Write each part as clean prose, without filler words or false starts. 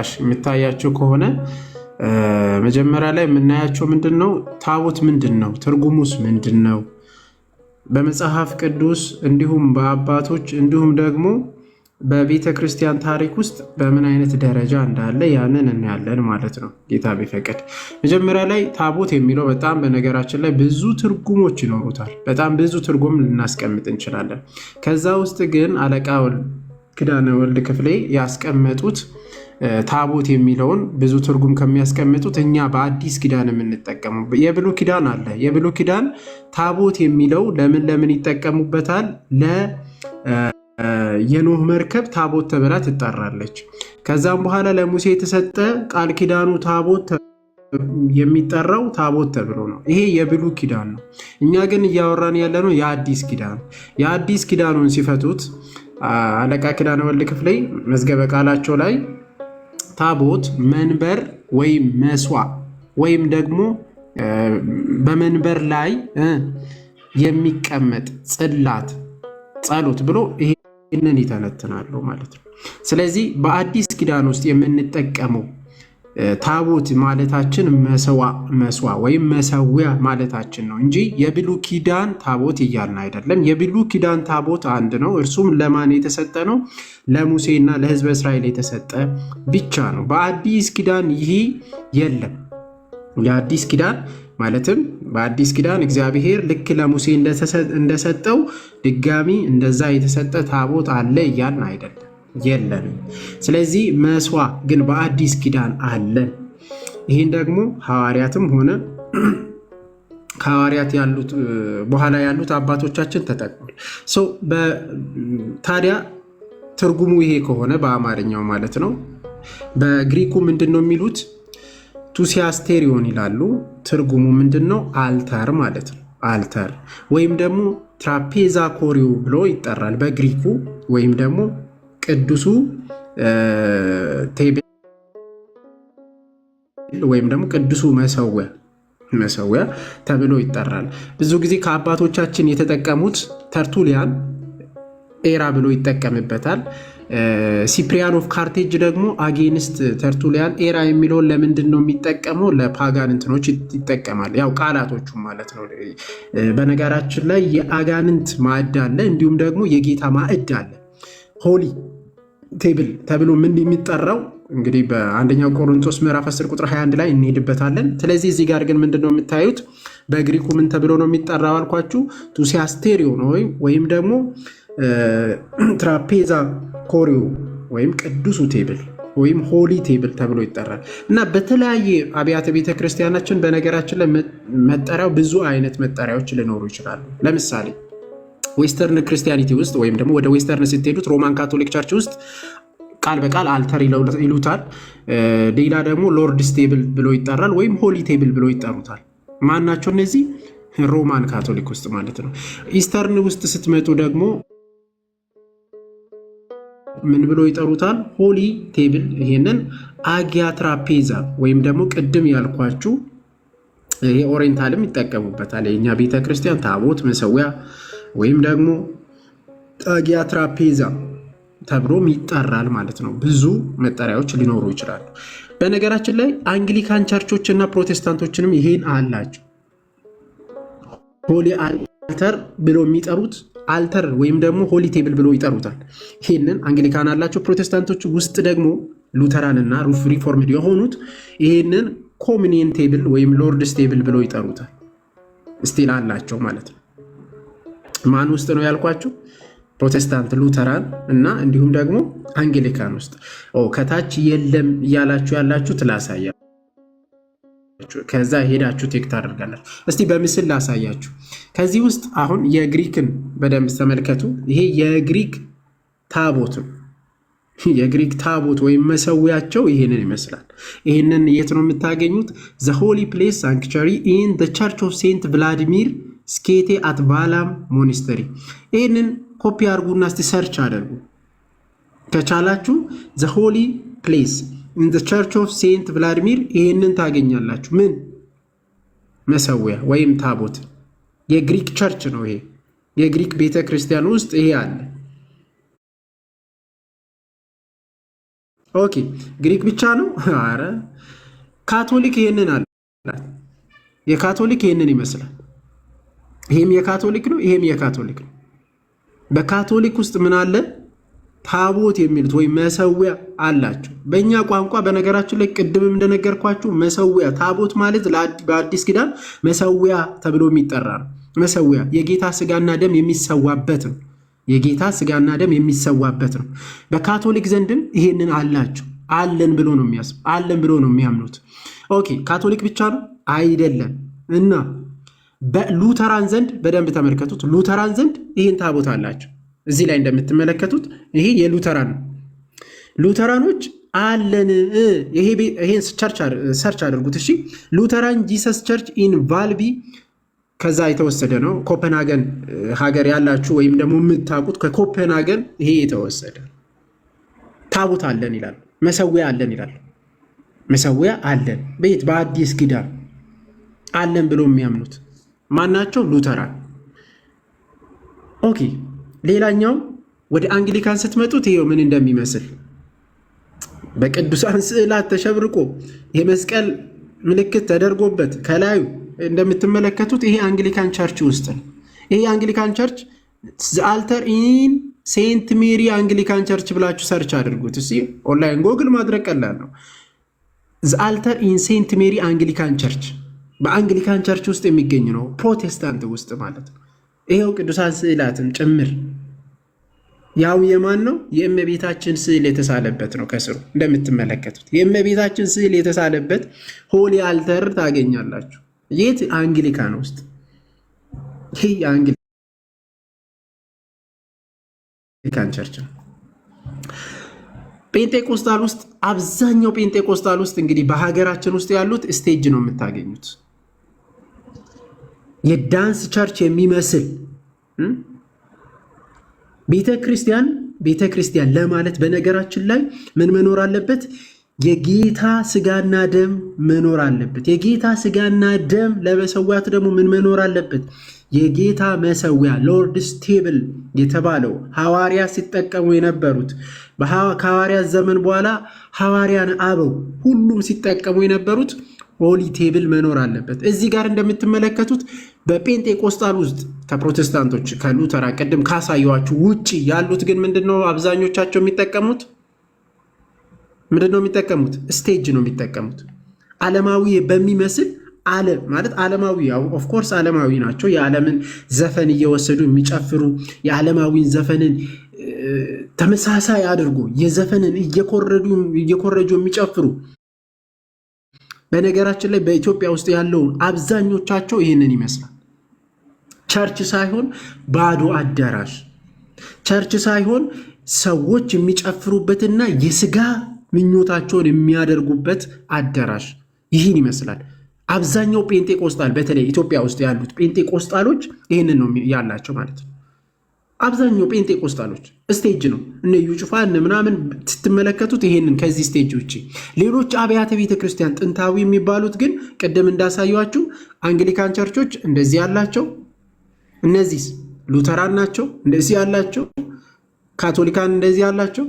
ተጠቃሽ የምታያቸው ከሆነ መጀመሪያ ላይ የምናያቸው ምንድነው? ታቦት ምንድነው? ትርጉሙስ ምንድነው? በመጽሐፍ ቅዱስ እንዲሁም በአባቶች እንዲሁም ደግሞ በቤተ ክርስቲያን ታሪክ ውስጥ በምን አይነት ደረጃ እንዳለ ያንን እናያለን ማለት ነው፣ ጌታ ቢፈቅድ። መጀመሪያ ላይ ታቦት የሚለው በጣም በነገራችን ላይ ብዙ ትርጉሞች ይኖሩታል። በጣም ብዙ ትርጉም ልናስቀምጥ እንችላለን። ከዛ ውስጥ ግን አለቃ ኪዳነ ወልድ ክፍሌ ያስቀመጡት ታቦት የሚለውን ብዙ ትርጉም ከሚያስቀምጡት እኛ በአዲስ ኪዳን የምንጠቀመው የብሉይ ኪዳን አለ። የብሉይ ኪዳን ታቦት የሚለው ለምን ይጠቀሙበታል? የኖህ መርከብ ታቦት ተብላ ትጠራለች። ከዛም በኋላ ለሙሴ የተሰጠ ቃል ኪዳኑ ታቦት የሚጠራው ታቦት ተብሎ ነው። ይሄ የብሉይ ኪዳን ነው። እኛ ግን እያወራን ያለነው የአዲስ ኪዳን። የአዲስ ኪዳኑን ሲፈቱት አለቃ ኪዳነ ወልድ ክፍሌ መዝገበ ቃላቸው ላይ ታቦት መንበር ወይም መስዋዕ ወይም ደግሞ በመንበር ላይ የሚቀመጥ ጽላት፣ ጸሎት ብሎ ይህንን ይተነትናሉ ማለት ነው። ስለዚህ በአዲስ ኪዳን ውስጥ የምንጠቀመው ታቦት ማለታችን መስዋዕ ወይም መሰዊያ ማለታችን ነው እንጂ የብሉይ ኪዳን ታቦት እያልን አይደለም። የብሉይ ኪዳን ታቦት አንድ ነው። እርሱም ለማን የተሰጠ ነው? ለሙሴና ለሕዝበ እስራኤል የተሰጠ ብቻ ነው። በአዲስ ኪዳን ይህ የለም። የአዲስ ኪዳን ማለትም በአዲስ ኪዳን እግዚአብሔር ልክ ለሙሴ እንደሰጠው ድጋሚ እንደዛ የተሰጠ ታቦት አለ እያልን አይደለም፣ የለንም። ስለዚህ መስዋዕ ግን በአዲስ ኪዳን አለ። ይህን ደግሞ ሐዋርያትም ሆነ ከሐዋርያት ያሉት በኋላ ያሉት አባቶቻችን ተጠቅሟል። ታዲያ ትርጉሙ ይሄ ከሆነ በአማርኛው ማለት ነው፣ በግሪኩ ምንድን ነው የሚሉት? ቱሲያስቴሪዮን ይላሉ። ትርጉሙ ምንድን ነው? አልተር ማለት ነው። አልተር ወይም ደግሞ ትራፔዛ ኮሪዮ ብሎ ይጠራል በግሪኩ። ወይም ደግሞ ቅዱሱ ቴብል ወይም ደግሞ ቅዱሱ መሰዊያ ተብሎ ይጠራል። ብዙ ጊዜ ከአባቶቻችን የተጠቀሙት ተርቱሊያን ኤራ ብሎ ይጠቀምበታል። ሲፕሪያን ኦፍ ካርቴጅ ደግሞ አጌንስት ተርቱሊያን ኤራ የሚለውን ለምንድን ነው የሚጠቀመው? ለፓጋን እንትኖች ይጠቀማል። ያው ቃላቶቹ ማለት ነው። በነገራችን ላይ የአጋንንት ማዕድ አለ፣ እንዲሁም ደግሞ የጌታ ማዕድ አለ። ሆሊ ቴብል ተብሎ ምን የሚጠራው እንግዲህ በአንደኛው ቆሮንቶስ ምዕራፍ 10 ቁጥር 21 ላይ እንሄድበታለን። ስለዚህ እዚህ ጋር ግን ምንድነው የምታዩት? በግሪኩ ምን ተብሎ ነው የሚጠራው አልኳችሁ? ቱሲያስቴሪዮ ነው ወይም ደግሞ ትራፔዛ ኮሪዮ ወይም ቅዱሱ ቴብል ወይም ሆሊ ቴብል ተብሎ ይጠራል። እና በተለያየ አብያተ ቤተ ክርስቲያናችን በነገራችን ላይ መጠሪያው ብዙ አይነት መጠሪያዎች ሊኖሩ ይችላሉ። ለምሳሌ ዌስተርን ክርስቲያኒቲ ውስጥ ወይም ደግሞ ወደ ዌስተርን ስትሄዱት ሮማን ካቶሊክ ቸርች ውስጥ ቃል በቃል አልተር ይሉታል። ሌላ ደግሞ ሎርድስ ቴብል ብሎ ይጠራል፣ ወይም ሆሊ ቴብል ብሎ ይጠሩታል። ማን ናቸው እነዚህ? ሮማን ካቶሊክ ውስጥ ማለት ነው። ኢስተርን ውስጥ ስትመጡ ደግሞ ምን ብሎ ይጠሩታል? ሆሊ ቴብል። ይሄንን አጊያ ትራፔዛ ወይም ደግሞ ቅድም ያልኳችሁ ይሄ ኦሪየንታልም ይጠቀሙበታል። የኛ ቤተክርስቲያን ታቦት መሰዊያ ወይም ደግሞ አጊያ ትራፔዛ ተብሎም ይጠራል ማለት ነው። ብዙ መጠሪያዎች ሊኖሩ ይችላሉ። በነገራችን ላይ አንግሊካን ቸርቾች እና ፕሮቴስታንቶችንም ይሄን አላቸው። ሆሊ አልተር ብሎ የሚጠሩት አልተር ወይም ደግሞ ሆሊ ቴብል ብሎ ይጠሩታል። ይህንን አንግሊካን አላቸው። ፕሮቴስታንቶች ውስጥ ደግሞ ሉተራን እና ሪፎርምድ የሆኑት ይህንን ኮሚኒየን ቴብል ወይም ሎርድስ ቴብል ብሎ ይጠሩታል። ስቲል አላቸው ማለት ነው። ማን ውስጥ ነው ያልኳችሁ? ፕሮቴስታንት፣ ሉተራን እና እንዲሁም ደግሞ አንግሊካን ውስጥ። ከታች የለም እያላችሁ ያላችሁ ትላሳያ፣ ከዛ ሄዳችሁ ቴክ ታደርጋላችሁ። እስቲ በምስል ላሳያችሁ። ከዚህ ውስጥ አሁን የግሪክን በደንብ ተመልከቱ። ይሄ የግሪክ ታቦት ነው። የግሪክ ታቦት ወይም መሰዊያቸው ይሄንን ይመስላል። ይሄንን የት ነው የምታገኙት? ዘ ሆሊ ፕሌስ ሳንክቹሪ ኢን ዘ ቸርች ኦፍ ሴንት ቭላዲሚር ስኬቴ አት ቫላም ሞኒስተሪ። ይሄንን ኮፒ አድርጉና እስቲ ሰርች አድርጉ ከቻላችሁ። ዘ ሆሊ ፕሌስ ኢን ዘ ቸርች ኦፍ ሴንት ቭላዲሚር ይሄንን ታገኛላችሁ። ምን መሰዊያ ወይም ታቦት። የግሪክ ቸርች ነው ይሄ። የግሪክ ቤተክርስቲያን ውስጥ ይሄ አለ። ኦኬ ግሪክ ብቻ ነው? አረ ካቶሊክ ይሄንን አለ። የካቶሊክ ይሄንን ይመስላል። ይሄም የካቶሊክ ነው፣ ይሄም የካቶሊክ ነው። በካቶሊክ ውስጥ ምን አለ? ታቦት የሚሉት ወይም መሰዊያ አላቸው። በእኛ ቋንቋ በነገራችን ላይ ቅድምም እንደነገርኳችሁ መሰዊያ ታቦት ማለት በአዲስ ኪዳን መሰዊያ ተብሎ የሚጠራ ነው። መሰዊያ የጌታ ስጋና ደም የሚሰዋበት ነው። የጌታ ስጋና ደም የሚሰዋበት ነው። በካቶሊክ ዘንድም ይሄንን አላቸው። አለን ብሎ ነው የሚያምኑት። ኦኬ ካቶሊክ ብቻ ነው አይደለም። እና በሉተራን ዘንድ በደንብ ተመልከቱት። ሉተራን ዘንድ ይህን ታቦት አላቸው። እዚህ ላይ እንደምትመለከቱት ይሄ የሉተራን ነው። ሉተራኖች አለን። ይሄን ሰርች አድርጉት እሺ። ሉተራን ጂሰስ ቸርች ኢን ቫልቢ ከዛ የተወሰደ ነው። ኮፐንሃገን ሀገር ያላችሁ ወይም ደግሞ የምታውቁት ከኮፐንሃገን ይሄ የተወሰደ ታቦት አለን ይላሉ። መሰዊያ አለን ይላሉ። መሰዊያ አለን ቤት በአዲስ ኪዳን አለን ብሎ የሚያምኑት ማናቸው? ሉተራን። ኦኬ ሌላኛው ወደ አንግሊካን ስትመጡት ይሄው ምን እንደሚመስል በቅዱሳን ስዕላት ተሸብርቆ የመስቀል ምልክት ተደርጎበት ከላዩ እንደምትመለከቱት ይሄ አንግሊካን ቸርች ውስጥ ነው። ይሄ አንግሊካን ቸርች ዘአልተር ኢን ሴንት ሜሪ አንግሊካን ቸርች ብላችሁ ሰርች አድርጉት። እሺ ኦንላይን ጎግል ማድረግ ቀላል ነው። ዘአልተር ኢን ሴንት ሜሪ አንግሊካን ቸርች በአንግሊካን ቸርች ውስጥ የሚገኝ ነው። ፕሮቴስታንት ውስጥ ማለት ነው። ይሄው ቅዱሳን ስዕላትን ጭምር ያው የማን ነው? የእመቤታችን ስዕል የተሳለበት ነው። ከስሩ እንደምትመለከቱት የእመቤታችን ስዕል የተሳለበት ሆሊ አልተር ታገኛላችሁ። የት? አንግሊካን ውስጥ። ይህ የአንግሊካን ቸርች ነው። ጴንጤቆስታል ውስጥ አብዛኛው ጴንጤቆስታል ውስጥ እንግዲህ በሀገራችን ውስጥ ያሉት ስቴጅ ነው የምታገኙት። የዳንስ ቸርች የሚመስል ቤተ ክርስቲያን ለማለት በነገራችን ላይ ምን መኖር አለበት? የጌታ ስጋና ደም መኖር አለበት። የጌታ ስጋና ደም ለመሰዋት ደግሞ ምን መኖር አለበት? የጌታ መሰዊያ ሎርድስ ቴብል የተባለው ሐዋርያ ሲጠቀሙ የነበሩት ከሐዋርያ ዘመን በኋላ ሐዋርያን አበው ሁሉም ሲጠቀሙ የነበሩት ሆሊ ቴብል መኖር አለበት። እዚህ ጋር እንደምትመለከቱት በጴንጤቆስጣል ውስጥ ከፕሮቴስታንቶች ከሉተራ ቅድም ካሳየኋችሁ ውጭ ያሉት ግን ምንድነው አብዛኞቻቸው የሚጠቀሙት? ምንድነው የሚጠቀሙት? ስቴጅ ነው የሚጠቀሙት። ዓለማዊ በሚመስል ዓለም ማለት ዓለማዊ ኦፍኮርስ ዓለማዊ ናቸው። የዓለምን ዘፈን እየወሰዱ የሚጨፍሩ የዓለማዊን ዘፈንን ተመሳሳይ አድርጎ የዘፈንን እየኮረጁ የሚጨፍሩ በነገራችን ላይ በኢትዮጵያ ውስጥ ያለውን አብዛኞቻቸው ይህንን ይመስላል። ቸርች ሳይሆን ባዶ አዳራሽ፣ ቸርች ሳይሆን ሰዎች የሚጨፍሩበትና የስጋ ምኞታቸውን የሚያደርጉበት አዳራሽ ይህን ይመስላል። አብዛኛው ጴንጤቆስጣል በተለይ ኢትዮጵያ ውስጥ ያሉት ጴንጤቆስጣሎች ይህንን ነው ያላቸው ማለት ነው። አብዛኛው ጴንጤቆስጣሎች ስቴጅ ነው። እነ እዩ ጩፋ እነ ምናምን ስትመለከቱት ይሄንን ከዚህ ስቴጅ ውጭ ሌሎች አብያተ ቤተ ክርስቲያን ጥንታዊ የሚባሉት ግን ቅድም እንዳሳያችሁ አንግሊካን ቸርቾች እንደዚህ ያላቸው፣ እነዚህ ሉተራን ናቸው እንደዚህ ያላቸው፣ ካቶሊካን እንደዚህ ያላቸው፣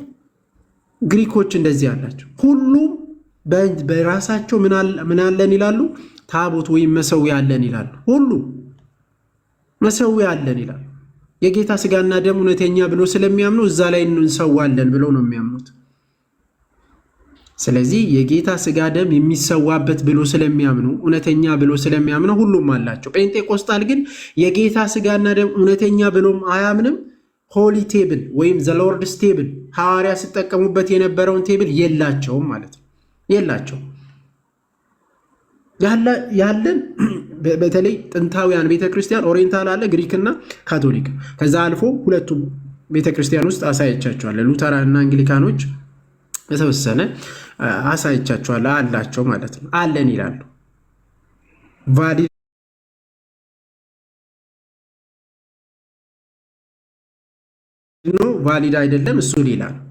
ግሪኮች እንደዚህ ያላቸው፣ ሁሉም በራሳቸው ምን አለን ይላሉ? ታቦት ወይም መሰዊያ አለን ይላሉ። ሁሉም መሰዊያ አለን ይላሉ። የጌታ ስጋና ደም እውነተኛ ብሎ ስለሚያምኑ እዛ ላይ እንሰዋለን ብለው ነው የሚያምኑት። ስለዚህ የጌታ ስጋ ደም የሚሰዋበት ብሎ ስለሚያምኑ እውነተኛ ብሎ ስለሚያምኑ ሁሉም አላቸው። ጴንጤቆስጣል ግን የጌታ ስጋና ደም እውነተኛ ብሎም አያምንም። ሆሊ ቴብል ወይም ዘ ሎርድስ ቴብል ሐዋርያ ሲጠቀሙበት የነበረውን ቴብል የላቸውም ማለት ነው። የላቸው ያለን በተለይ ጥንታውያን ቤተክርስቲያን ኦሪየንታል አለ፣ ግሪክና ካቶሊክ። ከዛ አልፎ ሁለቱም ቤተክርስቲያን ውስጥ አሳይቻቸዋለሁ። ሉተራን እና አንግሊካኖች የተወሰነ አሳይቻቸዋለሁ አላቸው ማለት ነው። አለን ይላሉ። ቫሊድ ነው ቫሊድ አይደለም እሱ ሌላ ነው።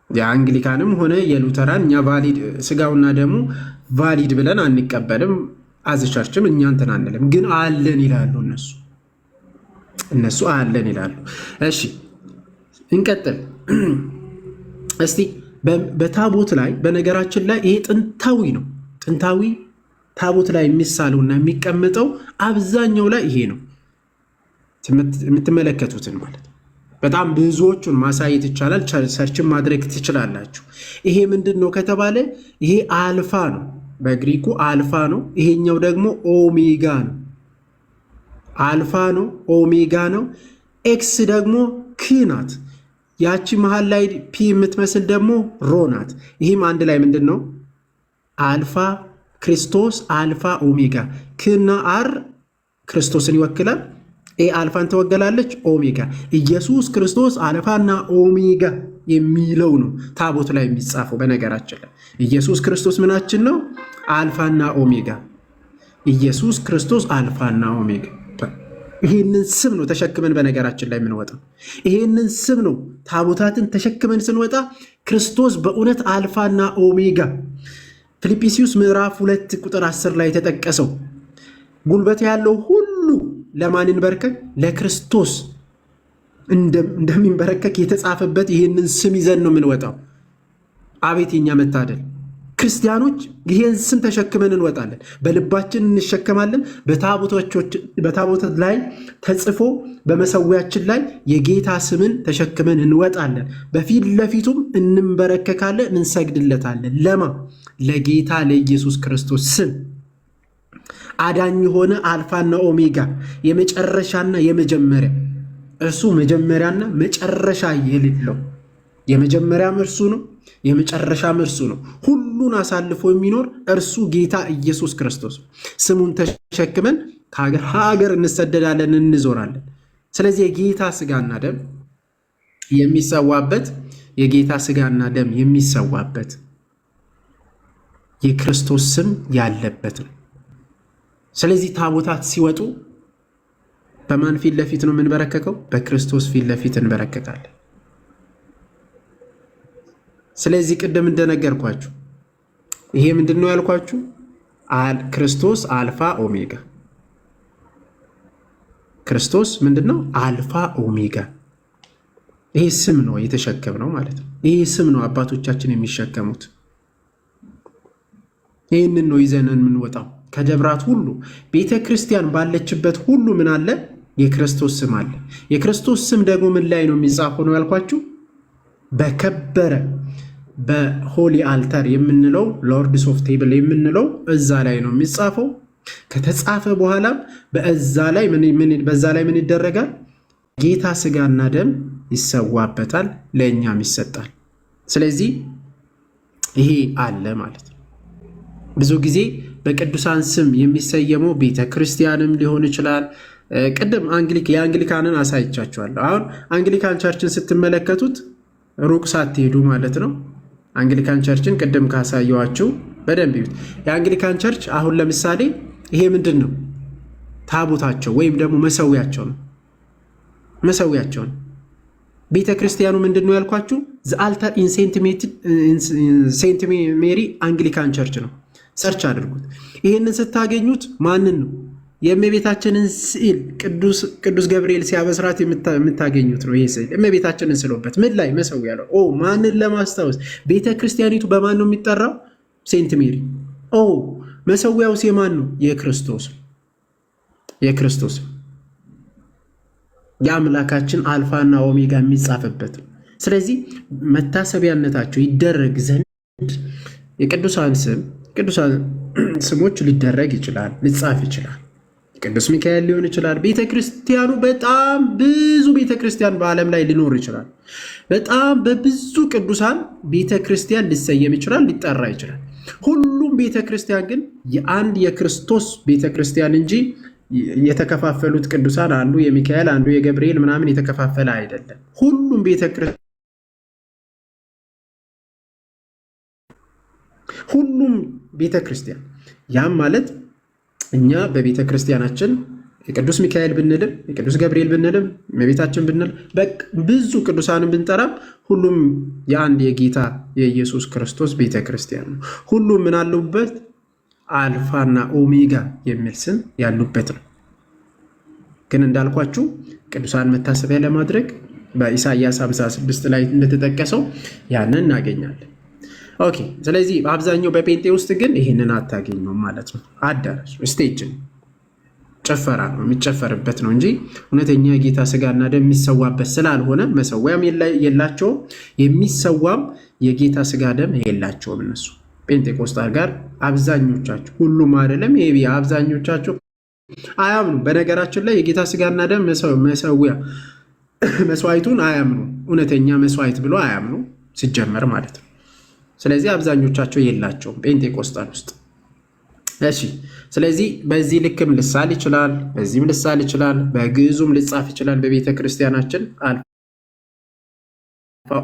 የአንግሊካንም ሆነ የሉተራን እኛ ቫሊድ ስጋውና ደግሞ ቫሊድ ብለን አንቀበልም። አዝቻችም እኛ እንትን አንልም። ግን አለን ይላሉ እነሱ አለን ይላሉ። እሺ እንቀጥል እስቲ። በታቦት ላይ በነገራችን ላይ ይሄ ጥንታዊ ነው። ጥንታዊ ታቦት ላይ የሚሳለውና የሚቀመጠው አብዛኛው ላይ ይሄ ነው የምትመለከቱትን ማለት ነው። በጣም ብዙዎቹን ማሳየት ይቻላል። ሰርችን ማድረግ ትችላላችሁ። ይሄ ምንድን ነው ከተባለ ይሄ አልፋ ነው፣ በግሪኩ አልፋ ነው። ይሄኛው ደግሞ ኦሜጋ ነው። አልፋ ነው፣ ኦሜጋ ነው። ኤክስ ደግሞ ክ ናት። ያቺ መሃል ላይ ፒ የምትመስል ደግሞ ሮ ናት። ይህም አንድ ላይ ምንድን ነው? አልፋ ክርስቶስ፣ አልፋ ኦሜጋ። ክና አር ክርስቶስን ይወክላል። ኤ አልፋን ትወገላለች፣ ኦሜጋ ኢየሱስ ክርስቶስ አልፋና ኦሜጋ የሚለው ነው ታቦት ላይ የሚጻፈው። በነገራችን ላይ ኢየሱስ ክርስቶስ ምናችን ነው? አልፋና ኦሜጋ። ኢየሱስ ክርስቶስ አልፋና ኦሜጋ። ይሄንን ስም ነው ተሸክመን በነገራችን ላይ የምንወጣው። ይሄንን ስም ነው ታቦታትን ተሸክመን ስንወጣ ክርስቶስ በእውነት አልፋና ኦሜጋ። ፊልጵስዩስ ምዕራፍ 2 ቁጥር 10 ላይ የተጠቀሰው ጉልበት ያለው ሁሉ ለማን ይንበርከክ? ለክርስቶስ እንደሚንበረከክ የተጻፈበት ይህንን ስም ይዘን ነው የምንወጣው። አቤት የኛ መታደል! ክርስቲያኖች ይህን ስም ተሸክመን እንወጣለን። በልባችን እንሸከማለን። በታቦታት ላይ ተጽፎ በመሰዊያችን ላይ የጌታ ስምን ተሸክመን እንወጣለን። በፊት ለፊቱም እንንበረከካለን፣ እንሰግድለታለን። ለማ? ለጌታ ለኢየሱስ ክርስቶስ ስም። አዳኝ የሆነ አልፋና ኦሜጋ፣ የመጨረሻና የመጀመሪያ፣ እርሱ መጀመሪያና መጨረሻ የሌለው፣ የመጀመሪያም እርሱ ነው፣ የመጨረሻም እርሱ ነው። ሁሉን አሳልፎ የሚኖር እርሱ ጌታ ኢየሱስ ክርስቶስ። ስሙን ተሸክመን ከሀገር ሀገር እንሰደዳለን፣ እንዞራለን። ስለዚህ የጌታ ስጋና ደም የሚሰዋበት፣ የጌታ ስጋና ደም የሚሰዋበት የክርስቶስ ስም ያለበት ነው። ስለዚህ ታቦታት ሲወጡ በማን ፊት ለፊት ነው የምንበረከከው? በክርስቶስ ፊት ለፊት እንበረከካለን። ስለዚህ ቅድም እንደነገርኳችሁ ይሄ ምንድን ነው ያልኳችሁ? ክርስቶስ አልፋ ኦሜጋ። ክርስቶስ ምንድን ነው? አልፋ ኦሜጋ። ይሄ ስም ነው የተሸከምነው ማለት ነው። ይሄ ስም ነው አባቶቻችን የሚሸከሙት። ይህንን ነው ይዘን የምንወጣው። ከደብራት ሁሉ ቤተ ክርስቲያን ባለችበት ሁሉ ምን አለ? የክርስቶስ ስም አለ። የክርስቶስ ስም ደግሞ ምን ላይ ነው የሚጻፈው ነው ያልኳችሁ? በከበረ በሆሊ አልተር የምንለው ሎርድስ ኦፍ ቴብል የምንለው እዛ ላይ ነው የሚጻፈው። ከተጻፈ በኋላም በዛ ላይ ምን ይደረጋል? ጌታ ስጋና ደም ይሰዋበታል፣ ለእኛም ይሰጣል። ስለዚህ ይሄ አለ ማለት ነው። ብዙ ጊዜ በቅዱሳን ስም የሚሰየመው ቤተ ክርስቲያንም ሊሆን ይችላል። ቅድም የአንግሊካንን አሳይቻችኋለሁ። አሁን አንግሊካን ቸርችን ስትመለከቱት ሩቅ ሳትሄዱ ማለት ነው። አንግሊካን ቸርችን ቅድም ካሳየዋችሁ በደንብ ይዩት። የአንግሊካን ቸርች አሁን ለምሳሌ ይሄ ምንድን ነው? ታቦታቸው ወይም ደግሞ መሰዊያቸው ነው። መሰዊያቸው ነው። ቤተ ክርስቲያኑ ምንድን ነው ያልኳችሁ? ዘአልተር ኢን ሴንት ሜሪ አንግሊካን ቸርች ነው። ሰርች አድርጉት። ይህንን ስታገኙት ማንን ነው? የእመቤታችንን ስዕል ቅዱስ ገብርኤል ሲያበስራት የምታገኙት ነው። ይህ ስዕል እመቤታችንን ስሎበት ምን ላይ መሰዊያ ያለው? ማንን ለማስታወስ? ቤተ ክርስቲያኒቱ በማን ነው የሚጠራው? ሴንት ሜሪ። መሰዊያውስ የማን ነው? የክርስቶስ። የክርስቶስ የአምላካችን አልፋና ኦሜጋ የሚጻፍበት ነው። ስለዚህ መታሰቢያነታቸው ይደረግ ዘንድ የቅዱሳን ስሞች ሊደረግ ይችላል፣ ሊጻፍ ይችላል። ቅዱስ ሚካኤል ሊሆን ይችላል። ቤተክርስቲያኑ በጣም ብዙ ቤተክርስቲያን በዓለም ላይ ሊኖር ይችላል። በጣም በብዙ ቅዱሳን ቤተክርስቲያን ሊሰየም ይችላል፣ ሊጠራ ይችላል። ሁሉም ቤተክርስቲያን ግን የአንድ የክርስቶስ ቤተክርስቲያን እንጂ የተከፋፈሉት ቅዱሳን አንዱ የሚካኤል አንዱ የገብርኤል ምናምን የተከፋፈለ አይደለም። ሁሉም ቤተክርስቲያን ያም ማለት እኛ በቤተ ክርስቲያናችን የቅዱስ ሚካኤል ብንልም የቅዱስ ገብርኤል ብንልም የቤታችን ብንል ብዙ ቅዱሳንን ብንጠራም ሁሉም የአንድ የጌታ የኢየሱስ ክርስቶስ ቤተ ክርስቲያን ነው። ሁሉም ምን አሉበት? አልፋና ኦሜጋ የሚል ስም ያሉበት ነው። ግን እንዳልኳችሁ ቅዱሳን መታሰቢያ ለማድረግ በኢሳይያስ 56 ላይ እንደተጠቀሰው ያንን እናገኛለን። ኦኬ። ስለዚህ አብዛኛው በጴንጤ ውስጥ ግን ይህንን አታገኘውም ማለት ነው። አዳራሽ ስቴጅ ነው፣ ጭፈራ ነው፣ የሚጨፈርበት ነው እንጂ እውነተኛ የጌታ ስጋና ደም የሚሰዋበት ስላልሆነ መሰዊያም የላቸውም፣ የሚሰዋም የጌታ ስጋ ደም የላቸውም። እነሱ ጴንጤቆስጣል ጋር አብዛኞቻቸው፣ ሁሉም አይደለም፣ ይሄ አብዛኞቻቸው አያምኑ። በነገራችን ላይ የጌታ ስጋና ደም መሰዊያ መስዋዕቱን አያምኑ፣ እውነተኛ መስዋዕት ብሎ አያምኑ ሲጀመር ማለት ነው። ስለዚህ አብዛኞቻቸው የላቸውም ጴንጤቆስጣል ውስጥ። እሺ፣ ስለዚህ በዚህ ልክም ልሳል ይችላል፣ በዚህም ልሳል ይችላል፣ በግዕዙም ልጻፍ ይችላል። በቤተ ክርስቲያናችን አልፋ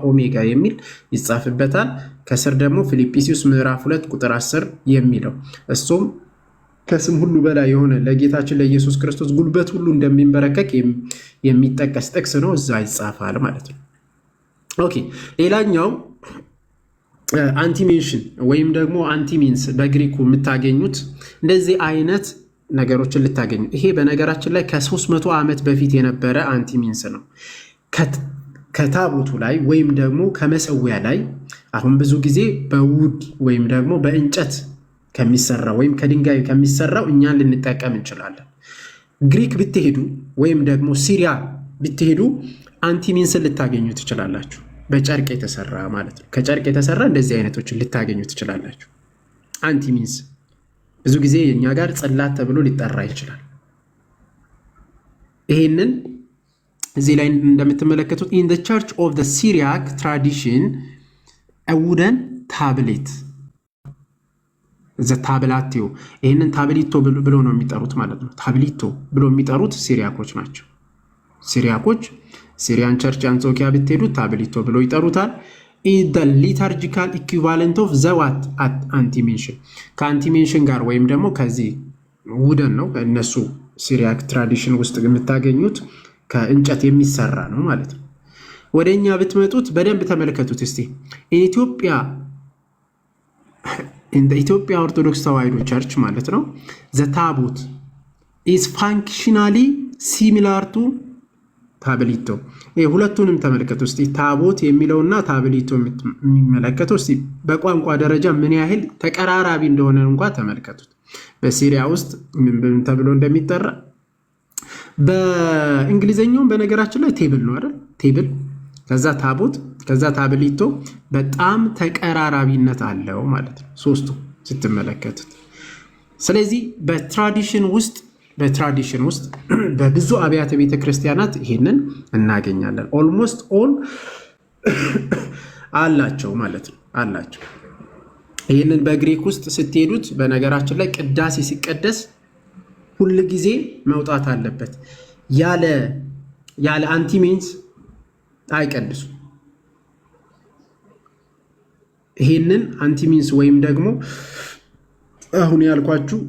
ኦሜጋ የሚል ይጻፍበታል። ከስር ደግሞ ፊልጵስዩስ ምዕራፍ 2 ቁጥር 10 የሚለው እሱም ከስም ሁሉ በላይ የሆነ ለጌታችን ለኢየሱስ ክርስቶስ ጉልበት ሁሉ እንደሚንበረከክ የሚጠቀስ ጥቅስ ነው። እዛ ይጻፋል ማለት ነው። ኦኬ፣ ሌላኛው አንቲሜንሽን ወይም ደግሞ አንቲሚንስ በግሪኩ የምታገኙት እንደዚህ አይነት ነገሮችን ልታገኙ። ይሄ በነገራችን ላይ ከ300 ዓመት በፊት የነበረ አንቲሚንስ ነው። ከታቦቱ ላይ ወይም ደግሞ ከመሰዊያ ላይ አሁን ብዙ ጊዜ በውድ ወይም ደግሞ በእንጨት ከሚሰራው ወይም ከድንጋይ ከሚሰራው እኛን ልንጠቀም እንችላለን። ግሪክ ብትሄዱ ወይም ደግሞ ሲሪያ ብትሄዱ አንቲሚንስን ልታገኙ ትችላላችሁ። በጨርቅ የተሰራ ማለት ነው። ከጨርቅ የተሰራ እንደዚህ አይነቶችን ልታገኙ ትችላላችሁ። አንቲሚንስ ብዙ ጊዜ እኛ ጋር ጽላት ተብሎ ሊጠራ ይችላል። ይሄንን እዚህ ላይ እንደምትመለከቱት in the church of the Syriac tradition a wooden tablet ታብላቴው ይህንን ታብሊቶ ብሎ ነው የሚጠሩት ማለት ነው። ታብሊቶ ብሎ የሚጠሩት ሲሪያኮች ናቸው። ሲሪያኮች ሲሪያን ቸርች አንጾኪያ ብትሄዱ ታብሊቶ ብሎ ይጠሩታል። ሊታርጂካል ኢኩቫለንት ኦፍ ዘዋት አንቲሜንሽን ከአንቲሜንሽን ጋር ወይም ደግሞ ከዚህ ውደን ነው እነሱ ሲሪያክ ትራዲሽን ውስጥ የምታገኙት ከእንጨት የሚሰራ ነው ማለት ነው። ወደ እኛ ብትመጡት በደንብ ተመለከቱት እስቲ ኢትዮጵያ ኦርቶዶክስ ተዋሕዶ ቸርች ማለት ነው። ዘታቦት ኢዝ ፋንክሽናሊ ሲሚላር ቱ ታብሊቶ። ሁለቱንም ተመልከቱ እስቲ ታቦት የሚለውና ታብሊቶ የሚመለከተው እስቲ በቋንቋ ደረጃ ምን ያህል ተቀራራቢ እንደሆነ እንኳ ተመልከቱት። በሲሪያ ውስጥ ምን ተብሎ እንደሚጠራ በእንግሊዘኛውም በነገራችን ላይ ቴብል ነው አይደል? ቴብል ከዛ ታቦት ከዛ ታብሊቶ በጣም ተቀራራቢነት አለው ማለት ነው ሶስቱ ስትመለከቱት። ስለዚህ በትራዲሽን ውስጥ በብዙ አብያተ ቤተ ክርስቲያናት ይሄንን እናገኛለን። ኦልሞስት ኦል አላቸው ማለት ነው አላቸው። ይህንን በግሪክ ውስጥ ስትሄዱት በነገራችን ላይ ቅዳሴ ሲቀደስ ሁል ጊዜ መውጣት አለበት። ያለ አንቲሜንስ አይቀድሱ። ይሄንን አንቲሚንስ ወይም ደግሞ አሁን ያልኳችሁ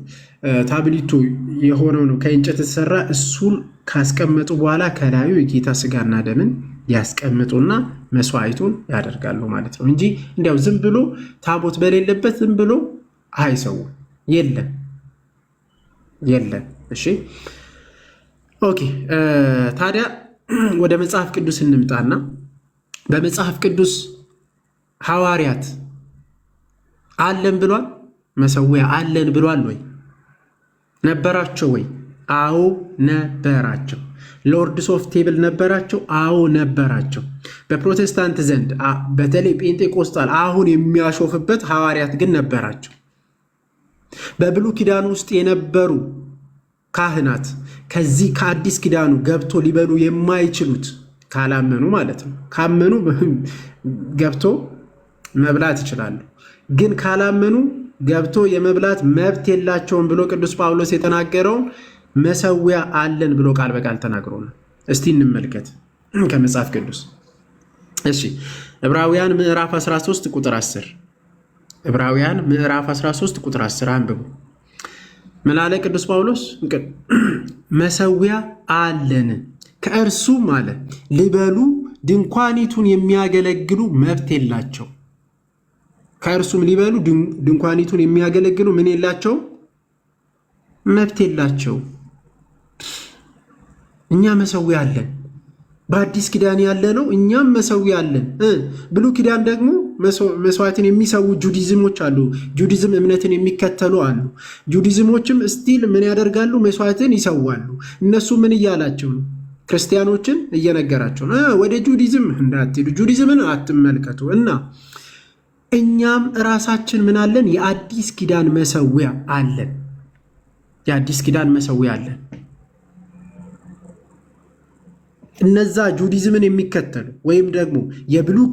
ታብሊቶ የሆነው ነው ከእንጨት የተሰራ። እሱን ካስቀመጡ በኋላ ከላዩ የጌታ ስጋና ደምን ያስቀምጡና መስዋዕቱን ያደርጋሉ ማለት ነው እንጂ እንዲያው ዝም ብሎ ታቦት በሌለበት ዝም ብሎ አይሰውም። የለም። እሺ ኦኬ። ታዲያ ወደ መጽሐፍ ቅዱስ እንምጣና በመጽሐፍ ቅዱስ ሐዋርያት አለን ብሏል? መሰዊያ አለን ብሏል ወይ? ነበራቸው ወይ? አዎ ነበራቸው። ሎርድስ ኦፍ ቴብል ነበራቸው? አዎ ነበራቸው። በፕሮቴስታንት ዘንድ በተለይ ጴንጤቆስጣል አሁን የሚያሾፍበት ሐዋርያት ግን ነበራቸው። በብሉይ ኪዳን ውስጥ የነበሩ ካህናት ከዚህ ከአዲስ ኪዳኑ ገብቶ ሊበሉ የማይችሉት ካላመኑ ማለት ነው። ካመኑ ገብቶ መብላት ይችላሉ፣ ግን ካላመኑ ገብቶ የመብላት መብት የላቸውም ብሎ ቅዱስ ጳውሎስ የተናገረውን መሰዊያ አለን ብሎ ቃል በቃል ተናግሮ ነው። እስቲ እንመልከት ከመጽሐፍ ቅዱስ። እሺ ዕብራውያን ምዕራፍ 13 ቁጥር 10 ዕብራውያን ምዕራፍ 13 ቁጥር 10 አንብቡ። ምን አለ ቅዱስ ጳውሎስ? መሰዊያ አለን ከእርሱም አለ ሊበሉ ድንኳኒቱን የሚያገለግሉ መብት የላቸው። ከእርሱም ሊበሉ ድንኳኒቱን የሚያገለግሉ ምን የላቸው? መብት የላቸው። እኛ መሰዊያ አለን። በአዲስ ኪዳን ያለ ነው። እኛም መሰዊያ አለን። ብሉይ ኪዳን ደግሞ መስዋዕትን የሚሰዉ ጁዲዝሞች አሉ። ጁዲዝም እምነትን የሚከተሉ አሉ። ጁዲዝሞችም ስቲል ምን ያደርጋሉ? መስዋዕትን ይሰዋሉ። እነሱ ምን እያላቸው ነው? ክርስቲያኖችን እየነገራቸው ነው፣ ወደ ጁዲዝም እንዳትሄዱ፣ ጁዲዝምን አትመልከቱ። እና እኛም ራሳችን ምን አለን? የአዲስ ኪዳን መሰዊያ አለን። የአዲስ ኪዳን መሰዊያ አለን። እነዛ ጁዲዝምን የሚከተሉ ወይም ደግሞ የብሉይ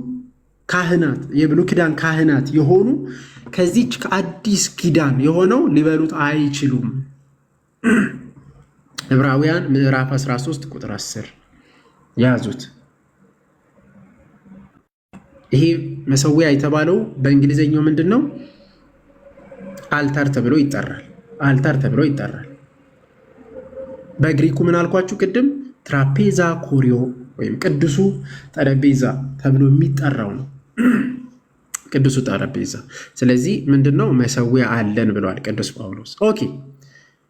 ኪዳን ካህናት የሆኑ ከዚች ከአዲስ ኪዳን የሆነው ሊበሉት አይችሉም። ዕብራውያን ምዕራፍ 13 ቁጥር 10 ያዙት። ይሄ መሰዊያ የተባለው በእንግሊዘኛው ምንድን ነው? አልታር ተብሎ ይጠራል። አልታር ተብሎ ይጠራል። በግሪኩ ምን አልኳችሁ ቅድም? ትራፔዛ ኮሪዮ ወይም ቅዱሱ ጠረጴዛ ተብሎ የሚጠራው ነው። ቅዱሱ ጠረጴዛ። ስለዚህ ምንድነው? መሰዊያ አለን ብለዋል ቅዱስ ጳውሎስ። ኦኬ፣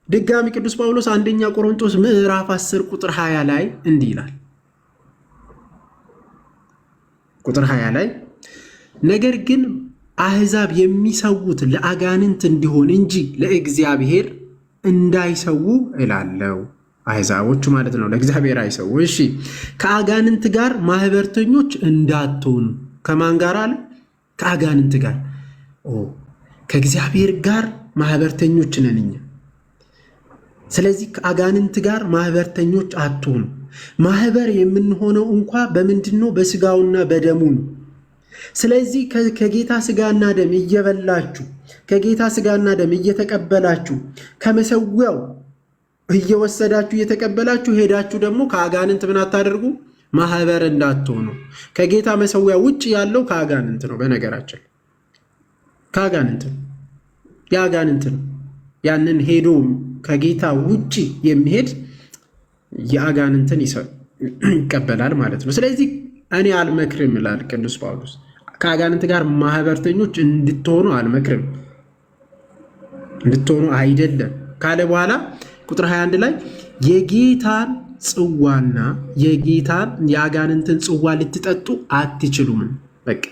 ድጋሚ ቅዱስ ጳውሎስ አንደኛ ቆሮንቶስ ምዕራፍ 10 ቁጥር 20 ላይ እንዲህ ይላል። ቁጥር 20 ላይ ነገር ግን አሕዛብ የሚሰዉት ለአጋንንት እንዲሆን እንጂ ለእግዚአብሔር እንዳይሰዉ እላለሁ። አሕዛቦቹ ማለት ነው፣ ለእግዚአብሔር አይሰዉ። እሺ፣ ከአጋንንት ጋር ማህበርተኞች እንዳትሆኑ። ከማን ጋር አለ? ከአጋንንት ጋር። ከእግዚአብሔር ጋር ማህበርተኞች ነን እኛ። ስለዚህ ከአጋንንት ጋር ማህበርተኞች አትሆኑ። ማህበር የምንሆነው እንኳ በምንድን ነው? በስጋውና በደሙ ነው። ስለዚህ ከጌታ ስጋና ደም እየበላችሁ ከጌታ ስጋና ደም እየተቀበላችሁ ከመሰዊያው እየወሰዳችሁ እየተቀበላችሁ ሄዳችሁ ደግሞ ከአጋንንት ምን አታደርጉ? ማህበር እንዳትሆኑ። ከጌታ መሰዊያ ውጭ ያለው ከአጋንንት ነው። በነገራችን ከአጋንንት ነው፣ የአጋንንት ነው። ያንን ሄዶ ከጌታ ውጭ የሚሄድ የአጋንንትን ይቀበላል ማለት ነው። ስለዚህ እኔ አልመክርም ይላል ቅዱስ ጳውሎስ። ከአጋንንት ጋር ማህበርተኞች እንድትሆኑ አልመክርም፣ እንድትሆኑ አይደለም ካለ በኋላ ቁጥር 21 ላይ የጌታን ጽዋና የአጋንንትን ጽዋ ልትጠጡ አትችሉም። በቃ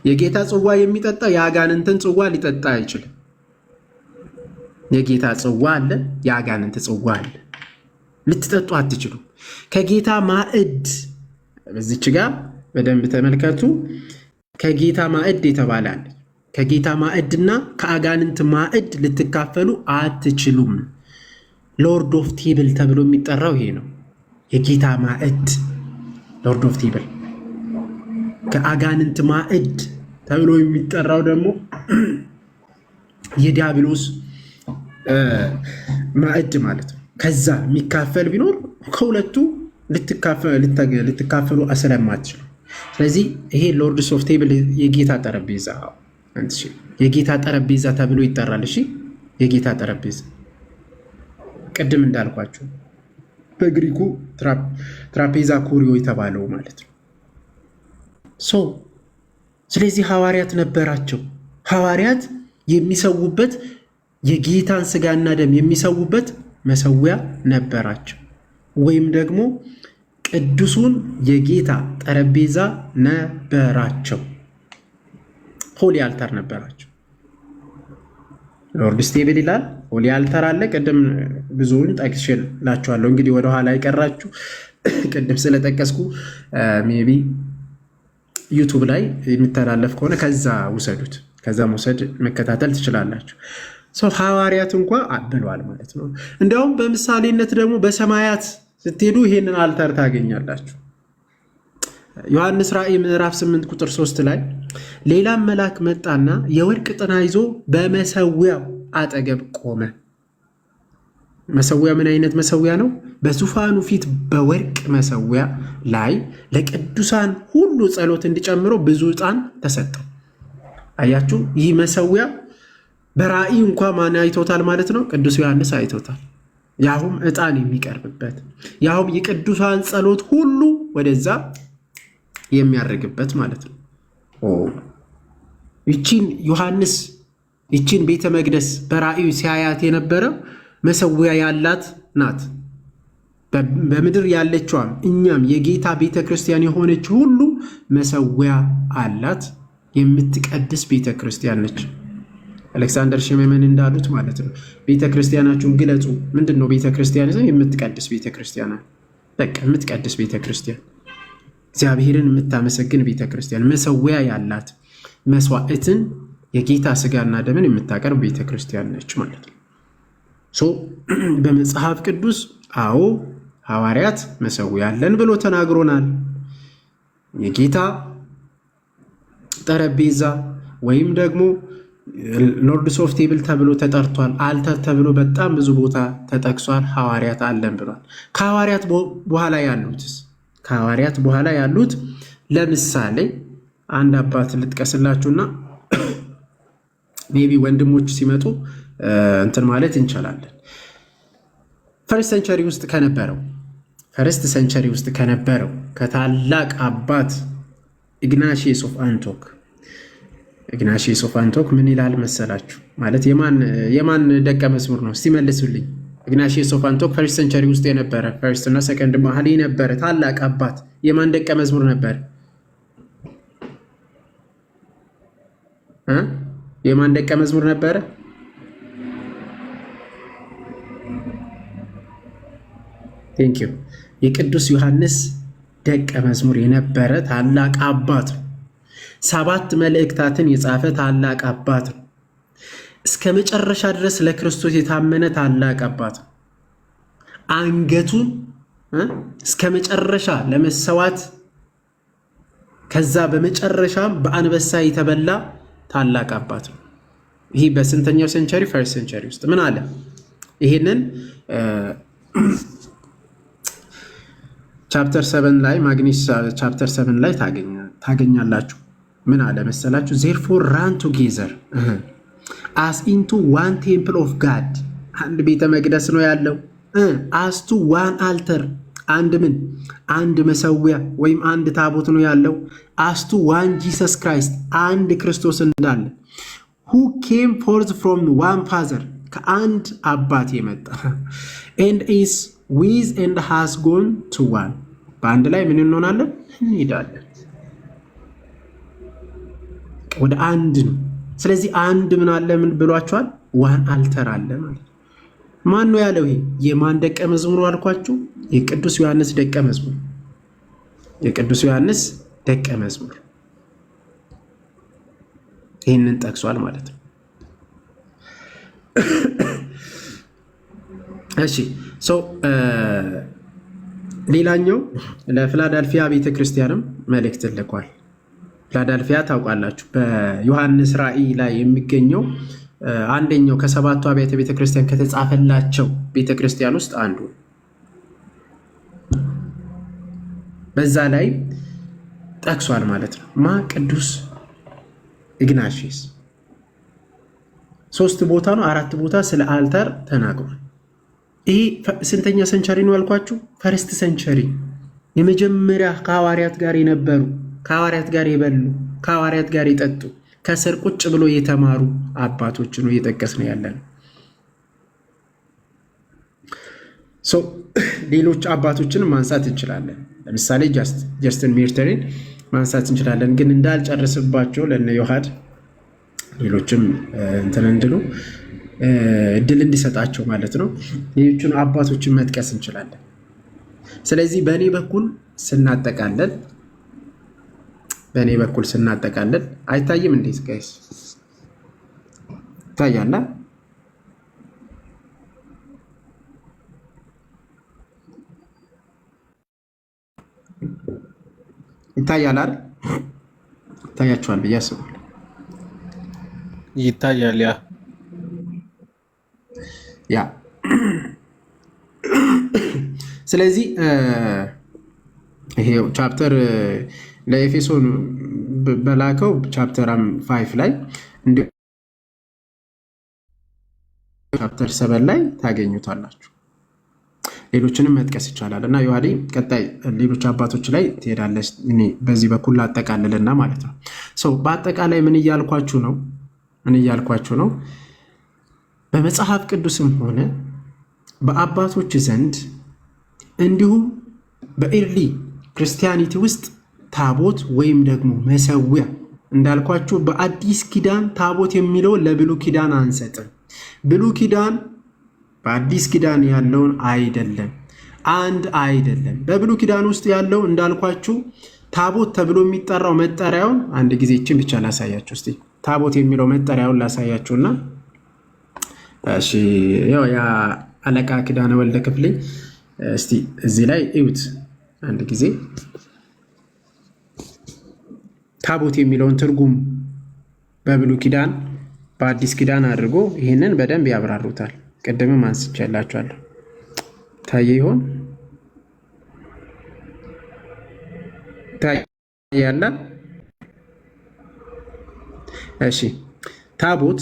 የጌታ ጽዋ የሚጠጣ የአጋንንትን ጽዋ ሊጠጣ አይችልም። የጌታ ጽዋ አለ፣ የአጋንንት ጽዋ አለ። ልትጠጡ አትችሉም። ከጌታ ማዕድ፣ በዚች ጋር በደንብ ተመልከቱ። ከጌታ ማዕድ የተባለ አለ። ከጌታ ማዕድና ከአጋንንት ማዕድ ልትካፈሉ አትችሉም። ሎርድ ኦፍ ቴብል ተብሎ የሚጠራው ይሄ ነው። የጌታ ማዕድ ሎርድ ኦፍ ቴብል። ከአጋንንት ማዕድ ተብሎ የሚጠራው ደግሞ የዲያብሎስ ማዕድ ማለት ነው። ከዛ የሚካፈል ቢኖር ከሁለቱ ልትካፈሉ ስለማትችሉ፣ ስለዚህ ይሄ ሎርድስ ኦፍ ቴብል የጌታ ጠረጴዛ የጌታ ጠረጴዛ ተብሎ ይጠራል። እሺ፣ የጌታ ጠረጴዛ ቅድም እንዳልኳቸው በግሪኩ ትራፔዛ ኮሪዮ የተባለው ማለት ነው። ስለዚህ ሐዋርያት ነበራቸው። ሐዋርያት የሚሰዉበት የጌታን ስጋና ደም የሚሰዉበት መሰዊያ ነበራቸው፣ ወይም ደግሞ ቅዱሱን የጌታ ጠረጴዛ ነበራቸው። ሆሊ አልታር ነበራቸው። ሎርድስ ቴብል ይላል፣ ሆሊ አልታር አለ። ቅድም ብዙውን ጠቅሼላችኋለሁ። እንግዲህ ወደኋላ የቀራችሁ ቅድም ስለጠቀስኩ ሜይ ቢ ዩቱብ ላይ የሚተላለፍ ከሆነ ከዛ ውሰዱት፣ ከዛ መውሰድ መከታተል ትችላላችሁ። ሐዋርያት እንኳ ብለዋል ማለት ነው። እንዲያውም በምሳሌነት ደግሞ በሰማያት ስትሄዱ ይሄንን አልታር ታገኛላችሁ። ዮሐንስ ራእይ ምዕራፍ 8 ቁጥር 3 ላይ ሌላም መልአክ መጣና የወርቅ ጥና ይዞ በመሰዊያው አጠገብ ቆመ። መሰዊያ ምን አይነት መሰዊያ ነው? በዙፋኑ ፊት በወርቅ መሰዊያ ላይ ለቅዱሳን ሁሉ ጸሎት እንዲጨምረው ብዙ ዕጣን ተሰጠው። አያችሁ፣ ይህ መሰዊያ በራእይ እንኳ ማን አይቶታል ማለት ነው? ቅዱስ ዮሐንስ አይቶታል። ያሁም ዕጣን የሚቀርብበት፣ ያሁም የቅዱሳን ጸሎት ሁሉ ወደዛ የሚያደርግበት ማለት ነው። ይቺን ዮሐንስ ይቺን ቤተ መቅደስ በራእዩ ሲያያት የነበረ መሰዊያ ያላት ናት። በምድር ያለችዋም እኛም የጌታ ቤተ ክርስቲያን የሆነች ሁሉ መሰዊያ አላት። የምትቀድስ ቤተክርስቲያን ነች። አሌክሳንደር ሽሜመን እንዳሉት ማለት ነው። ቤተክርስቲያናችሁን ግለጹ። ምንድን ነው ቤተክርስቲያን? የምትቀድስ ቤተክርስቲያን፣ በቃ የምትቀድስ ቤተክርስቲያን፣ እግዚአብሔርን የምታመሰግን ቤተክርስቲያን፣ መሰዊያ ያላት መስዋዕትን የጌታ ስጋና ደምን የምታቀርብ ቤተክርስቲያን ነች ማለት ነው። በመጽሐፍ ቅዱስ አዎ ሐዋርያት መሰዊያ አለን ብሎ ተናግሮናል። የጌታ ጠረጴዛ ወይም ደግሞ ሎርድስ ኦፍ ቴብል ተብሎ ተጠርቷል። አልተር ተብሎ በጣም ብዙ ቦታ ተጠቅሷል። ሐዋርያት አለን ብሏል። ከሐዋርያት በኋላ ያሉት ለምሳሌ አንድ አባት ልጥቀስላችሁና ሜቢ ወንድሞች ሲመጡ እንትን ማለት እንችላለን። ፈርስት ሰንቸሪ ውስጥ ከነበረው ከታላቅ አባት ኢግናሺየስ ኦፍ አንቶክ ምን ይላል መሰላችሁ? ማለት የማን ደቀ መዝሙር ነው? እስቲ መልሱልኝ። ኢግናሺየስ ኦፍ አንቶክ ፈርስት ሰንቸሪ ውስጥ የነበረ ፈርስት እና ሰከንድ መሀል የነበረ ታላቅ አባት የማን ደቀ መዝሙር ነበር? የማን ደቀ መዝሙር ነበረ? ቴንኪዩ። የቅዱስ ዮሐንስ ደቀ መዝሙር የነበረ ታላቅ አባት ነው። 7 መልእክታትን የጻፈ ታላቅ አባት ነው። እስከ መጨረሻ ድረስ ለክርስቶስ የታመነ ታላቅ አባት ነው። አንገቱን እስከ መጨረሻ ለመሰዋት ከዛ በመጨረሻም በአንበሳ የተበላ ታላቅ አባት ነው። ይህ በስንተኛው ሴንቸሪ? ፈርስት ሴንቸሪ ውስጥ ምን አለ? ይሄንን ቻፕተር 7 ላይ ማግኒስ ቻፕተር 7 ላይ ታገኛላችሁ። ምን አለ መሰላችሁ? therefore run together as into one temple of God። አንድ ቤተ መቅደስ ነው ያለው። as to one altar አንድ መሰዊያ ወይም አንድ ታቦት ነው ያለው። as to one Jesus Christ አንድ ክርስቶስ እንዳለ who came forth from one father ከአንድ አባት የመጣ and is with and has gone to one በአንድ ላይ ምን እንሆናለን? እንሄዳለን ወደ አንድ ነው። ስለዚህ አንድ ምን አለ? ምን ብሏቸዋል? ዋን አልተር አለ ማለት። ማን ነው ያለው? ይሄ የማን ደቀ መዝሙር አልኳችሁ? የቅዱስ ዮሐንስ ደቀ መዝሙር። የቅዱስ ዮሐንስ ደቀ መዝሙር ይህንን ጠቅሷል ማለት ነው። እሺ ሌላኛው ለፊላዳልፊያ ቤተክርስቲያንም መልእክት ልኳል። ፊላዳልፊያ ታውቃላችሁ፣ በዮሐንስ ራእይ ላይ የሚገኘው አንደኛው ከ7ቱ አብያተ ቤተክርስቲያን ከተጻፈላቸው ቤተክርስቲያን ውስጥ አንዱ። በዛ ላይ ጠቅሷል ማለት ነው። ቅዱስ ኢግናሺየስ 3 ቦታ ነው 4 ቦታ ስለ አልተር ተናግሯል። ይሄ ስንተኛ ሰንቸሪ ነው ያልኳችሁ? ፈርስት ሰንቸሪ። የመጀመሪያ ከሐዋርያት ጋር የነበሩ፣ ከሐዋርያት ጋር የበሉ፣ ከሐዋርያት ጋር የጠጡ፣ ከስር ቁጭ ብሎ የተማሩ አባቶች ነው እየጠቀስ ነው ያለን። ሌሎች አባቶችን ማንሳት እንችላለን። ለምሳሌ ጀስትን ሜርተርን ማንሳት እንችላለን። ግን እንዳልጨርስባቸው ለነ ዮሐድ ሌሎችም እንትን እንድሉ እድል እንዲሰጣቸው ማለት ነው። ሌሎቹን አባቶችን መጥቀስ እንችላለን። ስለዚህ በእኔ በኩል ስናጠቃለል አይታይም? እንዴት ጋይስ ይታያል? ይታያል አይደል? ይታያችኋል ብዬ አስባለሁ። ይታያል። ያ ስለዚህ ይሄ ቻፕተር ለኤፌሶን በላከው ቻፕተር 5 ላይ እንዲሁ ቻፕተር 7 ላይ ታገኙታላችሁ። ሌሎችንም መጥቀስ ይቻላል እና ዮሐዴ ቀጣይ ሌሎች አባቶች ላይ ትሄዳለች። እኔ በዚህ በኩል ላጠቃልልና ማለት ነው። በአጠቃላይ ምን እያልኳችሁ ነው? በመጽሐፍ ቅዱስም ሆነ በአባቶች ዘንድ እንዲሁም በኤርሊ ክርስቲያኒቲ ውስጥ ታቦት ወይም ደግሞ መሰዊያ እንዳልኳችሁ በአዲስ ኪዳን ታቦት የሚለውን ለብሉይ ኪዳን አንሰጥም። ብሉይ ኪዳን በአዲስ ኪዳን ያለውን አይደለም፣ አንድ አይደለም። በብሉይ ኪዳን ውስጥ ያለው እንዳልኳችሁ ታቦት ተብሎ የሚጠራው መጠሪያውን አንድ ጊዜ ይችን ብቻ ላሳያችሁ። እስቲ ታቦት የሚለው መጠሪያውን ላሳያችሁና እሺ፣ ያው ያ አለቃ ኪዳነ ወልደ ክፍሌ እስቲ እዚህ ላይ እዩት አንድ ጊዜ ታቦት የሚለውን ትርጉም በብሉይ ኪዳን በአዲስ ኪዳን አድርጎ ይህንን በደንብ ያብራሩታል። ቅድምም አንስቼላችኋለሁ። ታየ ይሆን? ታያለ? እሺ ታቦት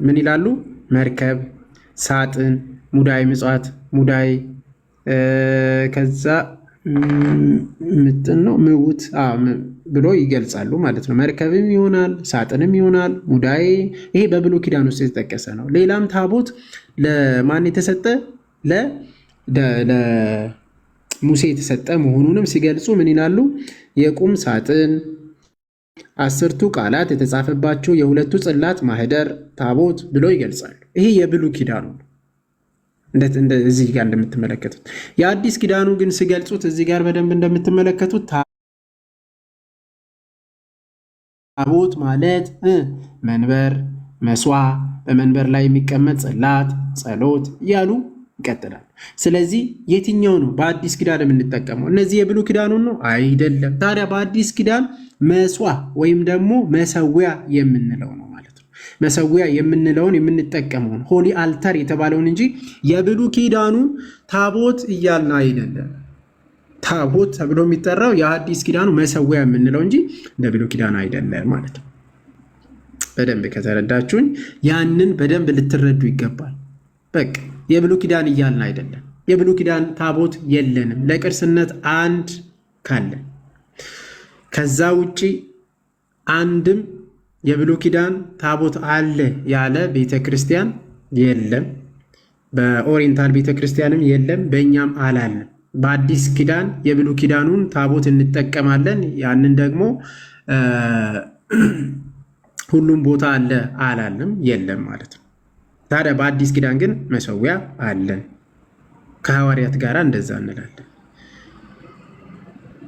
ምን ይላሉ? መርከብ፣ ሳጥን፣ ሙዳይ ምጽዋት፣ ሙዳይ ከዛ ምጥን ነው ምውት ብሎ ይገልጻሉ ማለት ነው። መርከብም ይሆናል፣ ሳጥንም ይሆናል፣ ሙዳይ። ይሄ በብሉይ ኪዳን ውስጥ የተጠቀሰ ነው። ሌላም ታቦት ለማን የተሰጠ? ለሙሴ የተሰጠ መሆኑንም ሲገልጹ ምን ይላሉ? የቁም ሳጥን፣ 10ቱ ቃላት የተጻፈባቸው የሁለቱ ጽላት ማህደር ታቦት ብሎ ይገልጻሉ። ይሄ የብሉይ ኪዳኑ ነው። እዚህ ጋር እንደምትመለከቱት የአዲስ ኪዳኑ ግን ሲገልጹት እዚህ ጋር በደንብ እንደምትመለከቱት ታቦት ማለት መንበር፣ መስዋዕ፣ በመንበር ላይ የሚቀመጥ ጽላት፣ ጸሎት እያሉ ይቀጥላል። ስለዚህ የትኛው ነው በአዲስ ኪዳን የምንጠቀመው? እነዚህ የብሉይ ኪዳኑ ነው አይደለም። ታዲያ በአዲስ ኪዳን መስዋዕ ወይም ደግሞ መሰዊያ የምንለው ነው ማለት ነው። መሰዊያ የምንለውን የምንጠቀመውን ሆሊ አልተር የተባለውን እንጂ የብሉይ ኪዳኑን ታቦት እያልን አይደለም። ታቦት ተብሎ የሚጠራው የአዲስ ኪዳኑ መሰዊያ የምንለው እንጂ ለብሉይ ኪዳን አይደለም ማለት ነው። በደንብ ከተረዳችሁኝ ያንን በደንብ ልትረዱ ይገባል። በቃ የብሉይ ኪዳን እያልን አይደለም። የብሉይ ኪዳን ታቦት የለንም። ለቅርስነት አንድ ካለን ከዛ ውጪ አንድም የብሉይ ኪዳን ታቦት አለ ያለ ቤተክርስቲያን የለም። በኦሪየንታል ቤተክርስቲያንም የለም፣ በእኛም አላለም። በአዲስ ኪዳን የብሉይ ኪዳኑን ታቦት እንጠቀማለን። ያንን ደግሞ ሁሉም ቦታ አለ አላለም፣ የለም ማለት ነው። ታዲያ በአዲስ ኪዳን ግን መሰዊያ አለን። ከሐዋርያት ጋር እንደዛ እንላለን።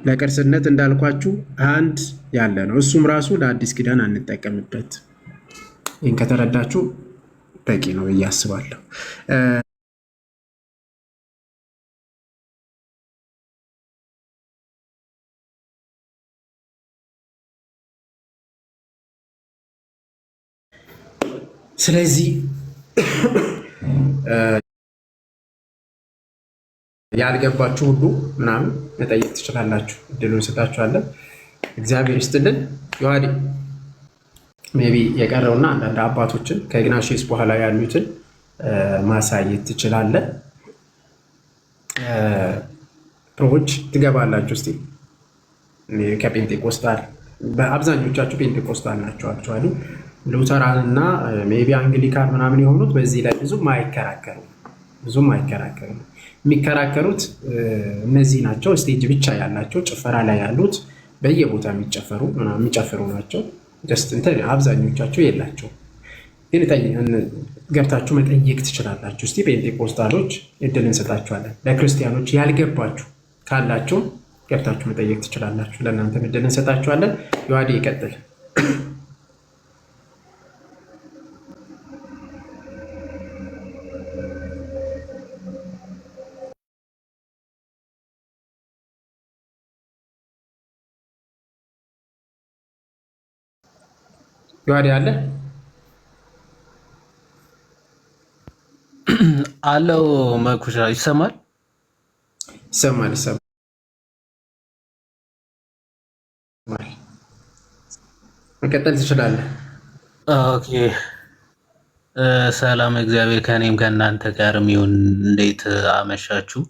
ለቅርስነት እንዳልኳችሁ አንድ ያለ ነው። እሱም ራሱ ለአዲስ ኪዳን አንጠቀምበት። ይህን ከተረዳችሁ በቂ ነው ብዬ አስባለሁ። ስለዚህ ያልገባችሁ ሁሉ ምናምን መጠየቅ ትችላላችሁ። እድሉን እንሰጣችኋለን። እግዚአብሔር ይስጥልን። ዮሐዴ ሜይ ቢ የቀረውና አንዳንድ አባቶችን ከኢግናሽየስ በኋላ ያሉትን ማሳየት ትችላለህ። ፕሮዎች ትገባላችሁ። እስቲ ከፔንቴኮስታል በአብዛኞቻችሁ ፔንቴኮስታል ናቸው። አክቹዋሊ ሉተራን እና ሜይ ቢ አንግሊካን ምናምን የሆኑት በዚህ ላይ ብዙም አይከራከሩም። የሚከራከሩት እነዚህ ናቸው። ስቴጅ ብቻ ያላቸው ጭፈራ ላይ ያሉት በየቦታ የሚጨፍሩ ናቸው። አብዛኞቻቸው የላቸው። ግን ገብታችሁ መጠየቅ ትችላላችሁ። እስቲ ፔንቴኮስታሎች እድል እንሰጣችኋለን። ለክርስቲያኖች ያልገባችሁ ካላችሁ ገብታችሁ መጠየቅ ትችላላችሁ። ለእናንተ እድል እንሰጣችኋለን። ዮሐዴ ይቀጥል። ዮሐዴ አለ አለው። መኩሻ ይሰማል? ይሰማል። መቀጠል ትችላለህ። ኦኬ። ሰላም፣ እግዚአብሔር ከእኔም ከእናንተ ጋርም ይሁን። እንዴት አመሻችሁ?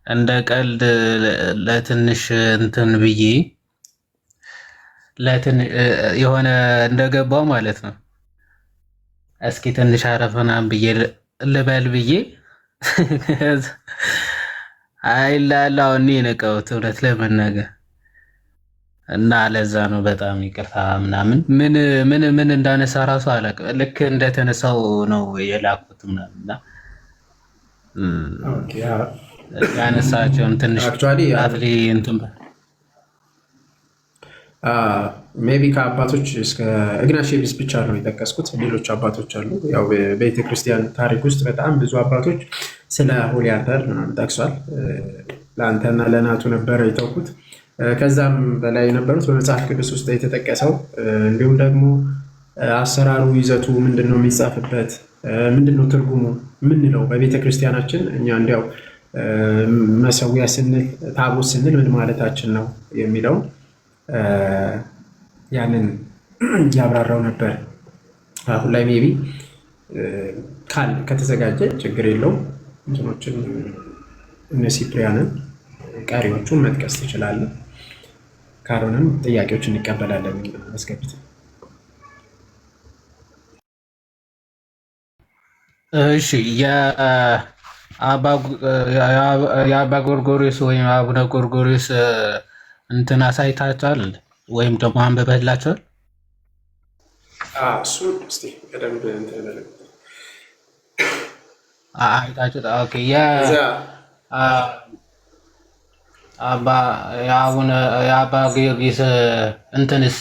እንደ ቀልድ ለትንሽ እንትን ብዬ የሆነ እንደገባው ማለት ነው። እስኪ ትንሽ አረፈናም ብዬ ልበል ብዬ አይላላው እኔ ነቀውት እውነት ለመናገር እና ለዛ ነው በጣም ይቅርታ ምናምን ምን እንዳነሳ ራሱ አላውቅም። ልክ እንደተነሳው ነው የላኩት ምናምን እና ያነሳቸውን ትንሽ አትሊ እንትን ሜቢ ከአባቶች እስከ ኢግናሽየስ ብቻ ነው የጠቀስኩት። ሌሎች አባቶች አሉ። ያው በቤተክርስቲያን ታሪክ ውስጥ በጣም ብዙ አባቶች ስለ ሆሊ አልተር ጠቅሷል። ለአንተና ለናቱ ነበረ የተውኩት። ከዛም በላይ የነበሩት በመጽሐፍ ቅዱስ ውስጥ የተጠቀሰው እንዲሁም ደግሞ አሰራሩ፣ ይዘቱ ምንድን ነው፣ የሚጻፍበት ምንድን ነው፣ ትርጉሙ ምንለው በቤተክርስቲያናችን እኛ እንዲያው መሰዊያ ስንል ታቦት ስንል ምን ማለታችን ነው የሚለው ያንን ያብራራው ነበር። አሁን ላይ ሜቢ ከተዘጋጀ ችግር የለውም። እንትኖችን እነ ሲፕሪያንን ቀሪዎቹን መጥቀስ ትችላለህ። ካልሆነም ጥያቄዎች እንቀበላለን። መስገብት እሺ። የአባ ጎርጎሪዮስ ወይም አቡነ ጎርጎሪዮስ እንትን አሳይታችኋል ወይም ደግሞ አንብበህላችኋል? እሱን እስኪ በደንብ እንትን አይታችሁት? ኦኬ። የአባ ጊዮርጊስ እንትንስ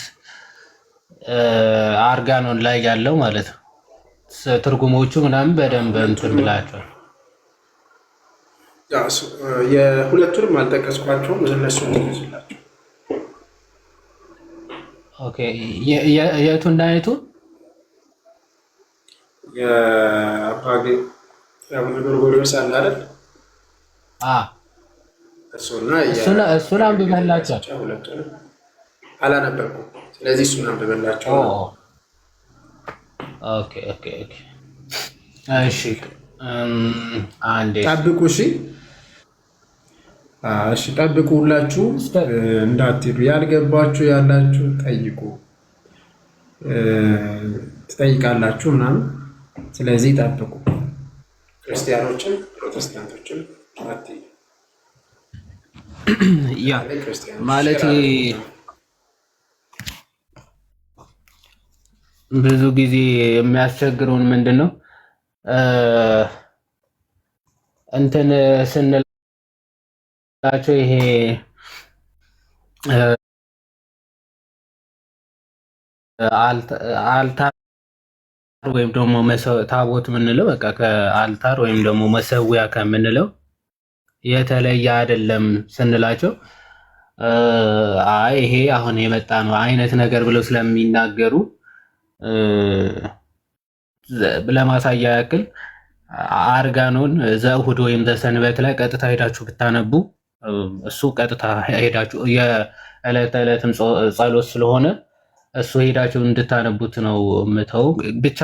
አርጋኖን ላይ ያለው ማለት ነው ትርጉሞቹ ምናምን በደንብ እንትን ብላችኋል? የሁለቱንም አልጠቀስኳቸውም። እነሱ ትይዙላቸው። ኦኬ። የቱን አይነቱ የአቡነ ጎርጎርዮስ አለ አይደል? እሱን አንብበላቸው። ሁለቱንም አላነበብኩም። ስለዚህ እሱን አንብበላቸው። ኦኬ። እሺ፣ አንዴ ጠብቁ። እሺ ጠብቁ። ሁላችሁ እንዳትሄዱ። ያልገባችሁ ያላችሁ ጠይቁ፣ ትጠይቃላችሁ ምናምን። ስለዚህ ጠብቁ። ክርስቲያኖችን ፕሮቴስታንቶችን አትሄዱ። ያ ማለት ብዙ ጊዜ የሚያስቸግረውን ምንድን ነው እንትን ስንላቸው ይሄ አልታር ወይም ደግሞ ታቦት የምንለው በቃ ከአልታር ወይም ደግሞ መሰዊያ ከምንለው የተለየ አይደለም ስንላቸው አይ ይሄ አሁን የመጣ ነው አይነት ነገር ብለው ስለሚናገሩ ለማሳያ ያክል አርጋኖን ዘእሁድ ወይም ዘሰንበት ላይ ቀጥታ ሄዳችሁ ብታነቡ እሱ ቀጥታ ሄዳችሁ የዕለት ተዕለትም ጸሎት ስለሆነ እሱ ሄዳችሁ እንድታነቡት ነው ምተው። ብቻ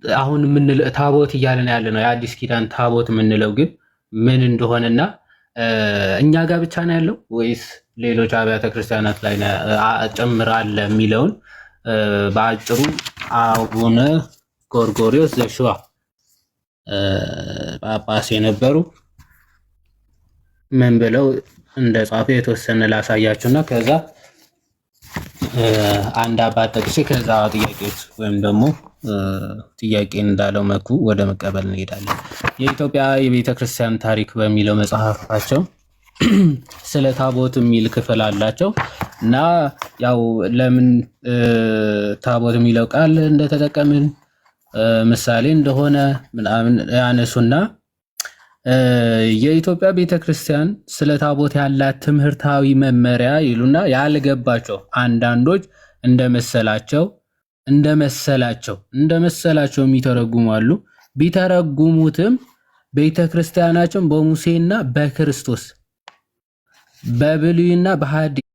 አሁን የምንለው ታቦት እያለን ያለ ነው የአዲስ ኪዳን ታቦት የምንለው ግን ምን እንደሆነና እኛ ጋር ብቻ ነው ያለው ወይስ ሌሎች አብያተ ክርስቲያናት ላይ ጭምር አለ የሚለውን በአጭሩ አቡነ ጎርጎርዮስ ዘሸዋ ጳጳስ የነበሩ ምን ብለው እንደጻፉ የተወሰነ ላሳያችሁና ከዛ አንድ አባት ጠቅሼ ከዛ ጥያቄዎች ወይም ደግሞ ጥያቄ እንዳለው መኩ ወደ መቀበል እንሄዳለን። የኢትዮጵያ የቤተ ክርስቲያን ታሪክ በሚለው መጽሐፋቸው ስለ ታቦት የሚል ክፍል አላቸው እና ያው ለምን ታቦት የሚለው ቃል እንደተጠቀምን ምሳሌ እንደሆነ ምናምን ያነሱና የኢትዮጵያ ቤተክርስቲያን ስለ ታቦት ያላት ትምህርታዊ መመሪያ ይሉና ያልገባቸው አንዳንዶች እንደመሰላቸው የሚተረጉሙ አሉ። ቢተረጉሙትም ቤተክርስቲያናችን በሙሴና በክርስቶስ በብሉይና በሐዲስ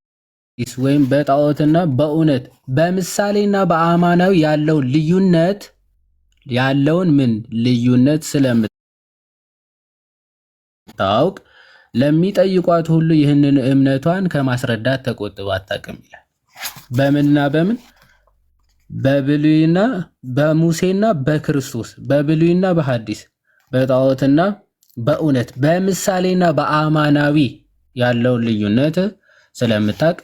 ወይም በጣዖትና በእውነት በምሳሌና በአማናዊ ያለውን ልዩነት ስለምታውቅ ለሚጠይቋት ሁሉ ይህንን እምነቷን ከማስረዳት ተቆጥባ አታውቅም ይላል። በምንና በምን? በብሉይና በሙሴና በክርስቶስ በብሉይና በሐዲስ በጣዖትና በእውነት በምሳሌና በአማናዊ ያለውን ልዩነት ስለምታውቅ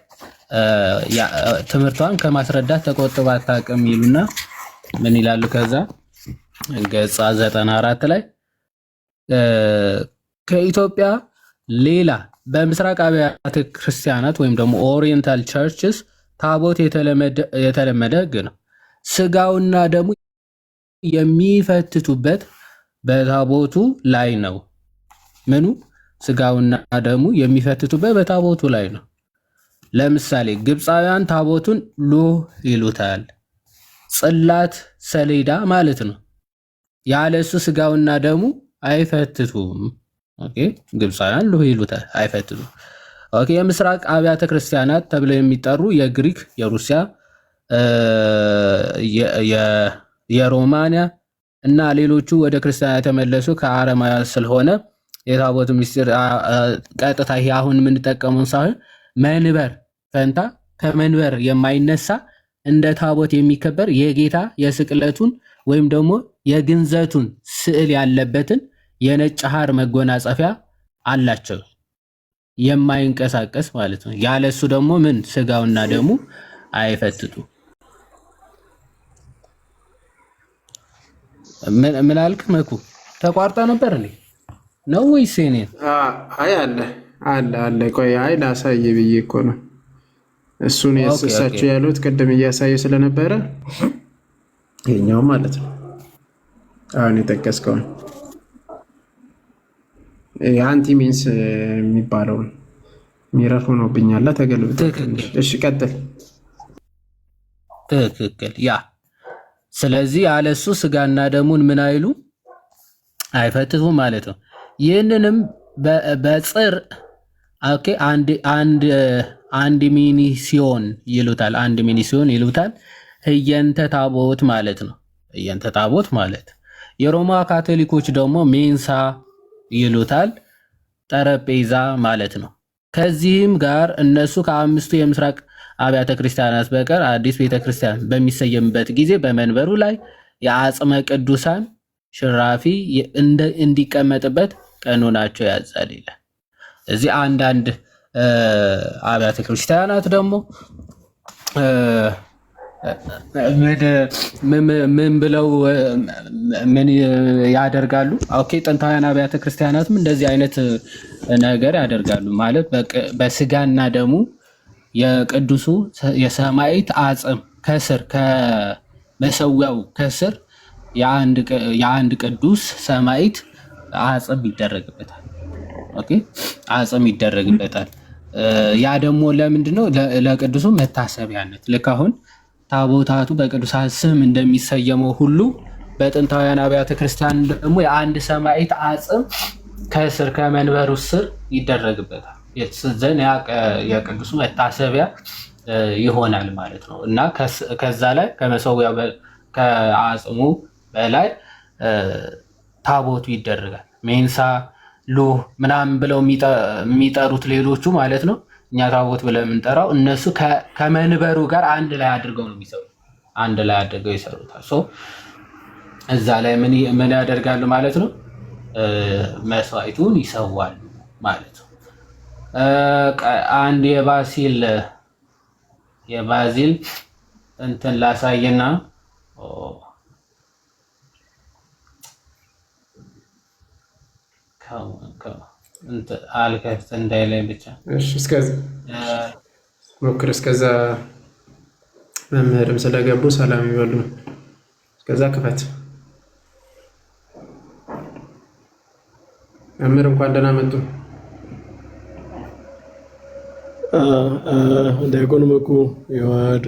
ትምህርቷን ከማስረዳት ተቆጥባ አታውቅም ይሉና ምን ይላሉ? ከዛ ገጻ 94 ላይ ከኢትዮጵያ ሌላ በምስራቅ አብያተ ክርስቲያናት ወይም ደግሞ ኦሪየንታል ቸርችስ ታቦት የተለመደ ሕግ ነው። ስጋውና ደሙ የሚፈትቱበት በታቦቱ ላይ ነው። ምኑ? ስጋውና ደሙ የሚፈትቱበት በታቦቱ ላይ ነው። ለምሳሌ ግብፃውያን ታቦቱን ሉህ ይሉታል። ጽላት ሰሌዳ ማለት ነው። ያለሱ ስጋውና ደሙ አይፈትቱም። ኦኬ፣ ግብፃውያን ሉህ ይሉታል፣ አይፈትቱም። ኦኬ፣ የምስራቅ አብያተ ክርስቲያናት ተብለው የሚጠሩ የግሪክ፣ የሩሲያ፣ የሮማንያ እና ሌሎቹ ወደ ክርስቲያን የተመለሱ ከአረማውያን ስለሆነ የታቦቱ ምስጢር ቀጥታ ይሄ አሁን የምንጠቀመውን ሳይሆን መንበር ፈንታ ከመንበር የማይነሳ እንደ ታቦት የሚከበር የጌታ የስቅለቱን ወይም ደግሞ የግንዘቱን ስዕል ያለበትን የነጭ ሐር መጎናጸፊያ አላቸው፣ የማይንቀሳቀስ ማለት ነው። ያለሱ ደግሞ ምን ስጋውና ደሙ አይፈትቱ። ምን አልክ መኩ? ተቋርጣ ነበር እንዴ ነው ወይስ እኔ? አይ አለ አለ አለ። ቆይ አይ ላሳየ ብዬ እኮ ነው። እሱን እሳቸው ያሉት ቅድም እያሳየ ስለነበረ ይሄኛው ማለት ነው። አሁን የጠቀስከውን የአንቲ ሚንስ የሚባለውን ሚረፍ ሆኖብኛል። ተገልብጥ። እሺ ቀጥል። ትክክል። ያ ስለዚህ ያለሱ ስጋና ደሙን ምን አይሉ አይፈትቱ ማለት ነው። ይህንንም በጽር ኦኬ አንድ ሚኒሲዮን ይሉታል። አንድ ሚኒሲዮን ይሉታል። ህየንተ ታቦት ማለት ነው። ህየንተ ታቦት ማለት የሮማ ካቶሊኮች ደግሞ ሜንሳ ይሉታል። ጠረጴዛ ማለት ነው። ከዚህም ጋር እነሱ ከአምስቱ የምስራቅ አብያተ ክርስቲያናት በቀር አዲስ ቤተክርስቲያን በሚሰየምበት ጊዜ በመንበሩ ላይ የአጽመ ቅዱሳን ሽራፊ እንዲቀመጥበት ቀኖናቸው ያዛል ይላል። እዚህ አንዳንድ አብያተ ክርስቲያናት ደግሞ ምን ብለው ምን ያደርጋሉ? ኦኬ ጥንታውያን አብያተ ክርስቲያናትም እንደዚህ አይነት ነገር ያደርጋሉ። ማለት በስጋና ደሙ የቅዱሱ የሰማዕት አጽም ከስር ከመሰዊያው ከስር የአንድ ቅዱስ ሰማዕት አጽም ይደረግበታል። ኦኬ አጽም ይደረግበታል። ያ ደግሞ ለምንድነው? ለቅዱሱ መታሰቢያነት። ልክ አሁን ታቦታቱ በቅዱሳን ስም እንደሚሰየመው ሁሉ በጥንታውያን አብያተ ክርስቲያን ደግሞ የአንድ ሰማዕት አጽም ከስር ከመንበሩ ስር ይደረግበታል። ዘን የቅዱሱ መታሰቢያ ይሆናል ማለት ነው። እና ከዛ ላይ ከመሰዊያው ከአጽሙ በላይ ታቦቱ ይደረጋል። ሜንሳ ሉህ ምናምን ብለው የሚጠሩት ሌሎቹ ማለት ነው። እኛ ታቦት ብለን የምንጠራው እነሱ ከመንበሩ ጋር አንድ ላይ አድርገው ነው የሚሰሩት። አንድ ላይ አድርገው ይሰሩታል። እዛ ላይ ምን ያደርጋሉ ማለት ነው? መስዋዕቱን ይሰዋሉ ማለት ነው። አንድ የባዚል እንትን ላሳየና አልከፍት እንዳይላይ ብቻ ሞክር። እስከዛ መምህርም ስለገቡ ሰላም ይበሉ። እስከዛ ክፈት። መምህር እንኳን ደህና መጡ። ዲያቆን መኩ ይዋድ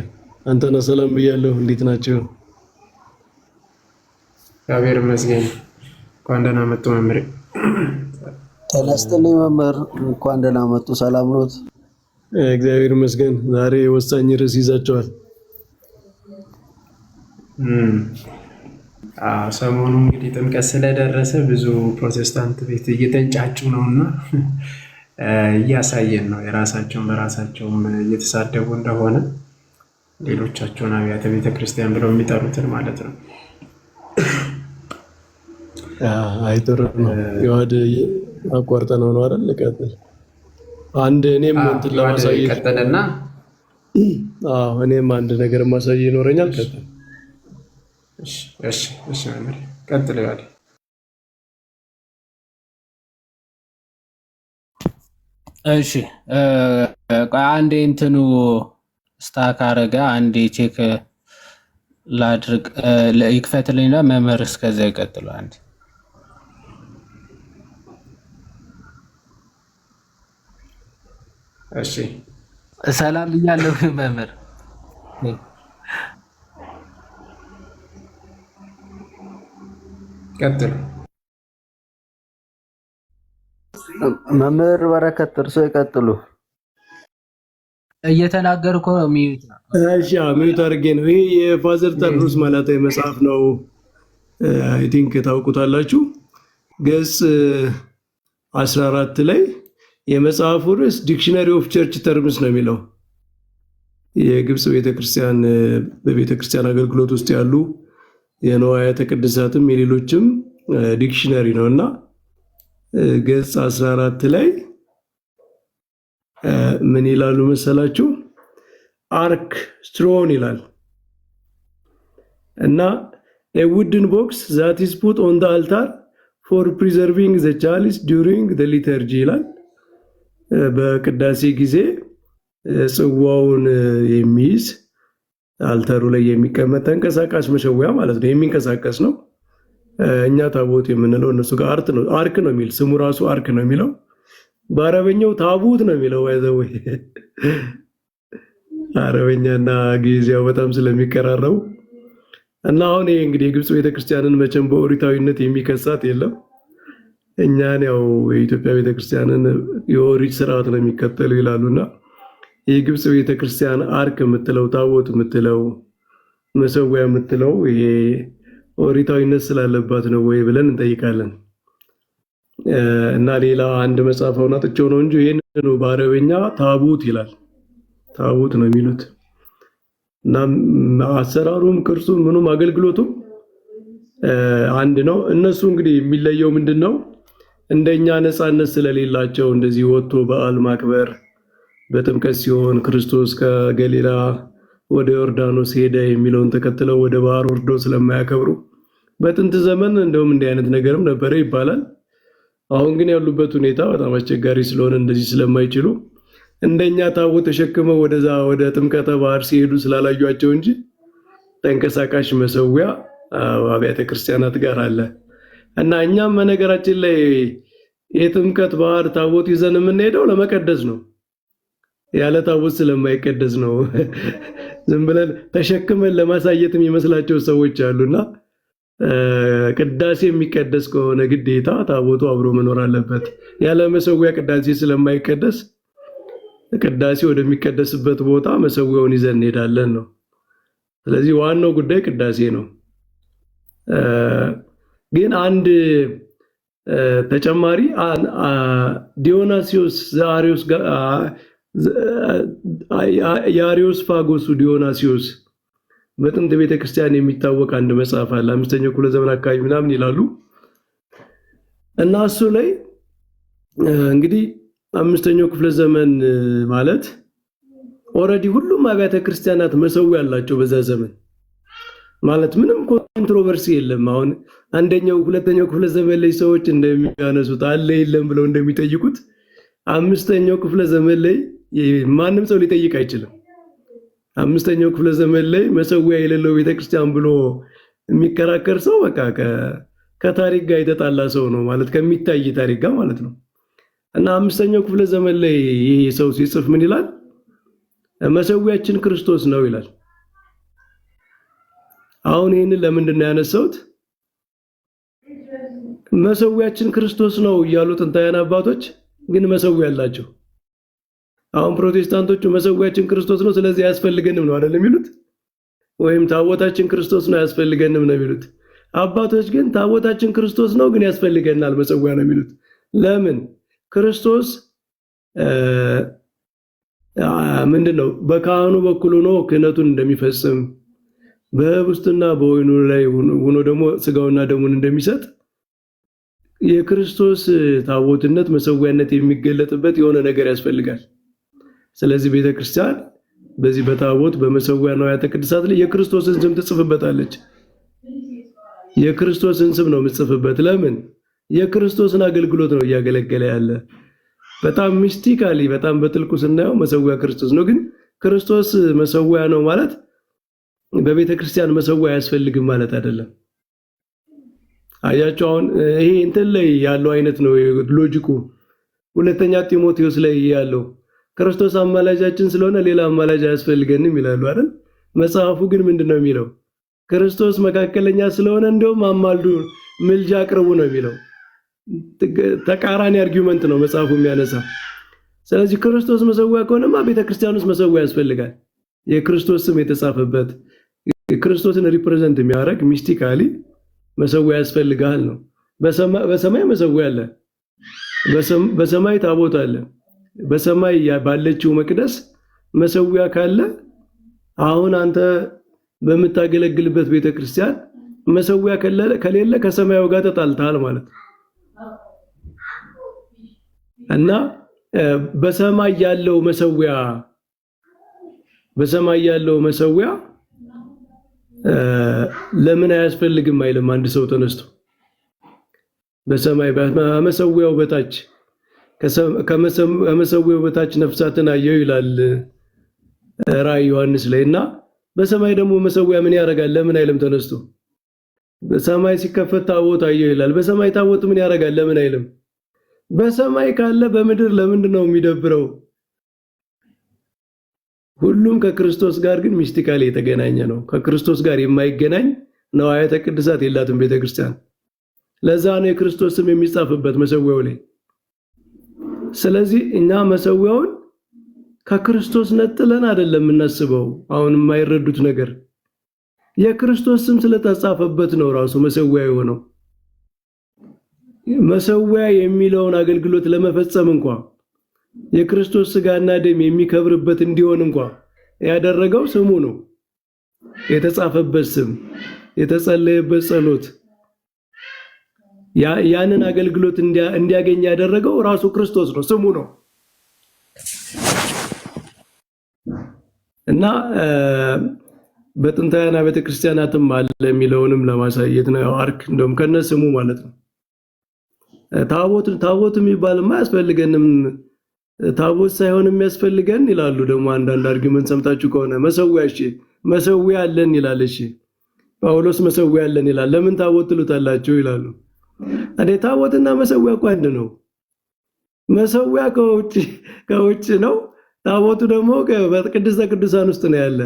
አንተና ሰላም ብያለሁ። እንዴት ናቸው? እግዚአብሔር ይመስገን። እንኳን ደህና መጡ መምህር። ተነስተልኝ መምህር፣ እንኳን ደህና መጡ። ሰላም ኖት? እግዚአብሔር ይመስገን። ዛሬ ወሳኝ ርዕስ ይዛቸዋል። ሰሞኑ እንግዲህ ጥምቀት ስለደረሰ ብዙ ፕሮቴስታንት ቤት እየተንጫጩ ነውና እያሳየን ነው። የራሳቸውን በራሳቸውም እየተሳደቡ እንደሆነ ሌሎቻቸውን አብያተ ቤተክርስቲያን ብለው የሚጠሩትን ማለት ነው። አይጥር ይዋድ አቋርጠ ነው አይደል? ልቀጥል። አንድ እኔም እንትን ለማሳየት ቀጠለና እኔም አንድ ነገር ማሳየ ይኖረኛል። እሺ መምህር ቀጥል ያለ እሺ አንዴ እንትኑ ስታክ አረጋ አንዴ ቼክ ላድርግ ይክፈትልኝና መምህር እስከዛ ይቀጥሉ። አንዴ እሺ ሰላም ብያለሁ መምህር። ቀጥል መምህር በረከት እርሶ ይቀጥሉ። እየተናገርኩ ነው። ሚዩት ነው። እሺ ሚዩት አድርጌ ነው። ይሄ የፋዘር ቴዎድሮስ መላታዊ መጽሐፍ ነው። አይ ቲንክ ታውቁታላችሁ። ገጽ 14 ላይ የመጽሐፉ ርዕስ ዲክሽነሪ ኦፍ ቸርች ተርምስ ነው የሚለው። የግብፅ ቤተክርስቲያን በቤተክርስቲያን አገልግሎት ውስጥ ያሉ የንዋያተ ቅድሳትም የሌሎችም ዲክሽነሪ ነው እና ገጽ 14 ላይ ምን ይላሉ መሰላችሁ? አርክ ስትሮን ይላል እና a wooden box that is put on the altar for preserving the chalice during the liturgy ይላል። በቅዳሴ ጊዜ ጽዋውን የሚይዝ አልታሩ ላይ የሚቀመጥ ተንቀሳቃሽ መሸወያ ማለት ነው። የሚንቀሳቀስ ነው። እኛ ታቦት የምንለው እነሱ ጋር አርክ ነው የሚል ስሙ ራሱ አርክ ነው የሚለው። በአረበኛው ታቦት ነው የሚለው። ወይዘው አረበኛና ግዕዝያው በጣም ስለሚቀራረቡ እና አሁን ይሄ እንግዲህ የግብፅ ቤተክርስቲያንን መቼም በኦሪታዊነት የሚከሳት የለም። እኛን ያው የኢትዮጵያ ቤተክርስቲያንን የኦሪት ስርዓት ነው የሚከተሉ ይላሉና የግብፅ ቤተክርስቲያን አርክ የምትለው ታቦት የምትለው መሰዊያ የምትለው ይሄ ኦሪታዊነት ስላለባት ነው ወይ ብለን እንጠይቃለን። እና ሌላ አንድ መጽሐፍ አውጥቼው ነው እንጂ ይሄን በአረበኛ ታቦት ይላል። ታቦት ነው የሚሉት እና አሰራሩም ቅርጹም ምኑም አገልግሎቱም አንድ ነው። እነሱ እንግዲህ የሚለየው ምንድነው? እንደኛ ነፃነት ስለሌላቸው እንደዚህ ወጥቶ በዓል ማክበር በጥምቀት ሲሆን ክርስቶስ ከገሊላ ወደ ዮርዳኖስ ሄደ የሚለውን ተከትለው ወደ ባህር ወርዶ ስለማያከብሩ በጥንት ዘመን እንደውም እንዲህ አይነት ነገርም ነበረ ይባላል። አሁን ግን ያሉበት ሁኔታ በጣም አስቸጋሪ ስለሆነ እንደዚህ ስለማይችሉ እንደኛ ታቦት ተሸክመው ወደዛ ወደ ጥምቀተ ባህር ሲሄዱ ስላላዩአቸው እንጂ ተንቀሳቃሽ መሰዊያ አብያተ ክርስቲያናት ጋር አለ እና እኛም በነገራችን ላይ የጥምቀት ባህር ታቦት ይዘን የምንሄደው ለመቀደስ ነው። ያለ ታቦት ስለማይቀደስ ነው። ዝም ብለን ተሸክመን ለማሳየት የሚመስላቸው ሰዎች አሉና ቅዳሴ የሚቀደስ ከሆነ ግዴታ ታቦቱ አብሮ መኖር አለበት። ያለ መሰዊያ ቅዳሴ ስለማይቀደስ ቅዳሴ ወደሚቀደስበት ቦታ መሰዊያውን ይዘን እንሄዳለን ነው። ስለዚህ ዋናው ጉዳይ ቅዳሴ ነው። ግን አንድ ተጨማሪ ዲዮናሲዮስ የአሪዮስ ፋጎሱ ዲዮናሲዮስ በጥንት ቤተክርስቲያን የሚታወቅ አንድ መጽሐፍ አለ። 5ኛው ክፍለ ዘመን አካባቢ ምናምን ይላሉ እና እሱ ላይ እንግዲህ 5ኛው ክፍለ ዘመን ማለት ኦሬዲ ሁሉም አብያተ ክርስቲያናት መሰዊያ ያላቸው በዛ ዘመን ማለት ምንም ኮንትሮቨርሲ የለም። አሁን አንደኛው ሁለተኛው ክፍለ ዘመን ላይ ሰዎች እንደሚያነሱት አለ የለም ብለው እንደሚጠይቁት 5ኛው ክፍለ ዘመን ላይ ማንም ሰው ሊጠይቅ አይችልም። 5ኛው ክፍለ ዘመን ላይ መሰዊያ የሌለው ቤተክርስቲያን ብሎ የሚከራከር ሰው በቃ ከታሪክ ጋር የተጣላ ሰው ነው ማለት ከሚታይ ታሪክ ጋር ማለት ነው። እና 5ኛው ክፍለ ዘመን ላይ ይሄ ሰው ሲጽፍ ምን ይላል? መሰዊያችን ክርስቶስ ነው ይላል። አሁን ይሄንን ለምንድን ነው ያነሳሁት? መሰዊያችን ክርስቶስ ነው እያሉ ጥንታውያን አባቶች ግን መሰዊያ አላቸው። አሁን ፕሮቴስታንቶቹ መሰዊያችን ክርስቶስ ነው ስለዚህ አያስፈልገንም ነው አይደል የሚሉት? ወይም ታቦታችን ክርስቶስ ነው አያስፈልገንም ነው የሚሉት። አባቶች ግን ታቦታችን ክርስቶስ ነው ግን ያስፈልገናል መሰዊያ ነው የሚሉት። ለምን? ክርስቶስ ምንድነው በካህኑ በኩል ሆኖ ክህነቱን እንደሚፈጽም በህብስትና በወይኑ ላይ ሆኖ ደግሞ ስጋውና ደሙን እንደሚሰጥ የክርስቶስ ታቦትነት መሰዊያነት የሚገለጥበት የሆነ ነገር ያስፈልጋል። ስለዚህ ቤተክርስቲያን በዚህ በታቦት በመሰዊያ ንዋያተ ቅድሳት ላይ የክርስቶስን ስም ትጽፍበታለች። የክርስቶስን ስም ነው የምትጽፍበት። ለምን? የክርስቶስን አገልግሎት ነው እያገለገለ ያለ። በጣም ሚስቲካሊ በጣም በጥልቁ ስናየው መሰዊያ ክርስቶስ ነው። ግን ክርስቶስ መሰዊያ ነው ማለት በቤተ ክርስቲያን መሰዊያ አያስፈልግም ማለት አይደለም። አያችሁ አሁን ይሄ እንትን ላይ ያለው አይነት ነው ሎጂኩ። ሁለተኛ ጢሞቴዎስ ላይ ያለው ክርስቶስ አማላጃችን ስለሆነ ሌላ አማላጅ አያስፈልገንም ይላሉ አይደል? መጽሐፉ ግን ምንድነው የሚለው? ክርስቶስ መካከለኛ ስለሆነ እንደውም አማልዱ ምልጃ አቅርቡ ነው የሚለው። ተቃራኒ አርጊውመንት ነው መጽሐፉ የሚያነሳ። ስለዚህ ክርስቶስ መሰዊያ ከሆነማ ቤተክርስቲያን ውስጥ መሰዊያ ያስፈልጋል። የክርስቶስ ስም የተጻፈበት ክርስቶስን ሪፕሬዘንት የሚያደርግ ሚስቲካሊ መሰዊያ ያስፈልጋል ነው። በሰማይ መሰዊያ አለ። በሰማይ ታቦት አለ። በሰማይ ባለችው መቅደስ መሰዊያ ካለ አሁን አንተ በምታገለግልበት ቤተክርስቲያን መሰዊያ ከሌለ ከሰማዩ ጋር ተጣልተሃል ማለት እና በሰማይ ያለው መሰዊያ ለምን አያስፈልግም አይልም አንድ ሰው ተነስቶ። በሰማይ በመሰዊያው በታች ከመሰዊያው በታች ነፍሳትን አየሁ ይላል ራዕይ ዮሐንስ ላይ። እና በሰማይ ደግሞ መሰዊያ ምን ያደርጋል ለምን አይልም ተነስቶ። በሰማይ ሲከፈት ታቦት አየሁ ይላል። በሰማይ ታቦት ምን ያደርጋል ለምን አይልም። በሰማይ ካለ በምድር ለምንድን ነው የሚደብረው? ሁሉም ከክርስቶስ ጋር ግን ሚስቲካሊ የተገናኘ ነው። ከክርስቶስ ጋር የማይገናኝ ንዋያተ ቅድሳት የላትም ቤተክርስቲያን። ለዛ ነው የክርስቶስ ስም የሚጻፍበት መሰዊያው ላይ። ስለዚህ እኛ መሰዊያውን ከክርስቶስ ነጥለን አይደለም የምናስበው። አሁን የማይረዱት ነገር የክርስቶስ ስም ስለተጻፈበት ነው ራሱ መሰዊያ የሆነው። መሰዊያ የሚለውን አገልግሎት ለመፈጸም እንኳን የክርስቶስ ስጋና ደም የሚከብርበት እንዲሆን እንኳን ያደረገው ስሙ ነው። የተጻፈበት ስም፣ የተጸለየበት ጸሎት፣ ያንን አገልግሎት እንዲያገኝ ያደረገው ራሱ ክርስቶስ ነው፣ ስሙ ነው። እና በጥንታውያን ቤተ ክርስቲያናትም አለ የሚለውንም ለማሳየት ነው። አርክ እንደውም ከነ ስሙ ማለት ነው። ታቦት የሚባልማ አያስፈልገንም፣ ታቦት ሳይሆን የሚያስፈልገን ይላሉ። ደግሞ አንዳንድ አርጊመንት ሰምታችሁ ከሆነ መሰዊያ አለን ይላል። እሺ ጳውሎስ መሰዊያ አለን ይላል። ለምን ታቦት ትሉታላችሁ ይላሉ። ታቦትና መሰዊያ እኮ አንድ ነው። መሰዊያ ከውጭ ነው፣ ታቦቱ ደግሞ በቅድስተ ቅዱሳን ውስጥ ነው ያለ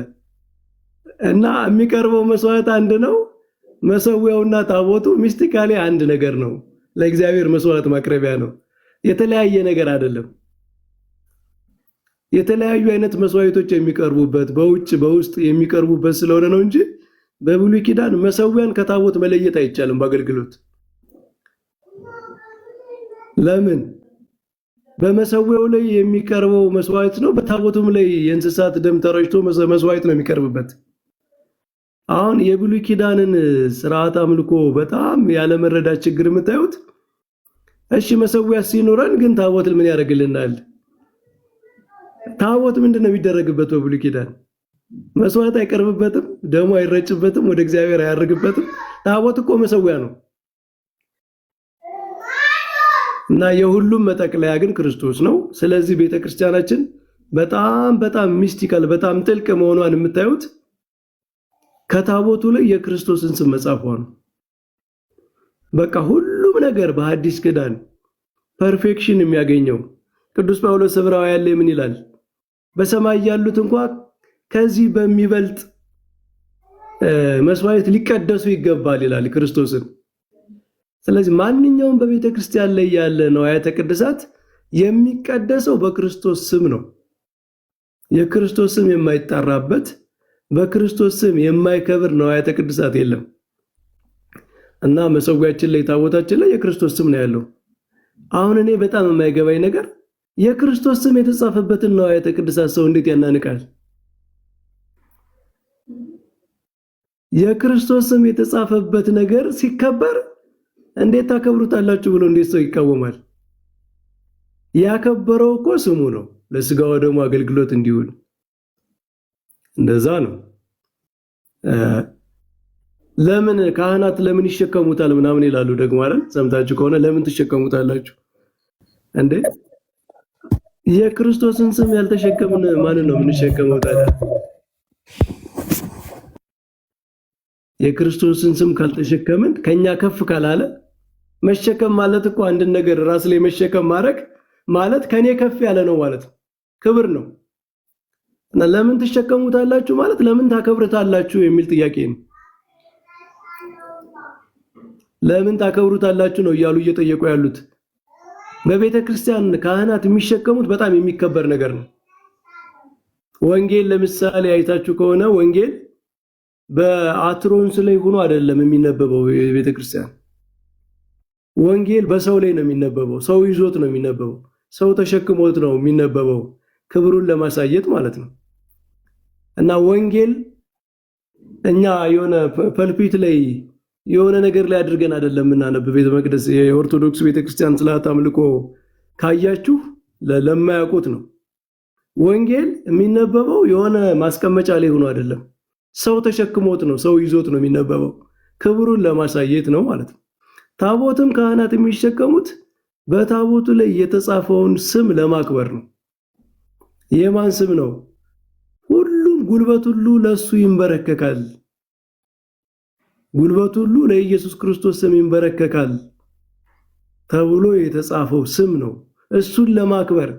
እና የሚቀርበው መስዋዕት አንድ ነው። መሰዊያውና ታቦቱ ሚስቲካሊ አንድ ነገር ነው። ለእግዚአብሔር መስዋዕት ማቅረቢያ ነው። የተለያየ ነገር አይደለም። የተለያዩ አይነት መስዋዕቶች የሚቀርቡበት በውስጥ የሚቀርቡበት ስለሆነ ነው እንጂ በብሉይ ኪዳን መሰዊያን ከታቦት መለየት አይቻልም በአገልግሎት። ለምን? በመሰዊያው ላይ የሚቀርበው መስዋዕት ነው። በታቦቱም ላይ የእንስሳት ደም ተረጭቶ መስዋዕት ነው የሚቀርብበት። አሁን የብሉይ ኪዳንን ስርዓት አምልኮ በጣም ያለመረዳት ችግር የምታዩት። እሺ መሰዊያ ሲኖረን ግን ታቦት ምን ያደርግልናል? ታቦት ምንድነው የሚደረግበት? በብሉይ ኪዳን መስዋዕት አይቀርብበትም፣ ደሙ አይረጭበትም፣ ወደ እግዚአብሔር አያርግበትም። ታቦት እኮ መሰዊያ ነው። እና የሁሉም መጠቅለያ ግን ክርስቶስ ነው። ስለዚህ ቤተክርስቲያናችን በጣም ሚስቲካል በጣም ጥልቅ መሆኗን የምታዩት ከታቦቱ ላይ የክርስቶስን ስም መጻፏ ነው። በቃ ሁሉም ነገር በሐዲስ ኪዳን ፐርፌክሽን የሚያገኘው ቅዱስ ጳውሎስ ዕብራውያን ላይ ምን ይላል? በሰማይ ያሉት እንኳን ከዚህ በሚበልጥ መስዋዕት ሊቀደሱ ይገባል ይላል ክርስቶስን። ስለዚህ ማንኛውም በቤተ ክርስቲያን ላይ ያለ ንዋያተ ቅድሳት የሚቀደሰው በክርስቶስ ስም ነው። የክርስቶስ ስም የማይጠራበት በክርስቶስ ስም የማይከብር ንዋያተ ቅድሳት የለም። እና መሰዊያችን ላይ ታቦታችን ላይ የክርስቶስ ስም ነው ያለው። አሁን እኔ በጣም የማይገባኝ ነገር የክርስቶስ ስም የተጻፈበትን ንዋያተ ቅድሳት ሰው እንዴት ያናንቃል? የክርስቶስ ስም የተጻፈበት ነገር ሲከበር እንዴት ታከብሩታላችሁ ብሎ እንዴት ሰው ይቃወማል? ያከበረው እኮ ስሙ ነው፣ ለስጋው ደግሞ አገልግሎት እንዲውል እንደዛ ነው። ለምን ካህናት ለምን ይሸከሙታል ምናምን ይላሉ ደግሞ አይደል? ሰምታችሁ ከሆነ ለምን ትሸከሙታላችሁ እንዴ? የክርስቶስን ስም ያልተሸከምን ማንን ነው የምንሸከመው ታዲያ? የክርስቶስን ስም ካልተሸከምን ከኛ ከፍ ካላለ መሸከም ማለት እኮ አንድን ነገር ራስ ላይ መሸከም ማድረግ ማለት ከኔ ከፍ ያለ ነው ማለት ነው። ክብር ነው። እና ለምን ትሸከሙታላችሁ ማለት ለምን ታከብሩታላችሁ የሚል ጥያቄ ነው። ለምን ታከብሩታላችሁ ነው እያሉ እየጠየቁ ያሉት። በቤተ ክርስቲያን ካህናት የሚሸከሙት በጣም የሚከበር ነገር ነው። ወንጌል ለምሳሌ አይታችሁ ከሆነ ወንጌል በአትሮንስ ላይ ሆኖ አይደለም የሚነበበው። የቤተ ክርስቲያን ወንጌል በሰው ላይ ነው የሚነበበው። ሰው ይዞት ነው የሚነበበው። ሰው ተሸክሞት ነው የሚነበበው፣ ክብሩን ለማሳየት ማለት ነው። እና ወንጌል እኛ የሆነ ፐልፒት ላይ የሆነ ነገር ላይ አድርገን አይደለም የምናነብ። ቤተ መቅደስ የኦርቶዶክስ ቤተክርስቲያን ስርዓተ አምልኮ ካያችሁ ለማያውቁት ነው። ወንጌል የሚነበበው የሆነ ማስቀመጫ ላይ ሆኖ አይደለም፣ ሰው ተሸክሞት ነው፣ ሰው ይዞት ነው የሚነበበው፣ ክብሩን ለማሳየት ነው ማለት ነው። ታቦትም ካህናት የሚሸከሙት በታቦቱ ላይ የተጻፈውን ስም ለማክበር ነው። የማን ስም ነው? ሁሉም ጉልበት ሁሉ ለሱ ይንበረከካል። ጉልበት ሁሉ ለኢየሱስ ክርስቶስ ስም ይንበረከካል ተብሎ የተጻፈው ስም ነው። እሱን ለማክበር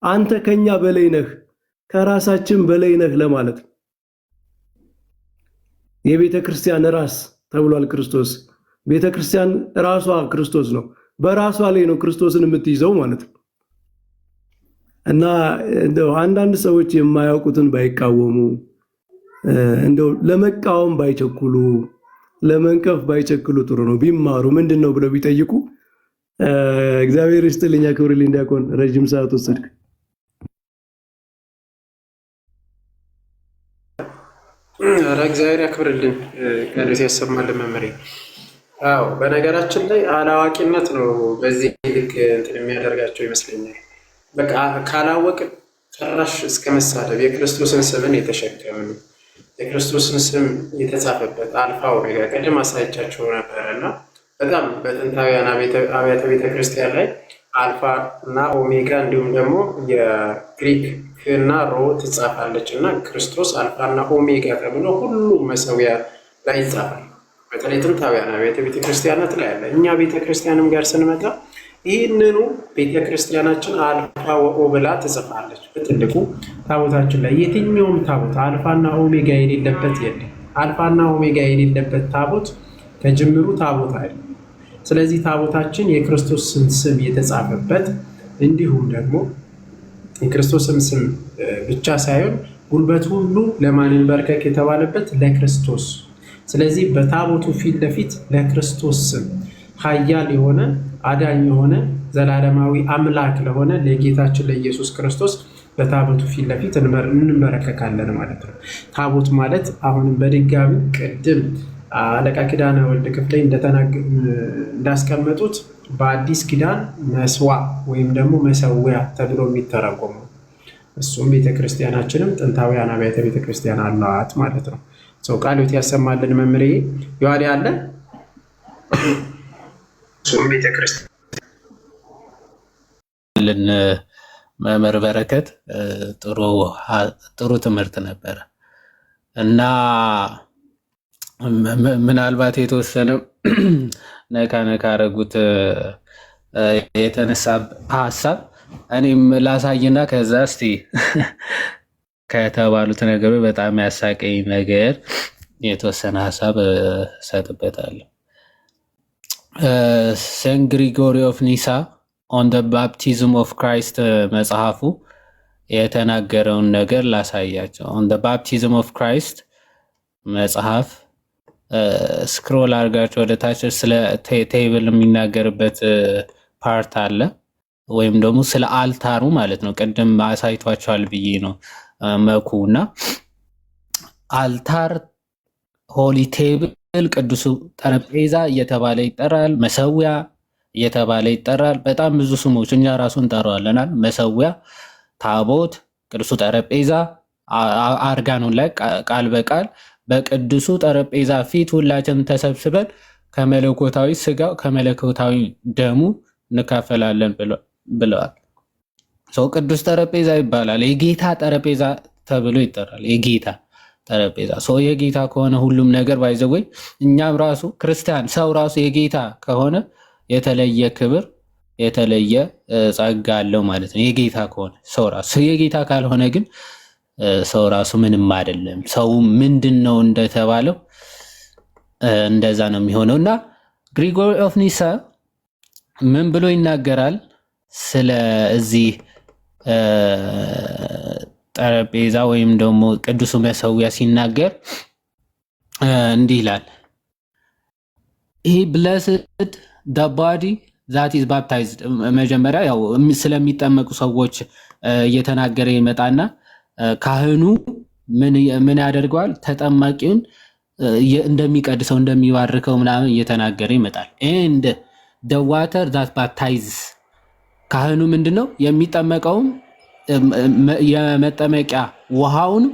አንተ ከኛ በላይ ነህ፣ ከራሳችን በላይ ነህ ለማለት ነው። የቤተ ክርስቲያን ራስ ተብሏል ክርስቶስ። ቤተ ክርስቲያን ራሷ ክርስቶስ ነው። በራሷ ላይ ነው ክርስቶስን የምትይዘው ማለት ነው። እና እንደው አንዳንድ ሰዎች የማያውቁትን ባይቃወሙ፣ እንደው ለመቃወም ባይቸኩሉ፣ ለመንቀፍ ባይቸክሉ ጥሩ ነው። ቢማሩ ምንድነው ብለው ቢጠይቁ እግዚአብሔር ይስጥልኝ። ክብርልኝ ዲያቆን፣ ረጅም ሰዓት ወሰድክ። ኧረ እግዚአብሔር ያክብርልን፣ ቃሉን ያሰማልን መምህሬ። አዎ በነገራችን ላይ አላዋቂነት ነው በዚህ ልክ እንትን የሚያደርጋቸው ይመስለኛል። በቃ ካላወቅን ጭራሽ እስከ መሳደብ የክርስቶስን ስምን የተሸከምን የክርስቶስን ስም የተጻፈበት አልፋ ኦሜጋ ቅድም አሳይቻቸው ነበረ እና በጣም በጥንታውያን አብያተ ቤተክርስቲያን ላይ አልፋ እና ኦሜጋ እንዲሁም ደግሞ የግሪክ እና ሮ ትጻፋለች እና ክርስቶስ አልፋ እና ኦሜጋ ተብሎ ሁሉም መሰዊያ ላይ ይጻፋል። በተለይ ጥንታውያን አብያተ ቤተክርስቲያናት ላይ ያለ እኛ ቤተክርስቲያንም ጋር ስንመጣ ይህንኑ ቤተክርስቲያናችን አልፋ ወኦ ብላ ትጽፋለች። በትልቁ ታቦታችን ላይ የትኛውም ታቦት አልፋና ኦሜጋ የሌለበት የለም። አልፋና ኦሜጋ የሌለበት ታቦት ከጅምሩ ታቦት አይደለም። ስለዚህ ታቦታችን የክርስቶስን ስም የተጻፈበት እንዲሁም ደግሞ የክርስቶስን ስም ብቻ ሳይሆን ጉልበት ሁሉ ለማን ይንበርከክ የተባለበት ለክርስቶስ። ስለዚህ በታቦቱ ፊት ለፊት ለክርስቶስ ስም ኃያል የሆነ አዳኝ የሆነ ዘላለማዊ አምላክ ለሆነ ለጌታችን ለኢየሱስ ክርስቶስ በታቦቱ ፊት ለፊት እንመረከካለን ማለት ነው። ታቦት ማለት አሁንም በድጋሚ ቅድም አለቃ ኪዳነ ወልድ ክፍሌ እንዳስቀመጡት በአዲስ ኪዳን መስዋ ወይም ደግሞ መሰዊያ ተብሎ የሚተረጎመው እሱም ቤተክርስቲያናችንም ጥንታውያን አብያተ ቤተክርስቲያን አሏት ማለት ነው። ሰው ቃልዎት ያሰማልን መምህሬ። ዮሐዴ አለ እሱም ቤተክርስቲያን መምህር በረከት ጥሩ ትምህርት ነበረ እና ምናልባት የተወሰነ ነካ አረጉት የተነሳ ሀሳብ እኔም ላሳይና ከዛ እስቲ ከተባሉት ነገሮች በጣም ያሳቀኝ ነገር የተወሰነ ሀሳብ ሰጥበታለሁ። ሴንት ግሪጎሪ ኦፍ ኒሳ ኦን ደ ባፕቲዝም ኦፍ ክራይስት መጽሐፉ የተናገረውን ነገር ላሳያቸው። ኦን ደ ባፕቲዝም ኦፍ ክራይስት መጽሐፍ ስክሮል አድርጋችሁ ወደ ታች ስለ ቴብል የሚናገርበት ፓርት አለ፣ ወይም ደግሞ ስለ አልታሩ ማለት ነው። ቅድም አሳይቷቸዋል ብዬ ነው መኩ እና አልታር፣ ሆሊ ቴብል፣ ቅዱሱ ጠረጴዛ እየተባለ ይጠራል። መሰዊያ እየተባለ ይጠራል። በጣም ብዙ ስሞች እኛ ራሱ እንጠራዋለናል። መሰዊያ፣ ታቦት፣ ቅዱሱ ጠረጴዛ፣ አርጋኖን ላይ ቃል በቃል በቅዱሱ ጠረጴዛ ፊት ሁላችንም ተሰብስበን ከመለኮታዊ ስጋው ከመለኮታዊ ደሙ እንካፈላለን ብለዋል። ሰው ቅዱስ ጠረጴዛ ይባላል። የጌታ ጠረጴዛ ተብሎ ይጠራል። የጌታ ጠረጴዛ ሰው የጌታ ከሆነ ሁሉም ነገር ባይዘወይ እኛም ራሱ ክርስቲያን ሰው ራሱ የጌታ ከሆነ የተለየ ክብር የተለየ ጸጋ አለው ማለት ነው። የጌታ ከሆነ ሰው ራሱ የጌታ ካልሆነ ግን ሰው ራሱ ምንም አይደለም። ሰው ምንድነው እንደተባለው እንደዛ ነው የሚሆነው። እና ግሪጎሪ ኦፍ ኒሳ ምን ብሎ ይናገራል ስለዚህ ጠረጴዛ ወይም ደግሞ ቅዱሱ መሰዊያ ሲናገር እንዲህ ይላል። he blessed the body that is baptized መጀመሪያ ያው ስለሚጠመቁ ሰዎች እየተናገረ ይመጣና ካህኑ ምን ያደርገዋል? ተጠማቂውን እንደሚቀድሰው እንደሚባርከው ምናምን እየተናገረ ይመጣል። and the water that baptizes ካህኑ ምንድነው የሚጠመቀውም የመጠመቂያ ውሃውን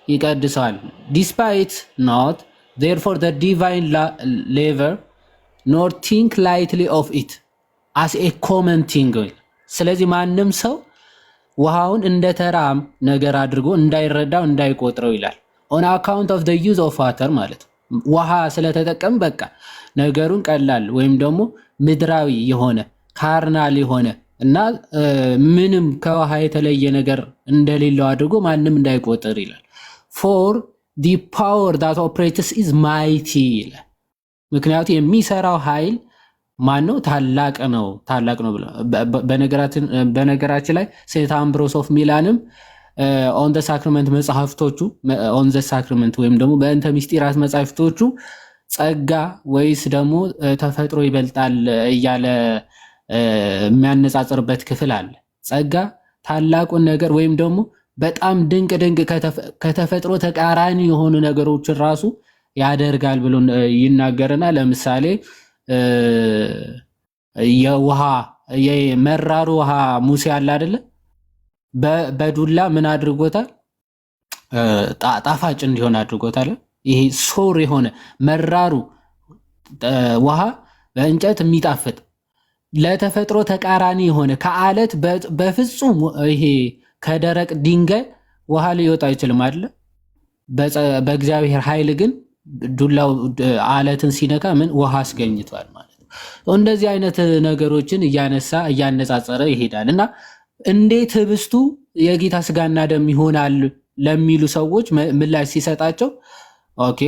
ይቀድሰዋል። despite not therefore the divine laver nor think lightly of it as a common thing. ስለዚህ ማንም ሰው ውሃውን እንደ ተራም ነገር አድርጎ እንዳይረዳው እንዳይቆጥረው ይላል። on account of the use of water ማለት ውሃ ስለተጠቀም በቃ ነገሩን ቀላል ወይም ደግሞ ምድራዊ የሆነ ካርናል የሆነ እና ምንም ከውሃ የተለየ ነገር እንደሌለው አድርጎ ማንም እንዳይቆጥር ይላል። for the power that operates is mighty ይላል። ምክንያቱም የሚሰራው ኃይል ማን ነው? ታላቅ ነው ብሎ በነገራችን ላይ ሴንት አምብሮስ ኦፍ ሚላንም ኦን ዘ ሳክራመንት መጽሐፍቶቹ ኦን ዘ ሳክራመንት ወይም ደግሞ በእንተ ምስጢራት መጽሐፍቶቹ ጸጋ ወይስ ደግሞ ተፈጥሮ ይበልጣል እያለ የሚያነጻጽርበት ክፍል አለ። ጸጋ ታላቁን ነገር ወይም ደግሞ በጣም ድንቅ ከተፈጥሮ ተቃራኒ የሆኑ ነገሮችን ራሱ ያደርጋል ብሎ ይናገርና ለምሳሌ የመራሩ ውሃ ሙሴ አለ አይደለ? በዱላ ምን አድርጎታል? ጣፋጭ እንዲሆን አድርጎታል። ይሄ ሶር የሆነ መራሩ ውሃ በእንጨት የሚጣፍጥ ለተፈጥሮ ተቃራኒ የሆነ ከአለት በፍጹም ይሄ ከደረቅ ድንጋይ ውሃ ሊወጣ አይችልም አይደለ? በእግዚአብሔር ኃይል ግን ዱላው አለትን ሲነካ ምን ውሃ አስገኝቷል ማለት ነው። እንደዚህ አይነት ነገሮችን እያነጻጸረ ይሄዳል እና እንዴት ህብስቱ የጌታ ስጋና ደም ይሆናል ለሚሉ ሰዎች ምላሽ ሲሰጣቸው ኦኬ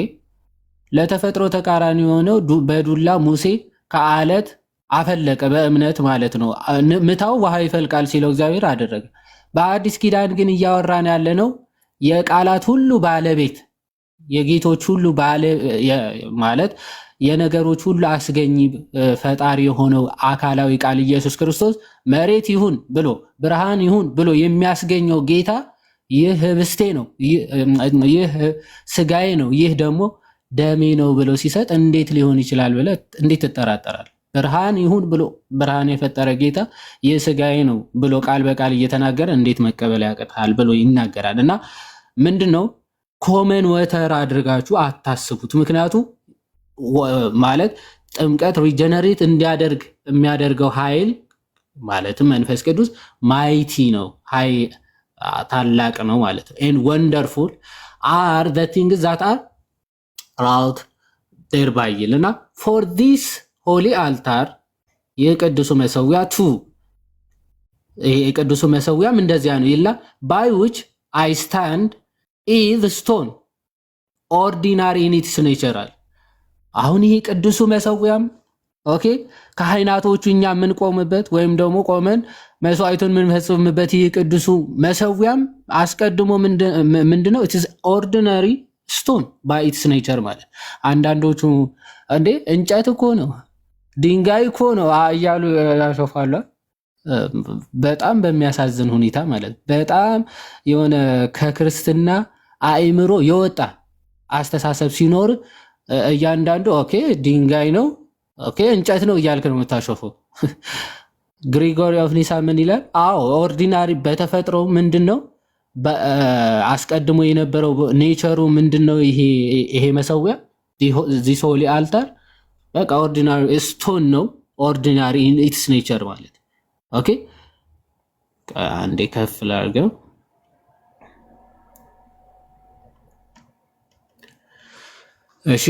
ለተፈጥሮ ተቃራኒ የሆነው በዱላ ሙሴ ከአለት አፈለቀ በእምነት ማለት ነው። ምታው ውሃ ይፈልቃል ሲለው እግዚአብሔር አደረገ። በአዲስ ኪዳን ግን እያወራን ያለ ነው የቃላት ሁሉ ባለቤት የጌቶች ሁሉ ማለት የነገሮች ሁሉ አስገኝ ፈጣሪ የሆነው አካላዊ ቃል ኢየሱስ ክርስቶስ መሬት ይሁን ብሎ ብርሃን ይሁን ብሎ የሚያስገኘው ጌታ ይህ ህብስቴ ነው፣ ይህ ስጋዬ ነው፣ ይህ ደግሞ ደሜ ነው ብሎ ሲሰጥ እንዴት ሊሆን ይችላል ብለህ እንዴት ትጠራጠራል? ብርሃን ይሁን ብሎ ብርሃን የፈጠረ ጌታ ይህ ስጋዬ ነው ብሎ ቃል በቃል እየተናገረ እንዴት መቀበል ያቅታል ብሎ ይናገራል። እና ምንድነው ኮመን ወተር አድርጋችሁ አታስቡት። ምክንያቱ ማለት ጥምቀት ሪጀነሬት እንዲያደርግ የሚያደርገው ኃይል ማለትም መንፈስ ቅዱስ ማይቲ ነው፣ ታላቅ ነው ማለት ነው። and wonderful are the things that are wrought thereby ይልና for this holy altar የቅዱሱ መሰዊያ የቅዱሱ መሰዊያም እንደዚያ ነው ይላ by which I stand is stone ordinary in its nature። አሁን ይሄ ቅዱሱ መሰዊያም ኦኬ ካህናቶቹ እኛ የምንቆምበት ወይም ደግሞ ቆመን መስዋዕቱን የምንፈጽምበት ይሄ ቅዱሱ መሰዊያም አስቀድሞ ምንድነው? it is ordinary stone by its nature ማለት አንዳንዶቹ እንዴ እንጨት እኮ ነው ድንጋይ እኮ ነው እያሉ ያሾፋሉ። በጣም በሚያሳዝን ሁኔታ ማለት በጣም የሆነ ከክርስትና አእምሮ የወጣ አስተሳሰብ ሲኖር እያንዳንዱ ኦኬ ድንጋይ ነው ኦኬ እንጨት ነው እያልክ ነው የምታሾፈው። ግሪጎሪ ኦፍ ኒሳ ምን ይላል? አዎ ኦርዲናሪ በተፈጥሮ ምንድነው አስቀድሞ የነበረው ኔቸሩ ምንድነው? ይሄ መሰዊያ ዚስ ሆሊ አልታር በቃ ኦርዲናሪ ስቶን ነው። ኦርዲናሪ ኢን ኢትስ ኔቸር ማለት ኦኬ። አንዴ ከፍ ላድርገው። እሺ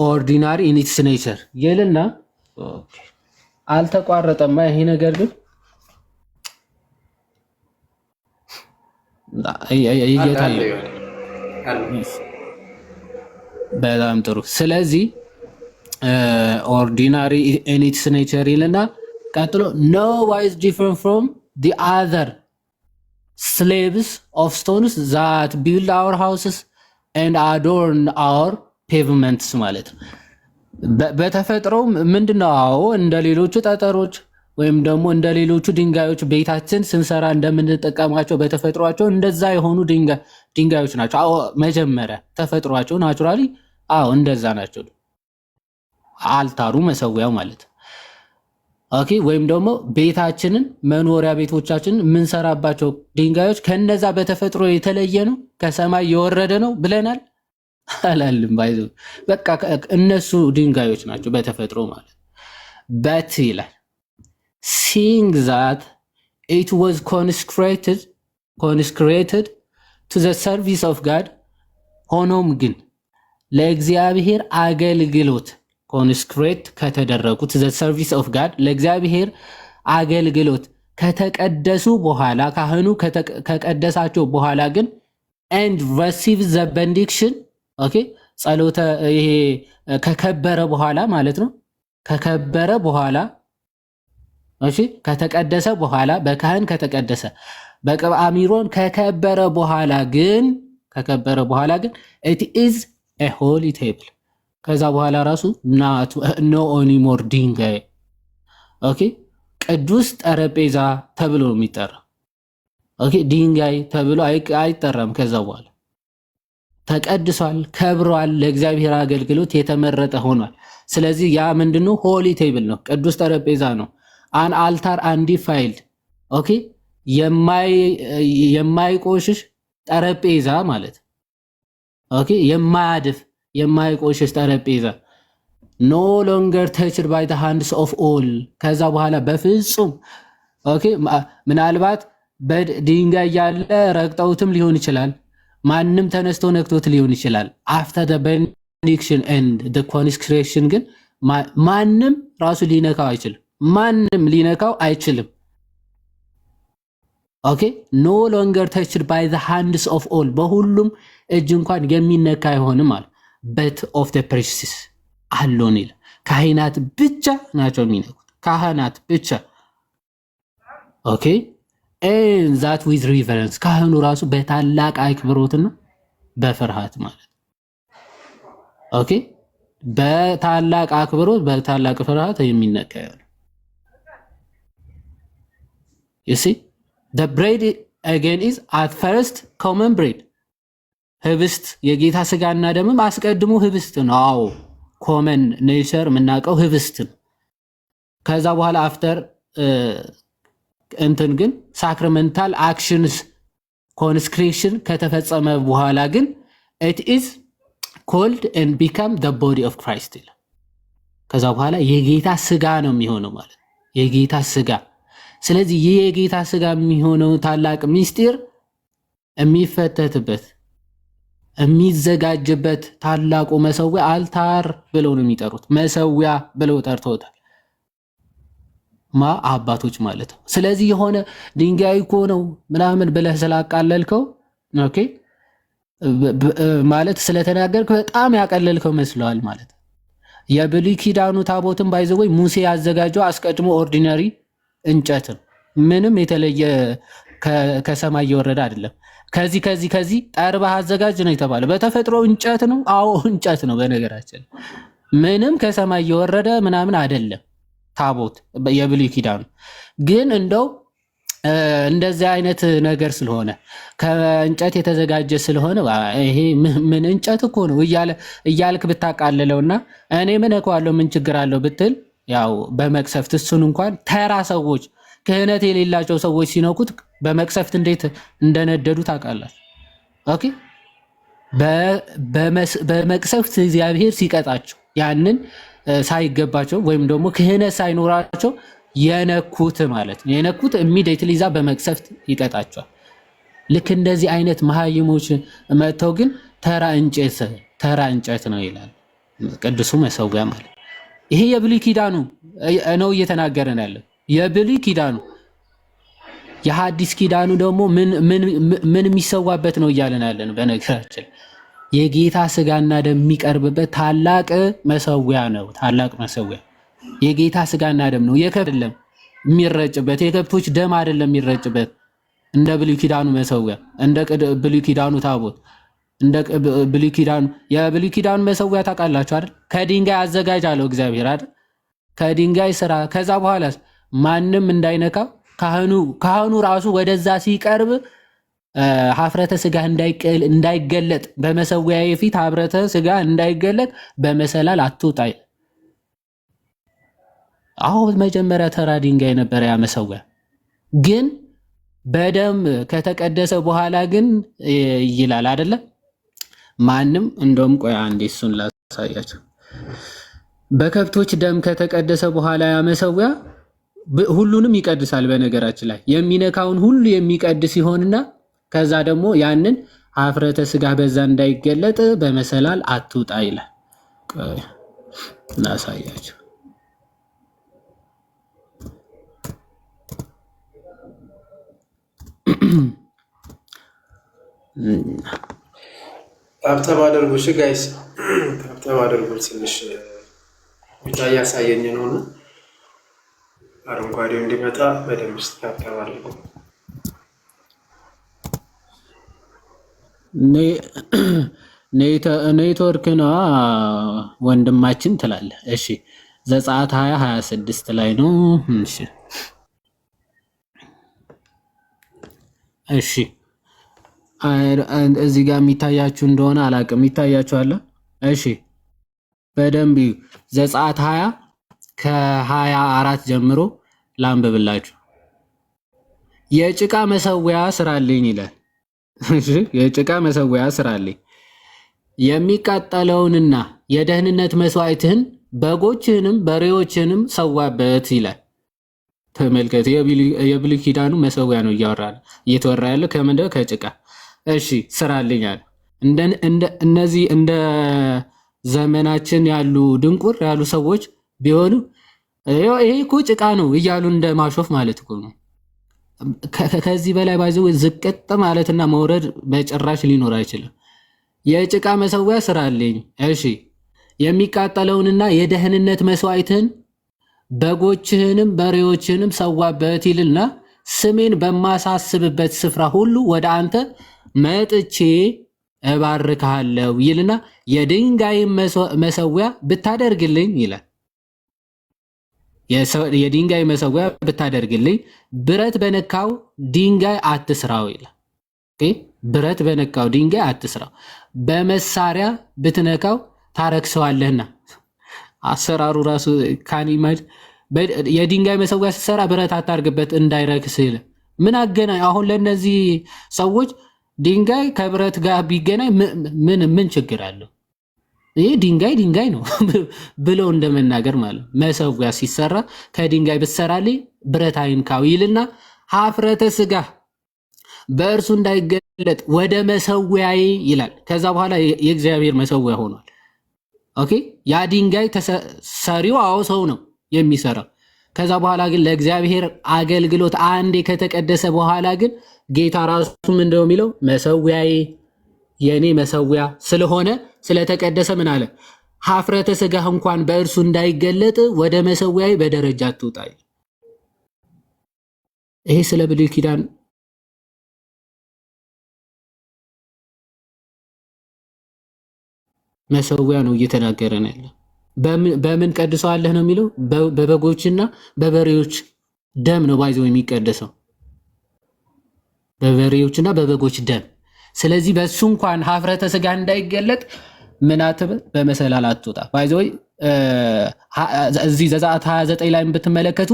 ኦርዲናሪ ኢን ኢትስ ኔቸር ይልና ኦኬ። አልተቋረጠማ ይሄ ነገር ግን እየታየ በጣም ጥሩ። ስለዚህ ኦርዲናሪ ኢን ኢትስ ኔቸር ይልና ቀጥሎ ኖ ዋይዝ ዲፈረንት ፍሮም ዲ አዘር ስሌቭስ ኦፍ ስቶንስ ዛት ቢልድ አወር ሃውስስ ኤንድ አዶርን አወር ፔቭመንትስ ማለት ነው። በተፈጥሮ ምንድነው? አዎ እንደ ሌሎቹ ጠጠሮች ወይም ደግሞ እንደ ሌሎቹ ድንጋዮች ቤታችን ስንሰራ እንደምንጠቀማቸው በተፈጥሯቸው እንደዛ የሆኑ ድንጋዮች ናቸው። አዎ መጀመሪያ ተፈጥሯቸው ናቹራሊ አዎ እንደዛ ናቸው። አልታሩ መሰዊያው ማለት ኦኬ። ወይም ደግሞ ቤታችንን መኖሪያ ቤቶቻችንን የምንሰራባቸው ድንጋዮች ከነዛ በተፈጥሮ የተለየ ነው፣ ከሰማይ የወረደ ነው ብለናል አላልም? ባይዞ በቃ እነሱ ድንጋዮች ናቸው በተፈጥሮ ማለት በት ይላል seeing that it was consecrated to the service of God ሆኖም ግን ለእግዚአብሔር አገልግሎት ኮንስክሬት ከተደረጉት the service of God ለእግዚአብሔር አገልግሎት ከተቀደሱ በኋላ ካህኑ ከቀደሳቸው በኋላ ግን and receive the benediction ኦኬ ጸሎተ ይሄ ከከበረ በኋላ ማለት ነው። ከከበረ በኋላ እሺ ከተቀደሰ በኋላ በካህን ከተቀደሰ በቅብዓ ሜሮን ከከበረ በኋላ ግን it is a holy table ከዛ በኋላ ራሱ no anymore ድንጋይ ኦኬ ቅዱስ ጠረጴዛ ተብሎ ነው የሚጠራው። ኦኬ ድንጋይ ተብሎ አይጠራም። ከዛ በኋላ ተቀድሷል፣ ከብሯል፣ ለእግዚአብሔር አገልግሎት የተመረጠ ሆኗል። ስለዚህ ያ ምንድነው? ሆሊ ቴብል ነው፣ ቅዱስ ጠረጴዛ ነው። አን አልታር አንዲፋይልድ ኦኬ የማይቆሽሽ ጠረጴዛ ማለት ኦኬ የማያድፍ የማይቆሽሽ ጠረጴዛ ኖ ሎንገር ተችድ ባይ ዘ ሃንድስ ኦፍ ኦል ከዛ በኋላ በፍጹም ኦኬ ምናልባት በድንጋይ ያለ ረግጠውትም ሊሆን ይችላል፣ ማንም ተነስቶ ነክቶት ሊሆን ይችላል። አፍተር ዘ ቤኔዲክሽን ኤንድ ዘ ኮንስክሬሽን ግን ማንም ራሱ ሊነካው አይችልም። ማንም ሊነካው አይችልም። ኦኬ ኖ ሎንገር ተችድ ባይ ዘ ሃንድስ ኦፍ ኦል በሁሉም እጅ እንኳን የሚነካ አይሆንም ማለት በት ኦፍ ዘ ፕሪስትስ አሎን ይላል። ካህናት ብቻ ናቸው የሚነኩት፣ ካህናት ብቻ ኦኬ and that with reverence ካህኑ ራሱ በታላቅ አክብሮትና በፍርሃት ማለት ኦኬ በታላቅ አክብሮት በታላቅ ፍርሃት የሚነካ ይሆናል። you see the bread again is at first common bread ህብስት የጌታ ስጋና ደምም አስቀድሞ ህብስት ነው። አዎ ኮመን ኔቸር የምናውቀው ህብስት ነው። ከዛ በኋላ አፍተር እንትን ግን ሳክራመንታል አክሽንስ ኮንስክሬሽን ከተፈጸመ በኋላ ግን it is called and become the body of Christ ይላል። ከዛ በኋላ የጌታ ስጋ ነው የሚሆነው ማለት የጌታ ስጋ። ስለዚህ ይህ የጌታ ስጋ የሚሆነው ታላቅ ምስጢር የሚፈተትበት የሚዘጋጅበት ታላቁ መሰዊያ አልታር ብለው ነው የሚጠሩት። መሰዊያ ብለው ጠርተውታል አባቶች ማለት ነው። ስለዚህ የሆነ ድንጋይ እኮ ነው ምናምን ብለህ ስላቃለልከው ኦኬ ማለት ስለተናገርክ በጣም ያቀለልከው መስለዋል ማለት። የብሉይ ኪዳኑ ታቦትን ባይዘው ሙሴ ያዘጋጀው አስቀድሞ ኦርዲናሪ እንጨት ነው። ምንም የተለየ ከሰማይ የወረደ አይደለም። ከዚህ ጠርበህ አዘጋጅ ነው የተባለው። በተፈጥሮ እንጨት ነው። አዎ እንጨት ነው። በነገራችን ምንም ከሰማይ የወረደ ምናምን አይደለም። ታቦት የብሉይ ኪዳኑ ግን እንደው እንደዚህ አይነት ነገር ስለሆነ ከእንጨት የተዘጋጀ ስለሆነ ይሄ ምን እንጨት እኮ ነው እያልክ ብታቃለለውና እኔ ምን እኮዋለሁ ምን ችግር አለው ብትል ያው በመቅሰፍት እሱን እንኳን ተራ ሰዎች ክህነት የሌላቸው ሰዎች ሲነኩት በመቅሰፍት እንዴት እንደነደዱ ታውቃላችሁ። ኦኬ በመቅሰፍት እግዚአብሔር ሲቀጣቸው ያንን ሳይገባቸው ወይም ደግሞ ክህነት ሳይኖራቸው የነኩት ማለት ነው። የነኩት ኢሚዲየትሊ ዛ በመቅሰፍት ይቀጣቸዋል። ልክ እንደዚህ አይነት መሀይሞች መጥተው ግን ተራ እንጨት ነው ይላል ቅዱሱ መሰዊያ ማለት። ይሄ የብሉይ ኪዳኑ ነው እየተናገረን ያለው የብሉይ ኪዳኑ። የሐዲስ ኪዳኑ ደግሞ ምን የሚሰዋበት ነው እያለን ያለን። በነገራችን የጌታ ስጋና ደም የሚቀርብበት ታላቅ መሰዊያ ነው። ታላቅ መሰዊያ የጌታ ስጋና ደም ነው። የከብት አይደለም የሚረጭበት፣ የከብቶች ደም አይደለም የሚረጭበት። እንደ ብሉይ ኪዳኑ መሰዊያ፣ እንደ ብሉይ ኪዳኑ ታቦት፣ እንደ ብሉይ ኪዳኑ የብሉይ ኪዳኑ መሰዊያ ታውቃላችሁ አይደል? ከድንጋይ አዘጋጅ አለው እግዚአብሔር አይደል? ከድንጋይ ስራ። ከዛ በኋላ ማንም እንዳይነካው ካህኑ ራሱ ወደዛ ሲቀርብ ሀፍረተ ስጋ እንዳይገለጥ በመሰዊያዬ ፊት ሀፍረተ ስጋ እንዳይገለጥ በመሰላል አትውጣ። አሁን መጀመሪያ ተራ ድንጋይ ነበረ ያ መሰዊያ። ግን በደም ከተቀደሰ በኋላ ግን ይላል አይደለ? ማንም እንደውም ቆይ አንዴ እሱን ላሳያቸው። በከብቶች ደም ከተቀደሰ በኋላ ያ መሰዊያ ሁሉንም ይቀድሳል። በነገራችን ላይ የሚነካውን ሁሉ የሚቀድስ ይሆንና ከዛ ደግሞ ያንን ሀፍረተ ስጋ በዛ እንዳይገለጥ በመሰላል አትውጣ ይላል። እናሳያቸው። ታብታብ አድርጉ እሺ ጋይስ፣ ታብታብ አድርጉ። ትንሽ ብቻ እያሳየኝ ነውና አረንጓዴው እንዲመጣ በደንብ ታብታብ አድርጉ። ኔትወርክ ነው ወንድማችን ትላለህ። እሺ ዘጸአት 20:26 ላይ ነው። እሺ እዚህ ጋር የሚታያችሁ እንደሆነ አላውቅም። ይታያችኋል? እሺ በደንብ ዘጸአት 20 ከ24 ጀምሮ ላንብብላችሁ። የጭቃ መሰዊያ ስራልኝ ይላል። እሺ የጭቃ መሰዊያ ስራልኝ፣ የሚቃጠለውንና የደህንነት መስዋዕትህን በጎችህንም በሬዎችህንም ሰዋበት ይላል። ተመልከት፣ የብሉይ ኪዳኑ መሰዊያ ነው እየተወራ ያለ ከምንድን ነው? ከጭቃ። እሺ ስራልኝ አለ። እነዚህ እንደ ዘመናችን ያሉ ድንቁር ያሉ ሰዎች ቢሆኑ ይሄ እኮ ጭቃ ነው እያሉ እንደ ማሾፍ ማለት እኮ ነው። ከዚህ በላይ ባይዘው ዝቅጥ ማለትና መውረድ በጭራሽ ሊኖር አይችልም። የጭቃ መሰዊያ ስራልኝ፣ እሺ የሚቃጠለውንና የደህንነት መስዋዕትህን በጎችህንም በሬዎችህንም ሰዋበት ይልና ስሜን በማሳስብበት ስፍራ ሁሉ ወደ አንተ መጥቼ እባርክሃለሁ ይልና የድንጋይን መሰዊያ ብታደርግልኝ ይላል። የድንጋይ መሰዊያ ብታደርግልኝ ብረት በነካው ድንጋይ አትስራው ይላል። ብረት በነካው ድንጋይ አትስራው፣ በመሳሪያ ብትነካው ታረክሰዋለህና። አሰራሩ ራሱ ካኒማድ የድንጋይ መሰዊያ ስትሰራ ብረት አታርግበት እንዳይረክስ ይል። ምን አገናኝ? አሁን ለነዚህ ሰዎች ድንጋይ ከብረት ጋር ቢገናኝ ምን ችግር አለው? ይህ ድንጋይ ነው ብለው እንደመናገር ማለት። መሰዊያ ሲሰራ ከድንጋይ ብትሰራልኝ ብረት አይንካው ይልና ሀፍረተ ስጋ በእርሱ እንዳይገለጥ ወደ መሰዊያዬ ይላል። ከዛ በኋላ የእግዚአብሔር መሰዊያ ሆኗል። ኦኬ ያ ድንጋይ ሰሪው ሰው ነው የሚሰራው። ከዛ በኋላ ግን ለእግዚአብሔር አገልግሎት አንዴ ከተቀደሰ በኋላ ግን ጌታ ራሱ ምንድነው የሚለው? መሰዊያዬ የኔ መሰዊያ ስለሆነ ስለተቀደሰ ምን አለ? ሀፍረተ ስጋህ እንኳን በእርሱ እንዳይገለጥ ወደ መሰዊያዬ በደረጃ አትውጣ። ይሄ ስለ ብሉይ ኪዳን መሰዊያ ነው እየተናገረ ነው ያለው። በምን ቀድሰዋለህ ነው የሚለው? በበጎችና በበሬዎች ደም ነው ባይዘው የሚቀደሰው፣ በበሬዎችና በበጎች ደም። ስለዚህ በሱ እንኳን ሀፍረተ ስጋ እንዳይገለጥ ምን አትበል፣ በመሰላል አትወጣ። ባይዘው እዚህ ዘጸአት 29 ላይ ብትመለከቱ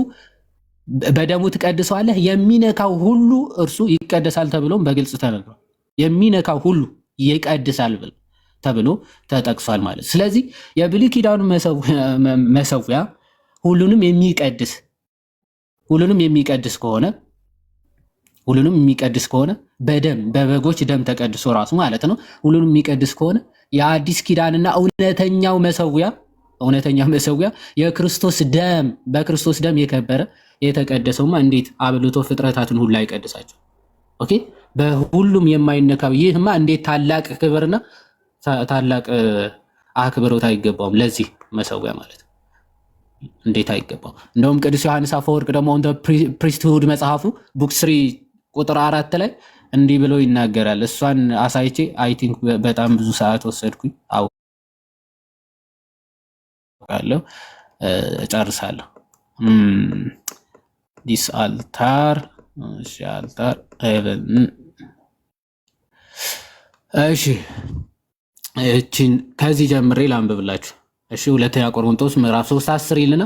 በደሙ ትቀድሰዋለህ፣ የሚነካው ሁሉ እርሱ ይቀደሳል ተብሎም በግልጽ ተነግሯል። የሚነካው ሁሉ ይቀድሳል ተብሎ ተጠቅሷል ማለት። ስለዚህ የብሉይ ኪዳኑ መሰዊያ ሁሉንም የሚቀድስ ከሆነ በደም በበጎች ደም ተቀድሶ ራሱ ማለት ነው። ሁሉንም የሚቀድስ ከሆነ የአዲስ ኪዳንና እውነተኛው መሰዊያ የክርስቶስ ደም በክርስቶስ ደም የከበረ የተቀደሰውማ እንዴት አብልቶ ፍጥረታትን ሁሉ አይቀድሳቸው? ኦኬ፣ በሁሉም የማይነካው ይህማ እንዴት ታላቅ ክብርና ታላቅ አክብሮት አይገባውም? ለዚህ መሰዊያ ማለት እንዴት አይገባውም? እንደውም ቅዱስ ዮሐንስ አፈወርቅ ደግሞ እንደ ፕሪስትሁድ መጽሐፉ ቡክ 3 ቁጥር 4 ላይ እንዲህ ብሎ ይናገራል። እሷን አሳይቼ አይ ቲንክ በጣም ብዙ ሰዓት ወሰድኩኝ፣ አውቃለሁ፣ እጨርሳለሁ። ዲስ አልታር እሺ፣ እቺን ከዚህ ጀምሬ ላንብብላችሁ። እሺ፣ ሁለተኛ ቆሮንቶስ ምዕራፍ 3:10 ይልና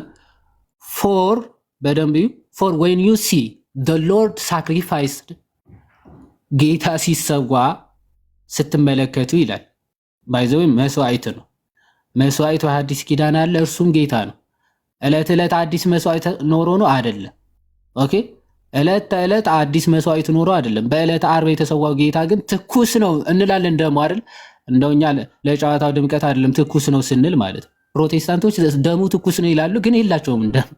ፎር በደንብ ፎር ዌን ዩ ሲ the Lord sacrificed ጌታ ሲሰዋ ስትመለከቱ ይላል። ባይዘው መስዋዕት ነው። መስዋዕቱ አዲስ ኪዳን አለ፣ እርሱም ጌታ ነው። ዕለት ዕለት አዲስ መስዋዕት ኖሮ ነው አይደለም። ኦኬ፣ ዕለት ተዕለት አዲስ መስዋዕት ኖሮ አይደለም። በዕለት ዓርብ የተሰዋው ጌታ ግን ትኩስ ነው እንላለን። ደሞ አይደል እንደውኛ ለጨዋታው ድምቀት አይደለም ትኩስ ነው ስንል ማለት። ፕሮቴስታንቶች ደሙ ትኩስ ነው ይላሉ፣ ግን የላቸውም ደም።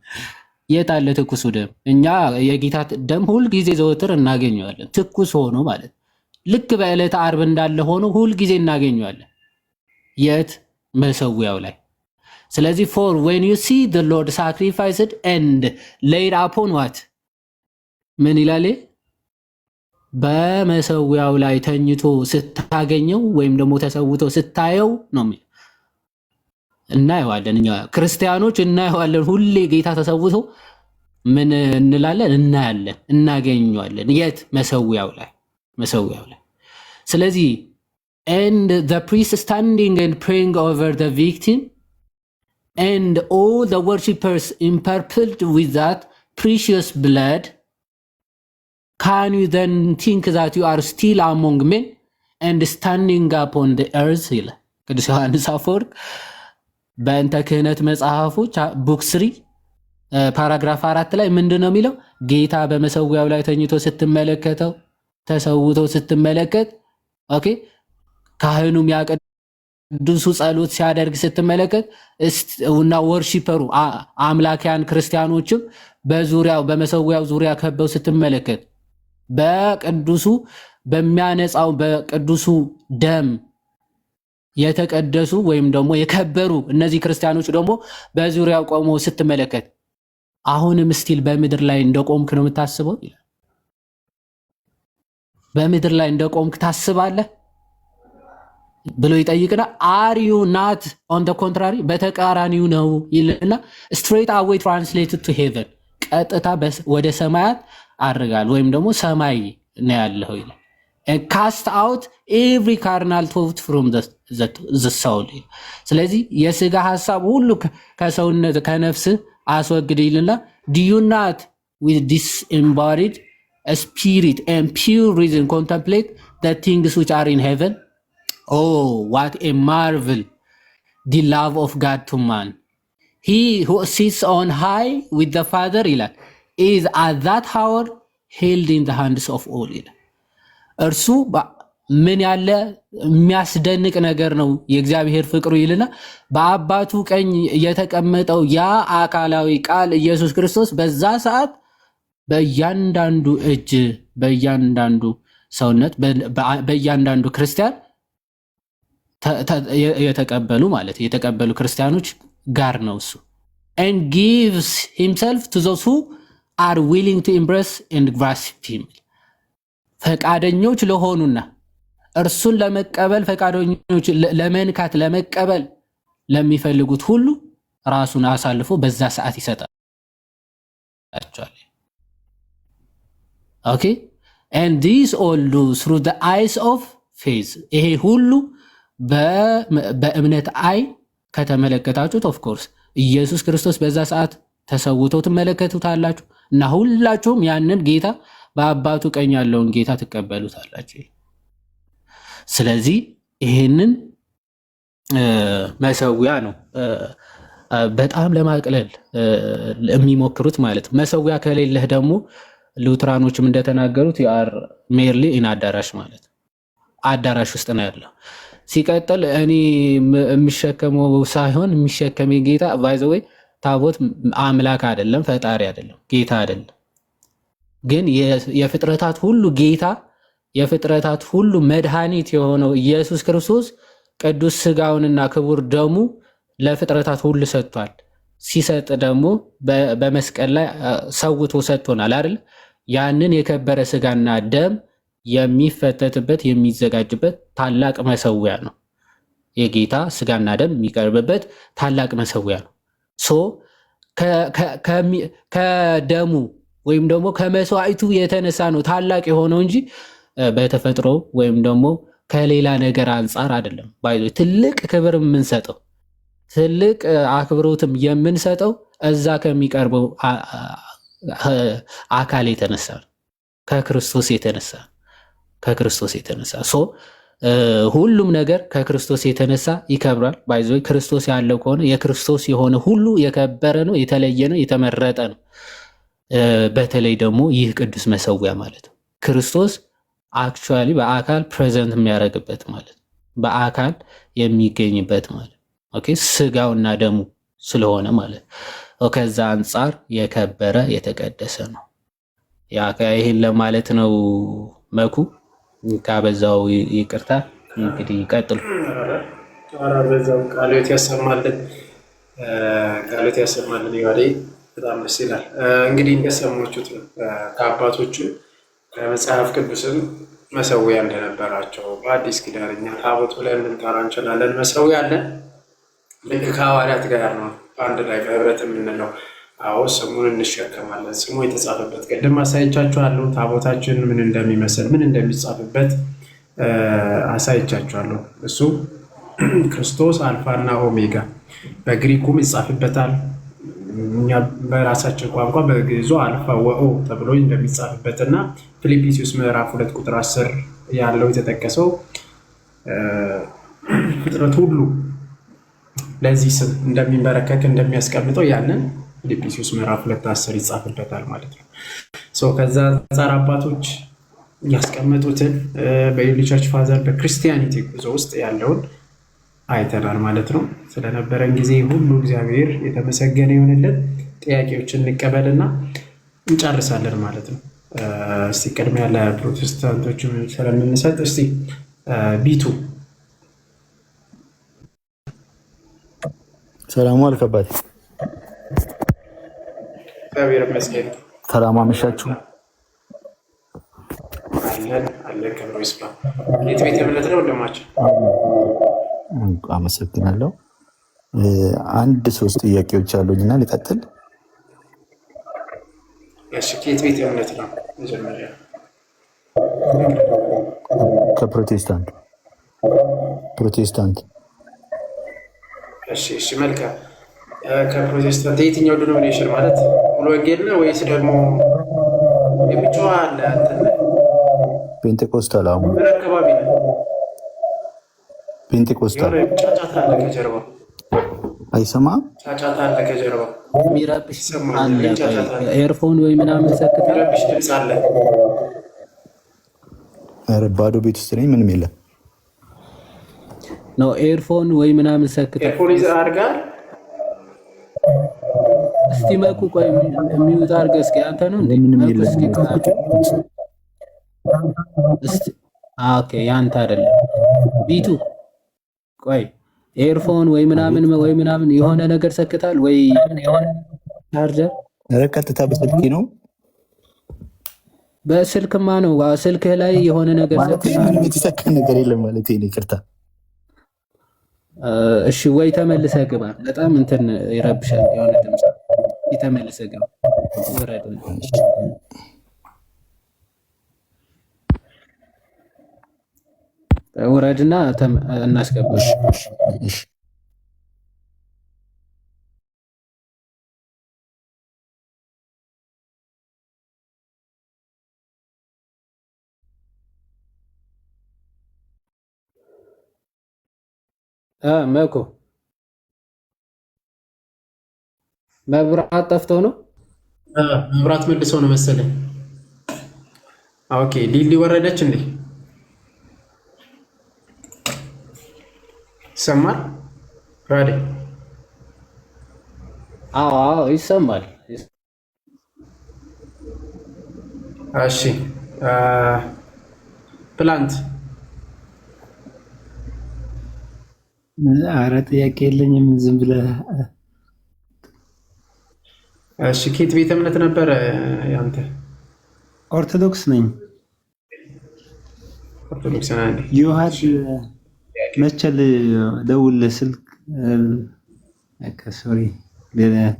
የት አለ ትኩሱ ደም? እኛ የጌታ ደም ሁል ጊዜ ዘወትር እናገኘዋለን፣ ትኩስ ሆኖ ማለት። ልክ በዕለት ዓርብ እንዳለ ሆኖ ሁል ጊዜ እናገኘዋለን። የት? መሰዊያው ላይ። ስለዚህ for when you see the Lord sacrificed and laid upon what ምን ይላል? በመሰዊያው ላይ ተኝቶ ስታገኘው ወይም ደግሞ ተሰውቶ ስታየው ነው የሚል። እናየዋለን፣ እኛ ክርስቲያኖች እናየዋለን። ሁሌ ጌታ ተሰውቶ ምን እንላለን? እናያለን፣ እናገኘዋለን። የት? መሰዊያው ላይ። ስለዚህ and the priest standing and praying over the victim and all the worshippers empurpled with that precious blood, can you then think that you are still among men and standing upon the earth? ይላል ቅዱስ ዮሐንስ አፈወርቅ በእንተ ክህነት መጽሐፎች ቡክ 3 ፓራግራፍ 4 ላይ ምንድነው የሚለው? ጌታ በመሰዊያው ላይ ተኝቶ ስትመለከተው፣ ተሰውቶ ስትመለከት፣ ኦኬ፣ ካህኑም ያቀድሱ ጸሎት ሲያደርግ ስትመለከት እና ወርሺፐሩ አምላኪያን ክርስቲያኖችም በዙሪያው በመሰዊያው ዙሪያ ከበው ስትመለከት፣ በቅዱሱ በሚያነጻው በቅዱሱ ደም የተቀደሱ ወይም ደግሞ የከበሩ እነዚህ ክርስቲያኖች ደግሞ በዙሪያው ቆመው ስትመለከት፣ አሁንም ስቲል በምድር ላይ እንደቆምክ ነው የምታስበው? በምድር ላይ እንደቆምክ ታስባለህ ብሎ ይጠይቅና አር ዩ ናት ኦን ደ ኮንትራሪ በተቃራኒው ነው ይልና ስትሬት አዌይ ትራንስሌትድ ቱ ሄቨን ቀጥታ ወደ ሰማያት አርጋል ወይም ደግሞ ሰማይ ነው ያለው ይላል። ካስት አውት ኤቭሪ ካርናል ቶት ፍሮም ዘ ሳውል። ስለዚህ የስጋ ሐሳብ ሁሉ ከሰውነት ከነፍስ አስወግድ ይልና ዱ ዩ ናት ዊዝ ዲስ ኤምባዲድ ስፒሪት ኤንድ ፒውር ሪዝን ኮንተምፕሌት ዘ ቲንግስ ዊች አር ኢን ሄቨን oh what a marvel the love of God to man, he who sits on high with the Father ይላል is at that hour held in the hands of all ይላል። እርሱ ምን ያለ የሚያስደንቅ ነገር ነው የእግዚአብሔር ፍቅሩ ይልና በአባቱ ቀኝ የተቀመጠው ያ አካላዊ ቃል ኢየሱስ ክርስቶስ በዛ ሰዓት በእያንዳንዱ እጅ በእያንዳንዱ ሰውነት በእያንዳንዱ ክርስቲያን የተቀበሉ ማለት የተቀበሉ ክርስቲያኖች ጋር ነው እሱ and gives himself to those who are willing to embrace and grasp him ፈቃደኞች ለሆኑና እርሱን ለመቀበል ፈቃደኞች ለመንካት ለመቀበል ለሚፈልጉት ሁሉ ራሱን አሳልፎ በዛ ሰዓት ይሰጣቸዋል። ኦኬ and these all do through the eyes of faith ይሄ ሁሉ በእምነት አይ ከተመለከታችሁት ኦፍ ኮርስ ኢየሱስ ክርስቶስ በዛ ሰዓት ተሰውቶ ትመለከቱታላችሁ። እና ሁላችሁም ያንን ጌታ በአባቱ ቀኝ ያለውን ጌታ ትቀበሉታላችሁ። ስለዚህ ይሄንን መሰዊያ ነው በጣም ለማቅለል የሚሞክሩት ማለት ነው። መሰዊያ ከሌለህ ደግሞ ሉትራኖችም እንደተናገሩት ያር ሜርሊ ኢን አዳራሽ ማለት አዳራሽ ውስጥ ነው ያለው። ሲቀጥል እኔ የሚሸከመው ሳይሆን የሚሸከመኝ ጌታ ባይ ዘ ወይ ታቦት አምላክ አይደለም፣ ፈጣሪ አይደለም፣ ጌታ አይደለም። ግን የፍጥረታት ሁሉ ጌታ የፍጥረታት ሁሉ መድኃኒት የሆነው ኢየሱስ ክርስቶስ ቅዱስ ስጋውንና ክቡር ደሙ ለፍጥረታት ሁሉ ሰጥቷል። ሲሰጥ ደግሞ በመስቀል ላይ ሰውቶ ሰጥቶናል አይደል? ያንን የከበረ ስጋና ደም የሚፈተትበት የሚዘጋጅበት ታላቅ መሰዊያ ነው። የጌታ ስጋና ደም የሚቀርብበት ታላቅ መሰዊያ ነው። ሶ ከደሙ ወይም ደግሞ ከመስዋዕቱ የተነሳ ነው ታላቅ የሆነው እንጂ በተፈጥሮ ወይም ደግሞ ከሌላ ነገር አንጻር አይደለም። ባይዞ ትልቅ ክብር የምንሰጠው ትልቅ አክብሮትም የምንሰጠው እዛ ከሚቀርበው አካል የተነሳ ነው፣ ከክርስቶስ የተነሳ ሶ ሁሉም ነገር ከክርስቶስ የተነሳ ይከብራል። ባይዞ ክርስቶስ ያለው ከሆነ የክርስቶስ የሆነ ሁሉ የከበረ ነው፣ የተለየ ነው፣ የተመረጠ ነው። በተለይ ደግሞ ይህ ቅዱስ መሰዊያ ማለት ነው ክርስቶስ አክቹዋሊ በአካል ፕሬዘንት የሚያደርግበት ማለት በአካል የሚገኝበት ማለት ኦኬ፣ ስጋውና ደሙ ስለሆነ ማለት ከዛ አንጻር የከበረ የተቀደሰ ነው። ይህን ለማለት ነው። መኩ ካበዛው ይቅርታ። እንግዲህ ይቀጥሉ። በዛው ቃሎት ያሰማልን፣ ቃሎት ያሰማልን። ይዋዴ በጣም ደስ ይላል። እንግዲህ እንደሰማችሁት ከአባቶቹ ከመጽሐፍ ቅዱስም መሰዊያ እንደነበራቸው በአዲስ ኪዳን እኛ ታቦት ብለን ልንጠራ እንችላለን። መሰዊያ አለን። ልክ ከሐዋርያት ጋር ነው አንድ ላይ በህብረት የምንለው። አዎ ስሙን እንሸከማለን። ስሙ የተጻፈበት ቅድም አሳይቻችኋለሁ። ታቦታችን ምን እንደሚመስል ምን እንደሚጻፍበት አሳይቻችኋለሁ። እሱ ክርስቶስ አልፋና ኦሜጋ በግሪኩም ይጻፍበታል። እኛ በራሳችን ቋንቋ በግዕዙ አልፋ ወኦ ተብሎ እንደሚጻፍበትና ፊልጵስዩስ ምዕራፍ 2 ቁጥር 10 ያለው የተጠቀሰው ፍጥረት ሁሉ ለዚህ ስም እንደሚንበረከክ እንደሚያስቀምጠው ያንን ፊልጵስዩስ ምዕራፍ 2:10 ይጻፍበታል ማለት ነው። ከዛ አንጻር አባቶች ያስቀመጡትን በኤርሊ ቸርች ፋዘር በክርስቲያኒቲ ጉዞ ውስጥ ያለውን አይተናል ማለት ነው። ስለነበረን ጊዜ ሁሉ እግዚአብሔር የተመሰገነ ይሁንልን። ጥያቄዎችን እንቀበልና እንጨርሳለን ማለት ነው። እስቲ ቅድሚያ ለፕሮቴስታንቶች ስለምንሰጥ እስቲ ቢቱ ሰላሙ አልከባት። እግዚአብሔር ይመስገን። ሰላም አመሻችሁ። አለን ክብሩ ይስፋ። የት ቤተ እምነት ነው ወንድማችን? አመሰግናለሁ። አንድ ሶስት ጥያቄዎች አሉኝና ልቀጥል። እሺ፣ ከየት ቤተ እምነት ነው? መጀመሪያ ከፕሮቴስታንት። እሺ፣ መልካም። ከፕሮቴስታንት የትኛው ዲኖሚኔሽን ማለት ሙሉ ወንጌል ነው ወይስ ደግሞ የሚጮህ አለ? ፔንቴኮስታል። አሁን ምን አካባቢ ነው? ፔንቴኮስታል። ጫጫታ አለ ከጀርባው። አይሰማም? ጫጫታ አለ ከጀርባው። የሚረብሽ አለ። ኤርፎን ወይ ምናምን ሰክታ የሚረብሽ ድምፅ አለ። ኧረ ባዶ ቤት ውስጥ ነኝ፣ ምንም የለም። ነው ኤርፎን ወይ ምናምን ሰክታ ኤርፎን ይዘህ አድርጋል። እስቲ መኩ ቆይ የሚውጣ አድርገህ እስኪ አንተ ነው እንዴ? ምንም የለም። እስቲ ኦኬ፣ ያንተ አይደለም ቢቱ። ቆይ ኤርፎን ወይ ምናምን የሆነ ነገር ሰክታል ወይ የሆነ ቻርጀር? ኧረ ቀጥታ በስልኬ ነው። በስልክማ ነው። ስልክህ ላይ የሆነ ነገር ሰክታል። የተሰካ ነገር የለም ማለት ነው። ይቅርታ። እሺ፣ ወይ ተመልሰህ ግባ። በጣም እንትን ይረብሻል የሆነ ድምፅ። ተመልሰህ ግባ። ውረድና እናስገባሽ። መኮ መብራት ጠፍቶ ነው። መብራት መልሰው ነው መሰለኝ። ኦኬ ሊሊ ወረደች እንዴ? ይሰማል? ራዲ አዎ ይሰማል። እሺ ፕላንት ኧረ ጥያቄ የለኝም። ዝም ብለህ እሺ ኬት ቤተ እምነት ነበረ ያንተ? ኦርቶዶክስ ነኝ። ኦርቶዶክስ ነህ እንዴ? ዮሐድ መቸል ደውልልህ ስልክ ሶሪ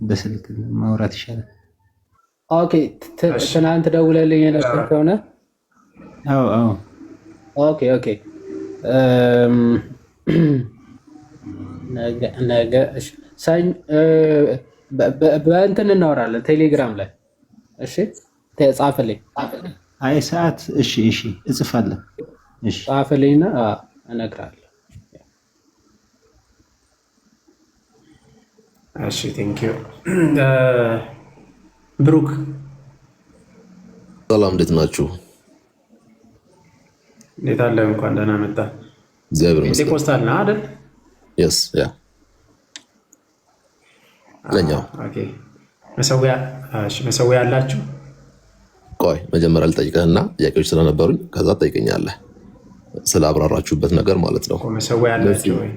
በስልክ ማውራት ይሻላል። ኦኬ ትናንት ደውለልኝ የነበር ከሆነ አዎ ኦኬ ነገ በእንትን እናወራለን ቴሌግራም ላይ እሺ ጻፍልኝ። አይ ሰዓት እሺ እጽፋለሁ። እሺ ጻፍልኝና እነግርሃለሁ። እሺ ቴንክ ዩ ብሩክ ሰላም፣ እንዴት ናችሁ? እንዴት አለ? እንኳን ደህና መጣ። እግዚአብሔር ይመስገን። ፔንቴኮስታል ነህ አይደል? የስ ያ ለኛው ኦኬ። መሰዊያ አላችሁ? ቆይ መጀመሪያ ልጠይቅህና ጥያቄዎች ስለነበሩኝ ከዛ ትጠይቀኛለህ፣ ስለ አብራራችሁበት ነገር ማለት ነው። መሰዊያ አላችሁ ወይ?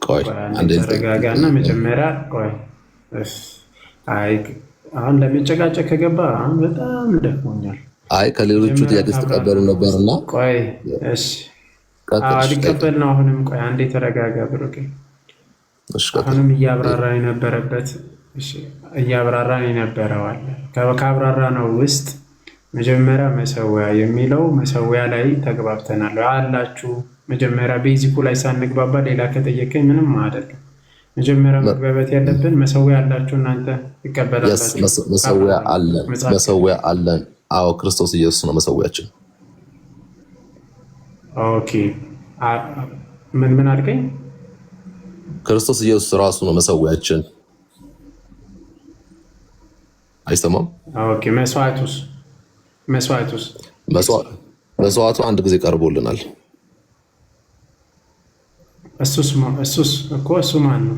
ቆይ አንዴ ተረጋጋና መጀመሪያ ቆይ። አይ አሁን ለመጨቃጨቅ ከገባ አሁን በጣም ደክሞኛል። አይ ከሌሎቹ ጥያቄ ስትቀበሉ ነበርና ቆይ እሺ ሊቀበል ነው። አሁንም ቆይ አንዴ ተረጋጋ ብሩክ። አሁንም እያብራራ የነበረበት እያብራራ የነበረው አለ። ከአብራራ ነው ውስጥ መጀመሪያ መሰዊያ የሚለው መሰዊያ ላይ ተግባብተናል አላችሁ። መጀመሪያ ቤዚኩ ላይ ሳንግባባ ሌላ ከጠየቀኝ ምንም አይደለም። መጀመሪያ መግባባት ያለብን መሰዊያ አላችሁ እናንተ ትቀበላላችሁ። መሰዊያ አለን። አዎ ክርስቶስ ኢየሱስ ነው መሰዊያችን። ኦኬ ምን አድርገኝ? ክርስቶስ ኢየሱስ ራሱ ነው መሰዊያችን። አይሰማም? ኦኬ መስዋዕቱስ መስዋዕቱ አንድ ጊዜ ቀርቦልናል። እሱ ማን ነው?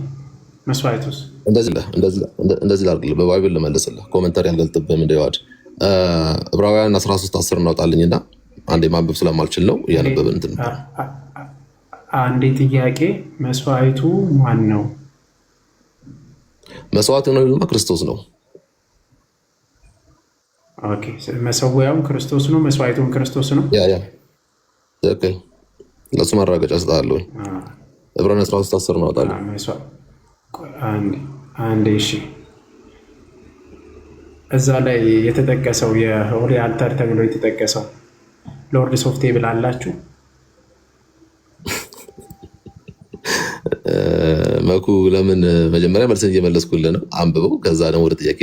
መስዋዕቱስ እንደዚህ ላድርግልህ፣ በባይብል ልመልስልህ፣ ኮመንታሪ አልገልጥብህም። እንደዋድ ዕብራውያን 13:10 እናውጣልኝና አንዴ ማንበብ ስለማልችል ነው እያነበብን እንትን አንዴ ጥያቄ፣ መስዋዕቱ ማን ነው? መስዋዕቱ ነው ይሉማ ክርስቶስ ነው። ኦኬ መሰዊያውም ክርስቶስ ነው፣ መስዋዕቱም ክርስቶስ ነው። ያ ትክክል። ለሱ ማረጋገጫ እሰጥሃለሁ። ዕብራውያን 13:10 እናውጣለን። አንዴ እሺ፣ እዛ ላይ የተጠቀሰው የሆሊ አልተር ተብሎ የተጠቀሰው ሎርድስ ኦፍ ቴብል አላችሁ? መኩ ለምን መጀመሪያ መልስን እየመለስኩልህ ነው፣ አንብበው ከዛ ደግሞ ወደ ጥያቄ።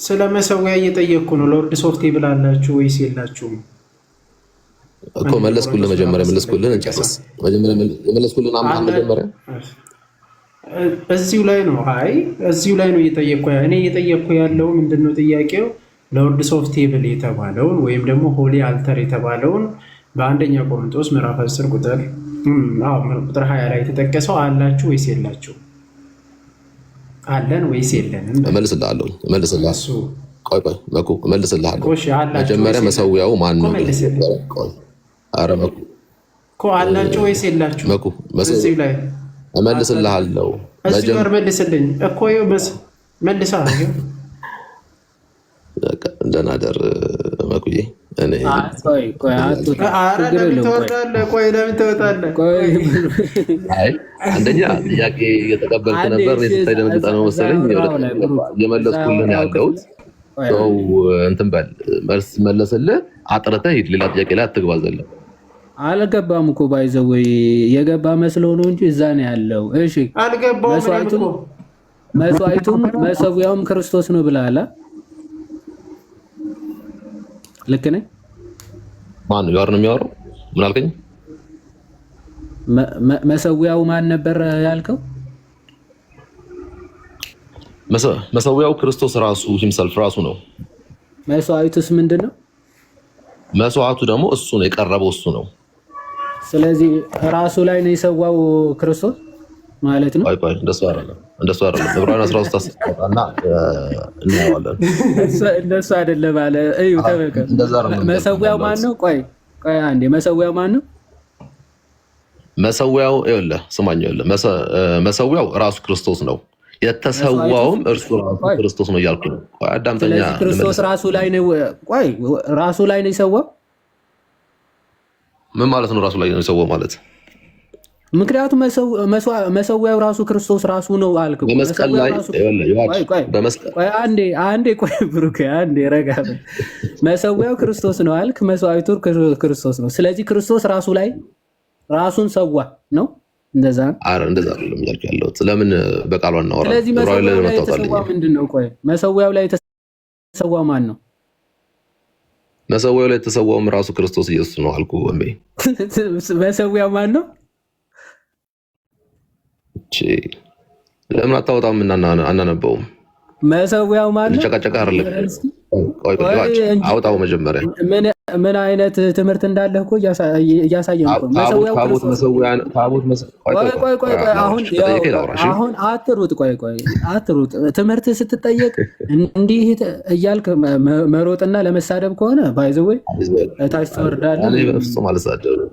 ስለ መሰዊያ እየጠየቅኩ ነው። ሎርድስ ኦፍ ቴብል አላችሁ ወይስ የላችሁም እኮ መለስኩልህ። መጀመሪያ መለስኩልህ እንጨርስ። መጀመሪያ የመለስኩልህን አምጣ። መጀመሪያ እዚሁ ላይ ነው። አይ እዚሁ ላይ ነው እየጠየቅኩ። እኔ እየጠየቅኩ ያለው ምንድነው ጥያቄው? ሎርድስ ኦፍ ቴብል የተባለውን ወይም ደግሞ ሆሊ አልተር የተባለውን በአንደኛ ቆሮንቶስ ምዕራፍ 10 ቁጥር 20 ላይ የተጠቀሰው አላችሁ ወይስ የላችሁ? አለን ወይስ የለንም? እመልስልሃለሁ። ቆይ መኩ እመልስልሃለሁ። መጀመሪያ መሰዊያው ማን ነው? ኧረ መኩ እኮ አላችሁ ወይስ የላችሁ? መኩ እዚሁ ላይ እመልስልሃለሁ። እዚሁ ጋር መልስልኝ እኮ መልሳ ደህና ደር መኩዬ። ለምን ትወጣለህ? አንደኛ ጥያቄ እየተቀበልክ ነበር። ስታይ ደነግጠህ ነው መሰለኝ እየመለስኩልህ ያለሁት። ሰው እንትን በል መልስ መለስልህ፣ አጥርተህ ሂድ። ሌላ ጥያቄ ላይ አትግባ። ዘለም አልገባም እኮ ባይዘው የገባ መስለው ነው እንጂ እዛ ነው ያለው። እሺ መስዋዕቱም መሰዊያውም ክርስቶስ ነው ብለሃል። ልክ ነኝ? ማን ያወር ነው የሚያወራው? ምን አልከኝ? መሰዊያው ማን ነበር ያልከው? መሰዊያው ክርስቶስ ራሱ ሂምሰልፍ ራሱ ነው። መስዋዕቱስ ምንድን ነው? መስዋዕቱ ደግሞ እሱ ነው፣ የቀረበው እሱ ነው። ስለዚህ ራሱ ላይ ነው የሰዋው ክርስቶስ ማለት ነው። ቆይ እንደሱ አይደለም ዕብራውያን 13 አስቀምጣና እናየዋለን። እንደሱ አይደለም አለ። እዩ ተመልከቱ። መሰዊያው ማን ነው? ቆይ አንዴ መሰዊያው ማን ነው? መሰዊያው ይኸውልህ ስማኝ፣ መሰዊያው ራሱ ክርስቶስ ነው። የተሰዋውም እርሱ ራሱ ክርስቶስ ነው እያልኩ ነው። ቆይ አዳምጠኛ። ስለዚህ ክርስቶስ ራሱ ላይ ነው ራሱ ላይ ነው የሰዋው። ምን ማለት ነው ራሱ ላይ ነው የሰዋው ማለት? ምክንያቱም መሰዊያው ራሱ ክርስቶስ ራሱ ነው አልክ። በመስቀል ላይ አንዴ ቆይ ብሩክ አንዴ ረጋ በል። መሰዊያው ክርስቶስ ነው አልክ፣ መስዋዕቱ ክርስቶስ ነው። ስለዚህ ክርስቶስ ራሱ ላይ ራሱን ሰዋ ነው። እንደዛ እንደዛ አይደለም እያልኩ ያለሁት። ለምን በቃሉ አናወራም? ስለዚህ መሰዊያው ላይ የተሰዋ ምንድን ነው? ቆይ መሰዊያው ላይ የተሰዋ ማን ነው? መሰዊያው ላይ የተሰዋውም ራሱ ክርስቶስ ኢየሱስ ነው አልኩ። ወንቤ መሰዊያው ማን ነው? ለምን አታወጣም እና አናነበውም? መሰዊያው ማን ነው? ጨቃጨቃ አይደለም። አውጣው መጀመሪያ። ምን አይነት ትምህርት እንዳለህ እኮ እያሳየን እኮ። መሰዊያው አሁን አትሩጥ፣ አትሩጥ። ትምህርት ስትጠየቅ እንዲህ እያልክ መሮጥና ለመሳደብ ከሆነ ባይዘወይ እታች ትወርዳለህ። እኔ በፍጹም አልሳደብም።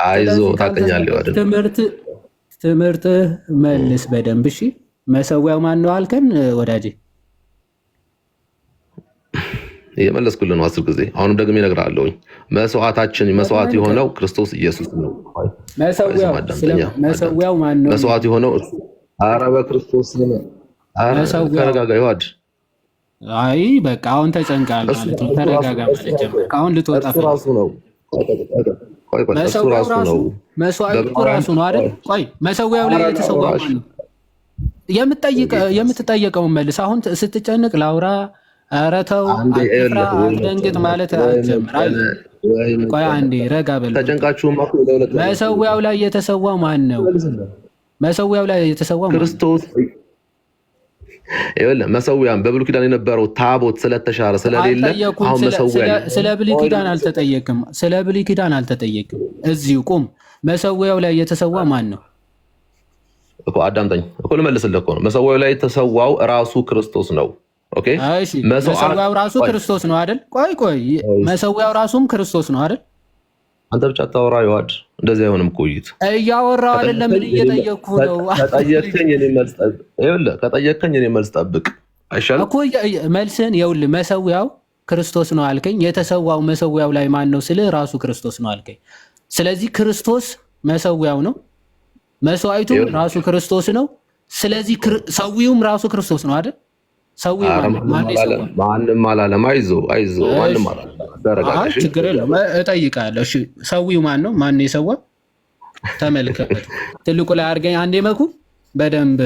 አይዞህ ታውቀኛለህ አይደል? ትምህርት መልስ በደንብ እሺ። መሰዊያው ማን ነው አልከን ወዳጄ? እየመለስኩልህ ነው 10 ጊዜ። አሁንም ደግሜ እነግርሃለሁኝ። መስዋዕት የሆነው ክርስቶስ ኢየሱስ ነው። መሰዊያው ማን ነው? መስዋዕት የሆነው ኧረ በክርስቶስ ተረጋጋ። ይዋድ አይ በቃ አሁን ተጨንቃል ማለት ነው። ተረጋጋ ማለት ጀመርክ። አሁን ልትወጣ ራሱ ነው። መስዋዕቱ ራሱ ነው አይደል? ቆይ መሰዊያው ላይ የተሰዋው ማን ነው? የምትጠየቀውን መልስ። አሁን ስትጨንቅ ላውራ። ኧረ ተው አትደንግጥ ማለት አትጀምር። ቆይ አንዴ ረጋ በል። መሰዊያው ላይ የተሰዋው ማን ነው? መሰዊያው ላይ የተሰዋው ክርስቶስ። ይኸውልህ መሰዊያም በብሉይ ኪዳን የነበረው ታቦት ስለተሻረ ስለሌለ አሁን መሰዊያ ስለ ብሉይ ኪዳን አልተጠየቅም። ስለ ብሉይ ኪዳን አልተጠየቅም። እዚሁ ቁም። መሰዊያው ላይ የተሰዋ ማን ነው እኮ? አዳምጠኝ እኮ ልመልስልህ እኮ ነው። መሰዊያው ላይ የተሰዋው ራሱ ክርስቶስ ነው። ኦኬ መሰዊያው ራሱ ክርስቶስ ነው አይደል? ቆይ መሰዊያው ራሱም ክርስቶስ ነው አይደል? አንተ ብቻ አታወራ ይዋድ። እንደዚህ አይሆንም እኮ ውይይት። እያወራሁ አይደለም ምን እየጠየቅኩ ነው? ከጠየቅከኝ እኔ መልስ ጠብቅ አይሻልም እኮ? መልስህን ይኸውልህ። መሰዊያው ክርስቶስ ነው አልከኝ። የተሰዋው መሰዊያው ላይ ማን ነው ስልህ ራሱ ክርስቶስ ነው አልከኝ። ስለዚህ ክርስቶስ መሰዊያው ነው፣ መስዋዕቱም ራሱ ክርስቶስ ነው። ስለዚህ ሰዊውም ራሱ ክርስቶስ ነው አይደል? ማንም አላለም። አይዞህ ማንም አላለም። ችግር የለውም እጠይቃለሁ። እሺ ሰዊው ማን ነው? ማን ነው የሰዋው? ተመልከት። ትልቁ ላይ አድርገኝ አንዴ መኩ በደንብ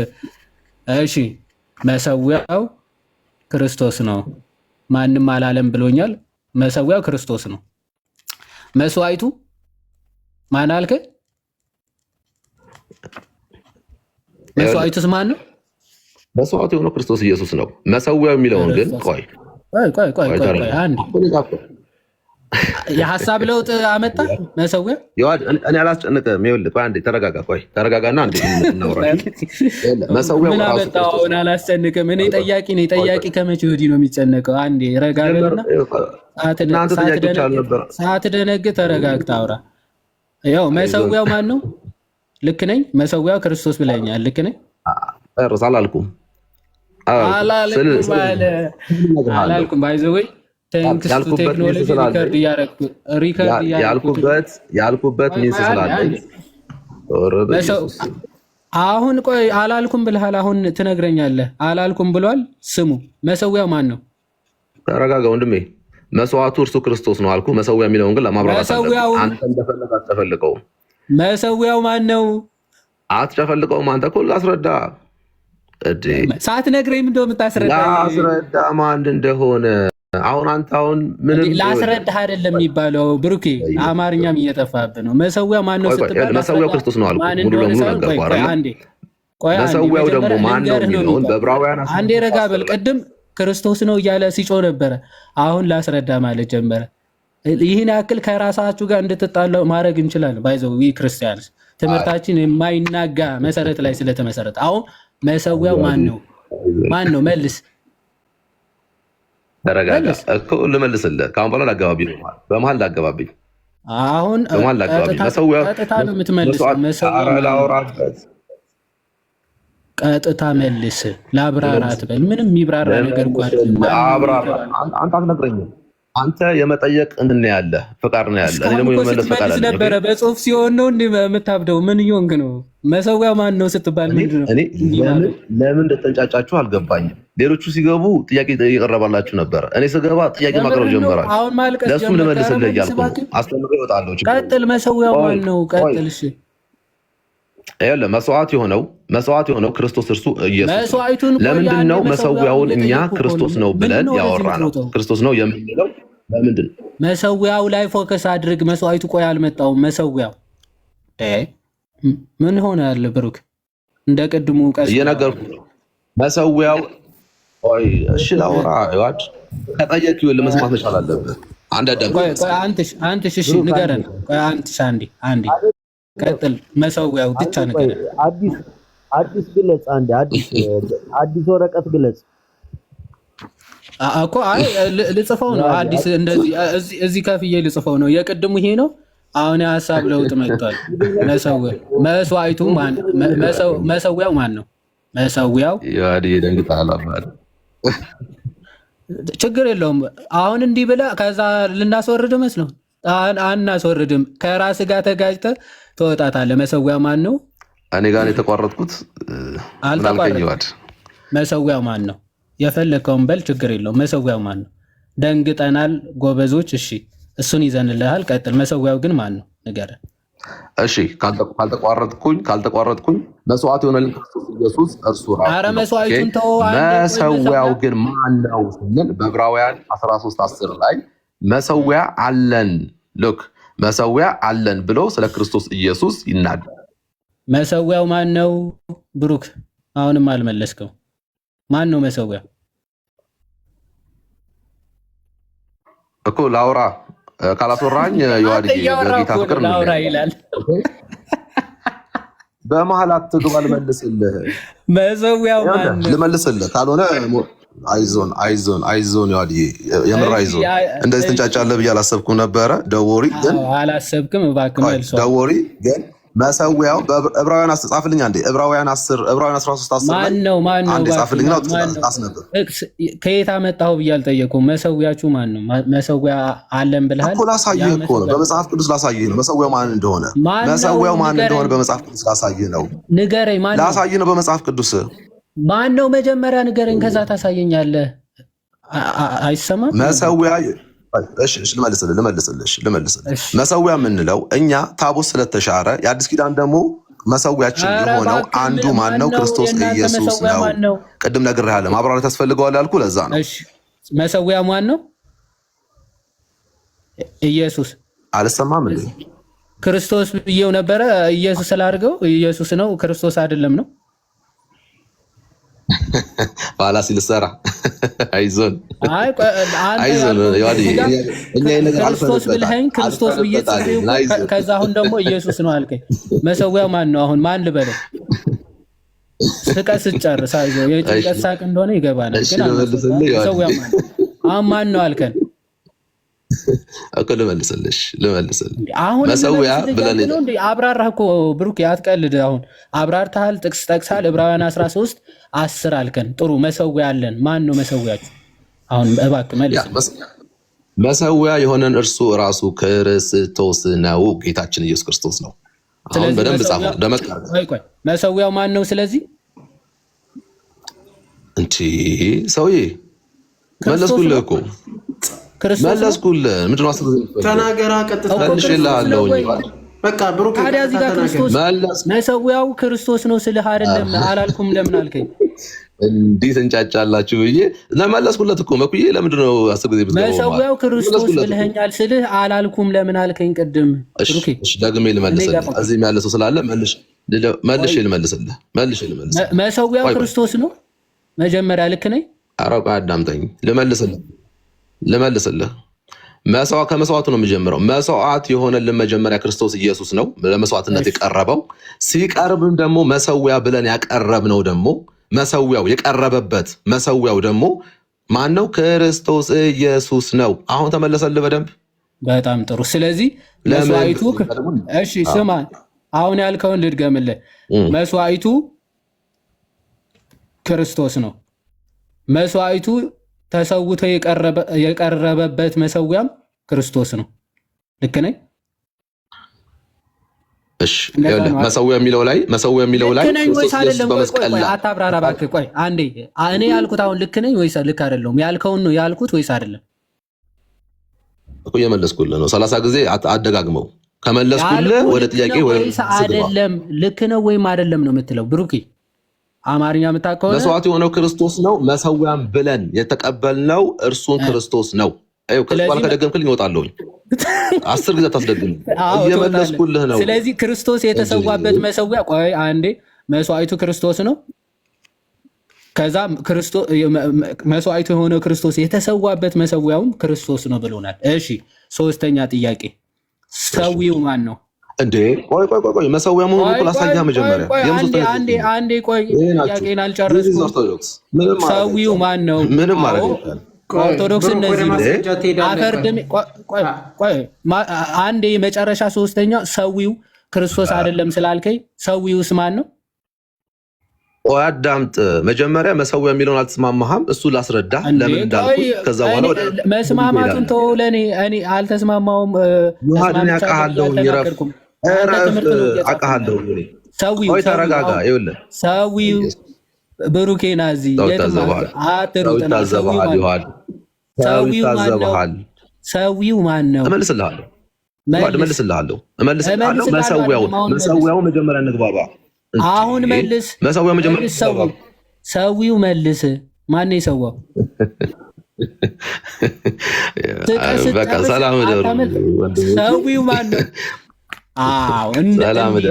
እሺ። መሰዊያው ክርስቶስ ነው፣ ማንም አላለም ብሎኛል። መሰዊያው ክርስቶስ ነው። መስዋዕቱ ማን አልከኝ? መስዋዕቱስ ማን ነው? መስዋዕቱ የሆነው ክርስቶስ ኢየሱስ ነው። መሰዊያው የሚለውን ግን ቆይ አንዴ የሀሳብ ለውጥ አመጣ። መሰዊያ እኔ አላስጨንቅም። ይኸውልህ ቆይ አንዴ ተረጋጋና አንዴ እናውራ። መሰዊያው ምን አመጣውን አላስጨንቅም። እኔ ጠያቂ ነኝ። ጠያቂ ከመቼ ወዲህ ነው የሚጨነቀው? አንዴ ረጋ በልና ሳትደነግጥ ተረጋግተህ አውራ። ያው መሰዊያው ማን ነው? ልክ ነኝ? መሰዊያው ክርስቶስ ብለኛል። ልክ ነኝ? አላልኩም አላልኩም። ባይ ዘ ወይ ያልኩበት ሚንስ ስላለኝ አሁን ቆይ አላልኩም ብለሃል። አሁን ትነግረኛለህ። አላልኩም ብሏል። ስሙ መሰዊያው ማን ነው? ተረጋጋ ወንድሜ። መስዋዕቱ እርሱ ክርስቶስ ነው አልኩ። መሰዊያ የሚለውን ግን ለማብራራት አንተ እንደፈለግ አትጨፈልቀውም። መሰዊያው ማን ነው? አትጨፈልቀውም። አንተ እኮ ላስረዳ ሳትነግረኝ ምንድን ነው የምታስረዳ? ላስረዳ ማን እንደሆነ አሁን አንተ አሁን ምንም ላስረዳህ አይደለም የሚባለው ብሩኬ፣ አማርኛም እየጠፋብህ ነው። መሰዊያው ማን ነው ስትባል መሰዊያው ክርስቶስ ነው አልኩህ። ሙሉ ለሙሉ ነገርኩህ አይደል? መሰዊያው ደግሞ ማን ነው የሚለውን በዕብራውያን አንዴ ረጋ በል። ቅድም ክርስቶስ ነው እያለ ሲጮህ ነበረ። አሁን ላስረዳ ማለት ጀመረ። ይህን ያክል ከራሳችሁ ጋር እንድትጣለው ማድረግ እንችላለን። ባይዘው ክርስቲያንስ ትምህርታችን የማይናጋ መሰረት ላይ ስለተመሰረተ አሁን መሰዊያው ማን ነው? ማን ነው? መልስ። ተረጋጋ እኮ ልመልስልህ። ከአሁን በኋላ ላገባብኝ ነው ማለት በመሀል ላገባብኝ። አሁን በመሀል ላገባብኝ። መሰዊያው ቀጥታ ነው የምትመልሰው። ቀጥታ መልስ። ላብራራት በል። ምንም የሚብራራ ነገር እኮ አይደለም። አብራራ። አንተ አትነግረኝም። አንተ የመጠየቅ እንትን ነው ያለ ፍቃድ ነው ያለ። እኔ ደግሞ የመመለስ ፍቃድ አለ ነበረ። በጽሁፍ ሲሆን ነው እንዴ የምታብደው? ምን ይሆንክ ነው? መሰዊያ ማን ነው ስትባል ምንድን ነው? እኔ ለምን እንደተንጫጫችሁ አልገባኝም። ሌሎቹ ሲገቡ ጥያቄ እየቀረባላችሁ ነበር። እኔ ስገባ ጥያቄ ማቅረብ ጀመራችሁ። አሁን ማልቀስ ጀመረ። ለሱ ልመልስልህ እያልኩ አስተምሬ እወጣለሁ። ቀጥል። መሰዊያው ማን ነው? ቀጥል። እሺ ይኸውልህ መስዋዕት የሆነው ክርስቶስ እርሱ ኢየሱስ። ለምንድን ነው መሰዊያውን እኛ ክርስቶስ ነው ብለን ያወራ ነው? ክርስቶስ ነው የምንለው ለምንድን ነው? መሰዊያው ላይ ፎከስ አድርግ። መስዋዕቱ ቆይ አልመጣውም። መሰዊያው ምን ሆነ ያለ ብሩክ? እንደ ቅድሙ ቀስ እየነገርኩህ ነው። መሰዊያው ቆይ እሺ ላውራ። ይዋድ ከጠየቅ ይኸውልህ መስማት መቻል አለብህ። አንድ አዳም ቆይ አንተሽ እሺ ንገረን። ቆይ አንዴ ቀጥል። መሰዊያው ብቻ ነገር አዲስ ግለጽ። አንዴ አዲስ ወረቀት ግለጽ እኮ። አይ ልጽፈው ነው አዲስ። እንደዚህ እዚህ ከፍዬ ልጽፈው ነው። የቅድሙ ይሄ ነው። አሁን የሀሳብ ለውጥ መጥቷል። መስዋዕቱ መሰዊያው ማን ነው? መሰዊያው ያዲ ደንግጣላ ማለት ችግር የለውም። አሁን እንዲህ ብለህ ከዛ ልናስወርድ መስለው አናስወርድም። ከራስ ጋር ተጋጭተህ ትወጣታለህ። መሰዊያው ማን ነው? እኔ ጋር የተቋረጥኩት አልተቋረጥኩም። መሰዊያው ማን ነው? የፈለከውን በል፣ ችግር የለውም። መሰዊያው ማን ነው? ደንግጠናል ጎበዞች። እሺ እሱን ይዘንልሃል። ቀጥል። መሰዊያው ግን ማን ነው? ንገረን። እሺ ካልተቋረጥኩኝ መስዋዕት የሆነልን ክርስቶስ ኢየሱስ እርሱ ራሱ። ኧረ መስዋዕቱን ተው። መሰዊያው ግን ማን ነው ስንል በዕብራውያን 13:10 ላይ መሰዊያ አለን መሰዊያ አለን ብሎ ስለ ክርስቶስ ኢየሱስ ይናገራል። መሰዊያው ማን ነው? ብሩክ አሁንም አልመለስከው። ማን ነው መሰዊያው? እኮ ላውራ ካላስወራኝ የዋድ ጌታ ፍቅር ነው ይላል። በመሀል አትግባ። ልመልስልህ። መሰዊያው ማን ነው? ልመልስልህ ካልሆነ አይዞን ያዲ የምር አይዞን። እንደዚህ ትንጫጫለህ ብዬ አላሰብኩም ነበረ። ደወሪ ግን አላሰብክም። እባክህ መልሶ ደወሪ ግን መሰዊያው በዕብራውያን ጻፍልኝ አንዴ። ዕብራውያን 13:10 ማን ነው? አንዴ ጻፍልኝ ነው አስነብብ። ከየት አመጣኸው ብዬ አልጠየኩም። መሰዊያችሁ ማን ነው? መሰዊያ አለን ብለሃል እኮ። ላሳይህ እኮ ነው፣ በመጽሐፍ ቅዱስ ላሳይህ ነው መሰዊያው ማን እንደሆነ። መሰዊያው ማን እንደሆነ በመጽሐፍ ቅዱስ ላሳይህ ነው። ንገረኝ። ማን ነው? ላሳይህ ነው በመጽሐፍ ቅዱስ። ማን ነው? መጀመሪያ ንገረኝ፣ ከዛ ታሳየኛለህ። አይሰማም መሰዊያ። እሺ ልመልስልህ። መሰዊያ የምንለው እኛ ታቦት ስለተሻረ የአዲስ ኪዳን ደግሞ መሰዊያችን የሆነው አንዱ ማን ነው? ክርስቶስ ኢየሱስ ነው። ቅድም ነግሬሃለሁ። ማብራሪያ ታስፈልገዋል ያልኩህ ለዛ ነው። እሺ መሰዊያ ማን ነው? ኢየሱስ። አልሰማም እንዴ? ክርስቶስ ብዬው ነበረ። ኢየሱስ ስላድርገው ኢየሱስ ነው፣ ክርስቶስ አይደለም ነው። ባላ ሲልሰራ አይዞን ክርስቶስ ብለኸኝ ክርስቶስ ብዬ ጽፌው፣ ከዛ አሁን ደግሞ ኢየሱስ ነው አልከኝ። መሰዊያው ማን ነው? አሁን ማን ልበለው? ስቀስ ጨርስ። አይዞህ የጭንቀት ሳቅ እንደሆነ ይገባናል። ግን መሰዊያው ማን ነው? አሁን ማን ነው አልከን እኮ። ልመልስልሽ መሰዊያ ብለን አብራራህ እኮ ብሩክ፣ አትቀልድ። አሁን አብራርተሃል፣ ጥቅስ ጠቅሳል። ዕብራውያን 13:10 አልከን። ጥሩ መሰዊያ አለን። ማን ነው መሰዊያችሁ? አሁን እባክህ መልስ። መሰዊያ የሆነን እርሱ ራሱ ክርስቶስ ነው፣ ጌታችን ኢየሱስ ክርስቶስ ነው። አሁን በደንብ ጻፈው። ደመቅ ቆይ መሰዊያው ማን ነው? ስለዚህ እንቺ ሰውዬ መለስኩልህ እኮ መለስኩልህ። ምንድን ነው አስበህ ተናገራ። ቀጥታ በቃ ብሩክ። ታዲያ እዚህ ጋር ክርስቶስ መሰዊያው ክርስቶስ ነው ስልህ አይደለም አላልኩም? ለምን አልከኝ? እንዴት እንጫጫላችሁ ብዬ ለመለስኩለት እኮ መኩዬ። ለምንድን ነው 10 ጊዜ ብትገባው? መሰዊያው ክርስቶስ ብለኸኛል ስልህ አላልኩም። ለምን አልከኝ ቅድም? እሺ ደግሜ ልመልስልህ። እዚህ ያለ ሰው ስላለ መልሼ ልመልስልህ። መሰዊያው ክርስቶስ ነው መጀመሪያ። ልክ ነኝ? ኧረ ቆይ አዳምጠኝ፣ ልመልስልህ። ከመስዋዕቱ ነው የሚጀምረው። መስዋዕት የሆነልን መጀመሪያ ክርስቶስ ኢየሱስ ነው ለመስዋዕትነት የቀረበው። ሲቀርብም ደግሞ መሰዊያ ብለን ያቀረብነው ደግሞ መሰዊያው የቀረበበት መሰዊያው ደግሞ ማን ነው? ክርስቶስ ኢየሱስ ነው። አሁን ተመለሰልህ በደንብ። በጣም ጥሩ። ስለዚህ መስዋዕቱ እሺ፣ ስማ አሁን ያልከውን ልድገምልህ። መስዋዕቱ ክርስቶስ ነው። መስዋዕቱ ተሰውቶ የቀረበበት መሰዊያም ክርስቶስ ነው። ልክ ነኝ? እሺ መሰዊያ የሚለው ላይ በመስቀል ላይ አታብራራ እባክህ። ቆይ አንዴ እኔ ያልኩት አሁን ልክ ነኝ ወይስ ልክ አይደለሁም? ያልከውን ነው ያልኩት ወይስ አይደለም? እኮ እየመለስኩልህ ነው። 30 ጊዜ አደጋግመው ከመለስኩልህ ወደ ጥያቄ ወይስ አይደለም ልክ ነው ወይም አይደለም ነው የምትለው? ብሩኪ አማርኛ የምታውቀው መስዋዕት የሆነው ክርስቶስ ነው። መሰዊያም ብለን የተቀበልነው እርሱን ክርስቶስ ነው። ከዚህ ከደገምክልኝ እወጣለሁኝ። 10 ጊዜ ታስደግም። እየመለስኩልህ ነው። ስለዚህ ክርስቶስ የተሰዋበት መሰዊያ፣ ቆይ አንዴ፣ መስዋዕቱ ክርስቶስ ነው። ከዛ መስዋዕቱ የሆነው ክርስቶስ የተሰዋበት መሰዊያውም ክርስቶስ ነው ብሎናል። እሺ ሶስተኛ ጥያቄ፣ ሰዊው ማን ነው እንዴ? ቆይ መሰዊያ መሆኑ እኮ ላሳያ መጀመሪያ። አንዴ ቆይ፣ ጥያቄን አልጨረስኩም። ሰዊው ማን ነው? ምንም ማለት ነው። ኦርቶዶክስ እነዚህ አፈርድም። ቆይ አንዴ መጨረሻ ሶስተኛ፣ ሰዊው ክርስቶስ አይደለም ስላልከኝ ሰዊውስ ማን ነው? አዳምጥ መጀመሪያ። መሰዊያ የሚለውን አልተስማማህም። እሱ ላስረዳ ለምን እንዳልኩ። ከዛ በኋላ ወደ መስማማቱን ተው። ለኔ እኔ አልተስማማውም። ዮሐንስ ያቃሃለው ይረፍ አቃሃለው። ቆይ ተረጋጋ። ይኸውልህ ሰዊው ብሩኬና እዚህ ሰዊው ማን ነው? እመልስልሃለሁ። መሰዊያው መጀመሪያ እንግባባ። አሁን መልስ። መሰዊያው መጀመሪያ ሰዊው መልስ። ማን ነው የሰዋው? በቃ ሰላም ደሩ። ሰዊው ማን ነው? አዎ ሰላም ደሩ።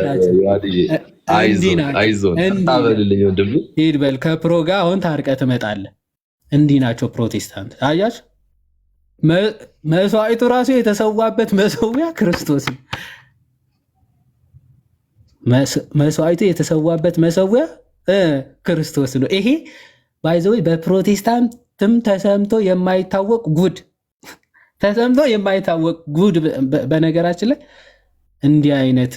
አይዞን አበልልኝ ወንድም። ሂድ በል ከፕሮ ጋር አሁን ታርቀህ ትመጣለህ። እንዲህ ናቸው ፕሮቴስታንት። አያች መስዋዕቱ ራሱ የተሰዋበት መሰዊያ ክርስቶስ ነው። መስዋዕቱ የተሰዋበት መሰዊያ ክርስቶስ ነው። ይሄ ባይዘው በፕሮቴስታንትም ተሰምቶ የማይታወቅ ጉድ በነገራችን ላይ እንዲህ አይነት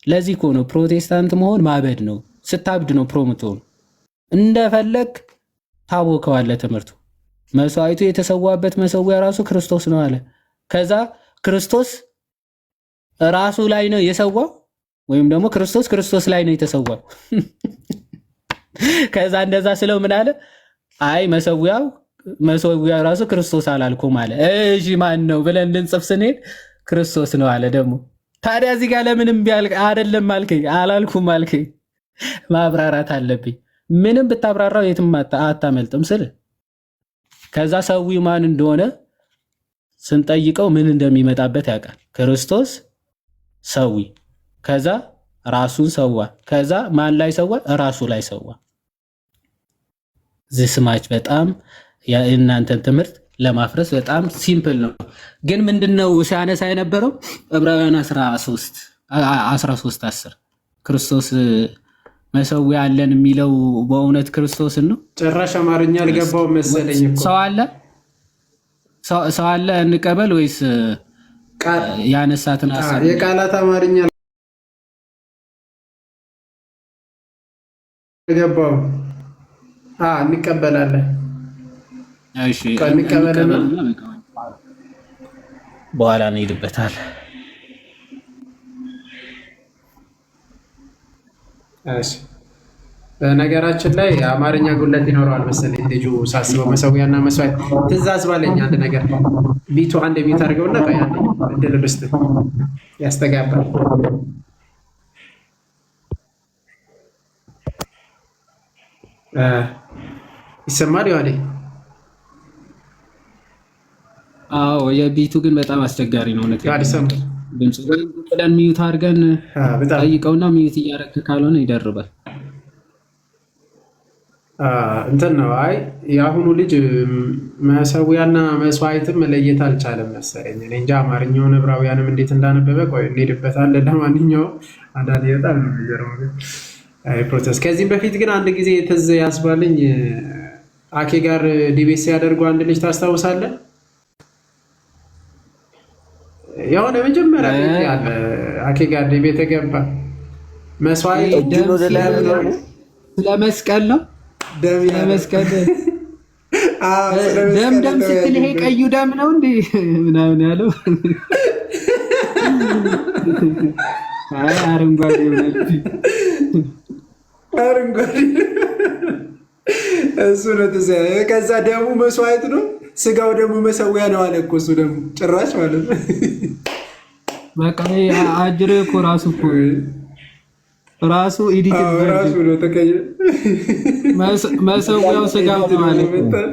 ለዚህ እኮ ነው ፕሮቴስታንት መሆን ማበድ ነው። ስታብድ ነው ፕሮምትሆኑ እንደፈለግ ታቦከዋለህ። ትምህርቱ መስዋዕቱ የተሰዋበት መሰዊያ ራሱ ክርስቶስ ነው አለ። ከዛ ክርስቶስ ራሱ ላይ ነው የሰዋው ወይም ደግሞ ክርስቶስ ላይ ነው የተሰዋው። ከዛ እንደዛ ስለው ምን አለ? አይ መሰዊያው ራሱ ክርስቶስ አላልኩም አለ። እሺ ማን ነው ብለን እንድንጽፍ ስንሄድ ክርስቶስ ነው አለ ደግሞ። ታዲያ እዚህ ጋር ለምንም አይደለም አልከኝ፣ አላልኩም አልከኝ። ማብራራት አለብኝ። ምንም ብታብራራው የትም አታመልጥም ስል ከዛ ሰዊው ማን እንደሆነ ስንጠይቀው ምን እንደሚመጣበት ያውቃል። ክርስቶስ ሰዊ፣ ከዛ ራሱን ሰዋ፣ ከዛ ማን ላይ ሰዋ? ራሱ ላይ ሰዋ። ዝስማች በጣም የእናንተን ትምህርት ለማፍረስ በጣም ሲምፕል ነው። ግን ምንድነው ሲያነሳ የነበረው ዕብራውያን 13:10 ክርስቶስ መሰዊያ አለን የሚለው በእውነት ክርስቶስን ነው። ጭራሽ አማርኛ አልገባው መሰለኝ እኮ። ሰው አለ እንቀበል ወይስ ያነሳትን ሐሳብ የቃላት አማርኛ አልገባው? እንቀበላለን። እሺ እንቀበላለን፣ በኋላ እንሄድበታል። እሺ በነገራችን ላይ አማርኛ ጉለት ይኖረዋል መሰለኝ ልጁ ሳስበው። መሰዊያና መስዋዕት ትእዛዝ ባለኝ አንድ ነገር ቢቱ አንድ ቤት አድርገውና ቆይ አንድ እድል ልስጥ ያስተጋባል። ይሰማል ያለ? አዎ የቢቱ ግን በጣም አስቸጋሪ ነው። ድምፅ ብለን ሚዩት አድርገን ጠይቀውና ሚዩት እያደረግህ ካልሆነ ይደርባል። እንትን ነው። አይ የአሁኑ ልጅ መሰዊያና መስዋዕትም መለየት አልቻለም መሰለኝ። እኔ እንጃ አማርኛውን ዕብራውያንም እንዴት እንዳነበበ ቆይ እንሄድበታለን። ለማንኛውም አንዳንዴ በጣም ነው የሚገርመው ፕሮሰስ። ከዚህም በፊት ግን አንድ ጊዜ ትዝ ያስባልኝ አኬ ጋር ዲቤት ሲያደርጉ አንድ ልጅ ታስታውሳለህ? የሆነ መጀመሪያ ያለ አኬ ጋር ዲቤት ተገባ መስዋዕት ስለመስቀል ነው ለመስቀል ደም ስትል ይሄ ቀዩ ደም ነው እንዴ ምናምን ያለው አይ አረንጓዴ እሱ ነው ትዝ ከዛ ደሙ መስዋዕት ነው ስጋው ደግሞ መሰዊያ ነው አለ እኮ እሱ ደግሞ ጭራሽ ማለት ነው። በቃ አጅሬ እኮ ራሱ ኤዲት ራሱ ነው ተቀየ መሰዊያው ስጋው ማለት ነው።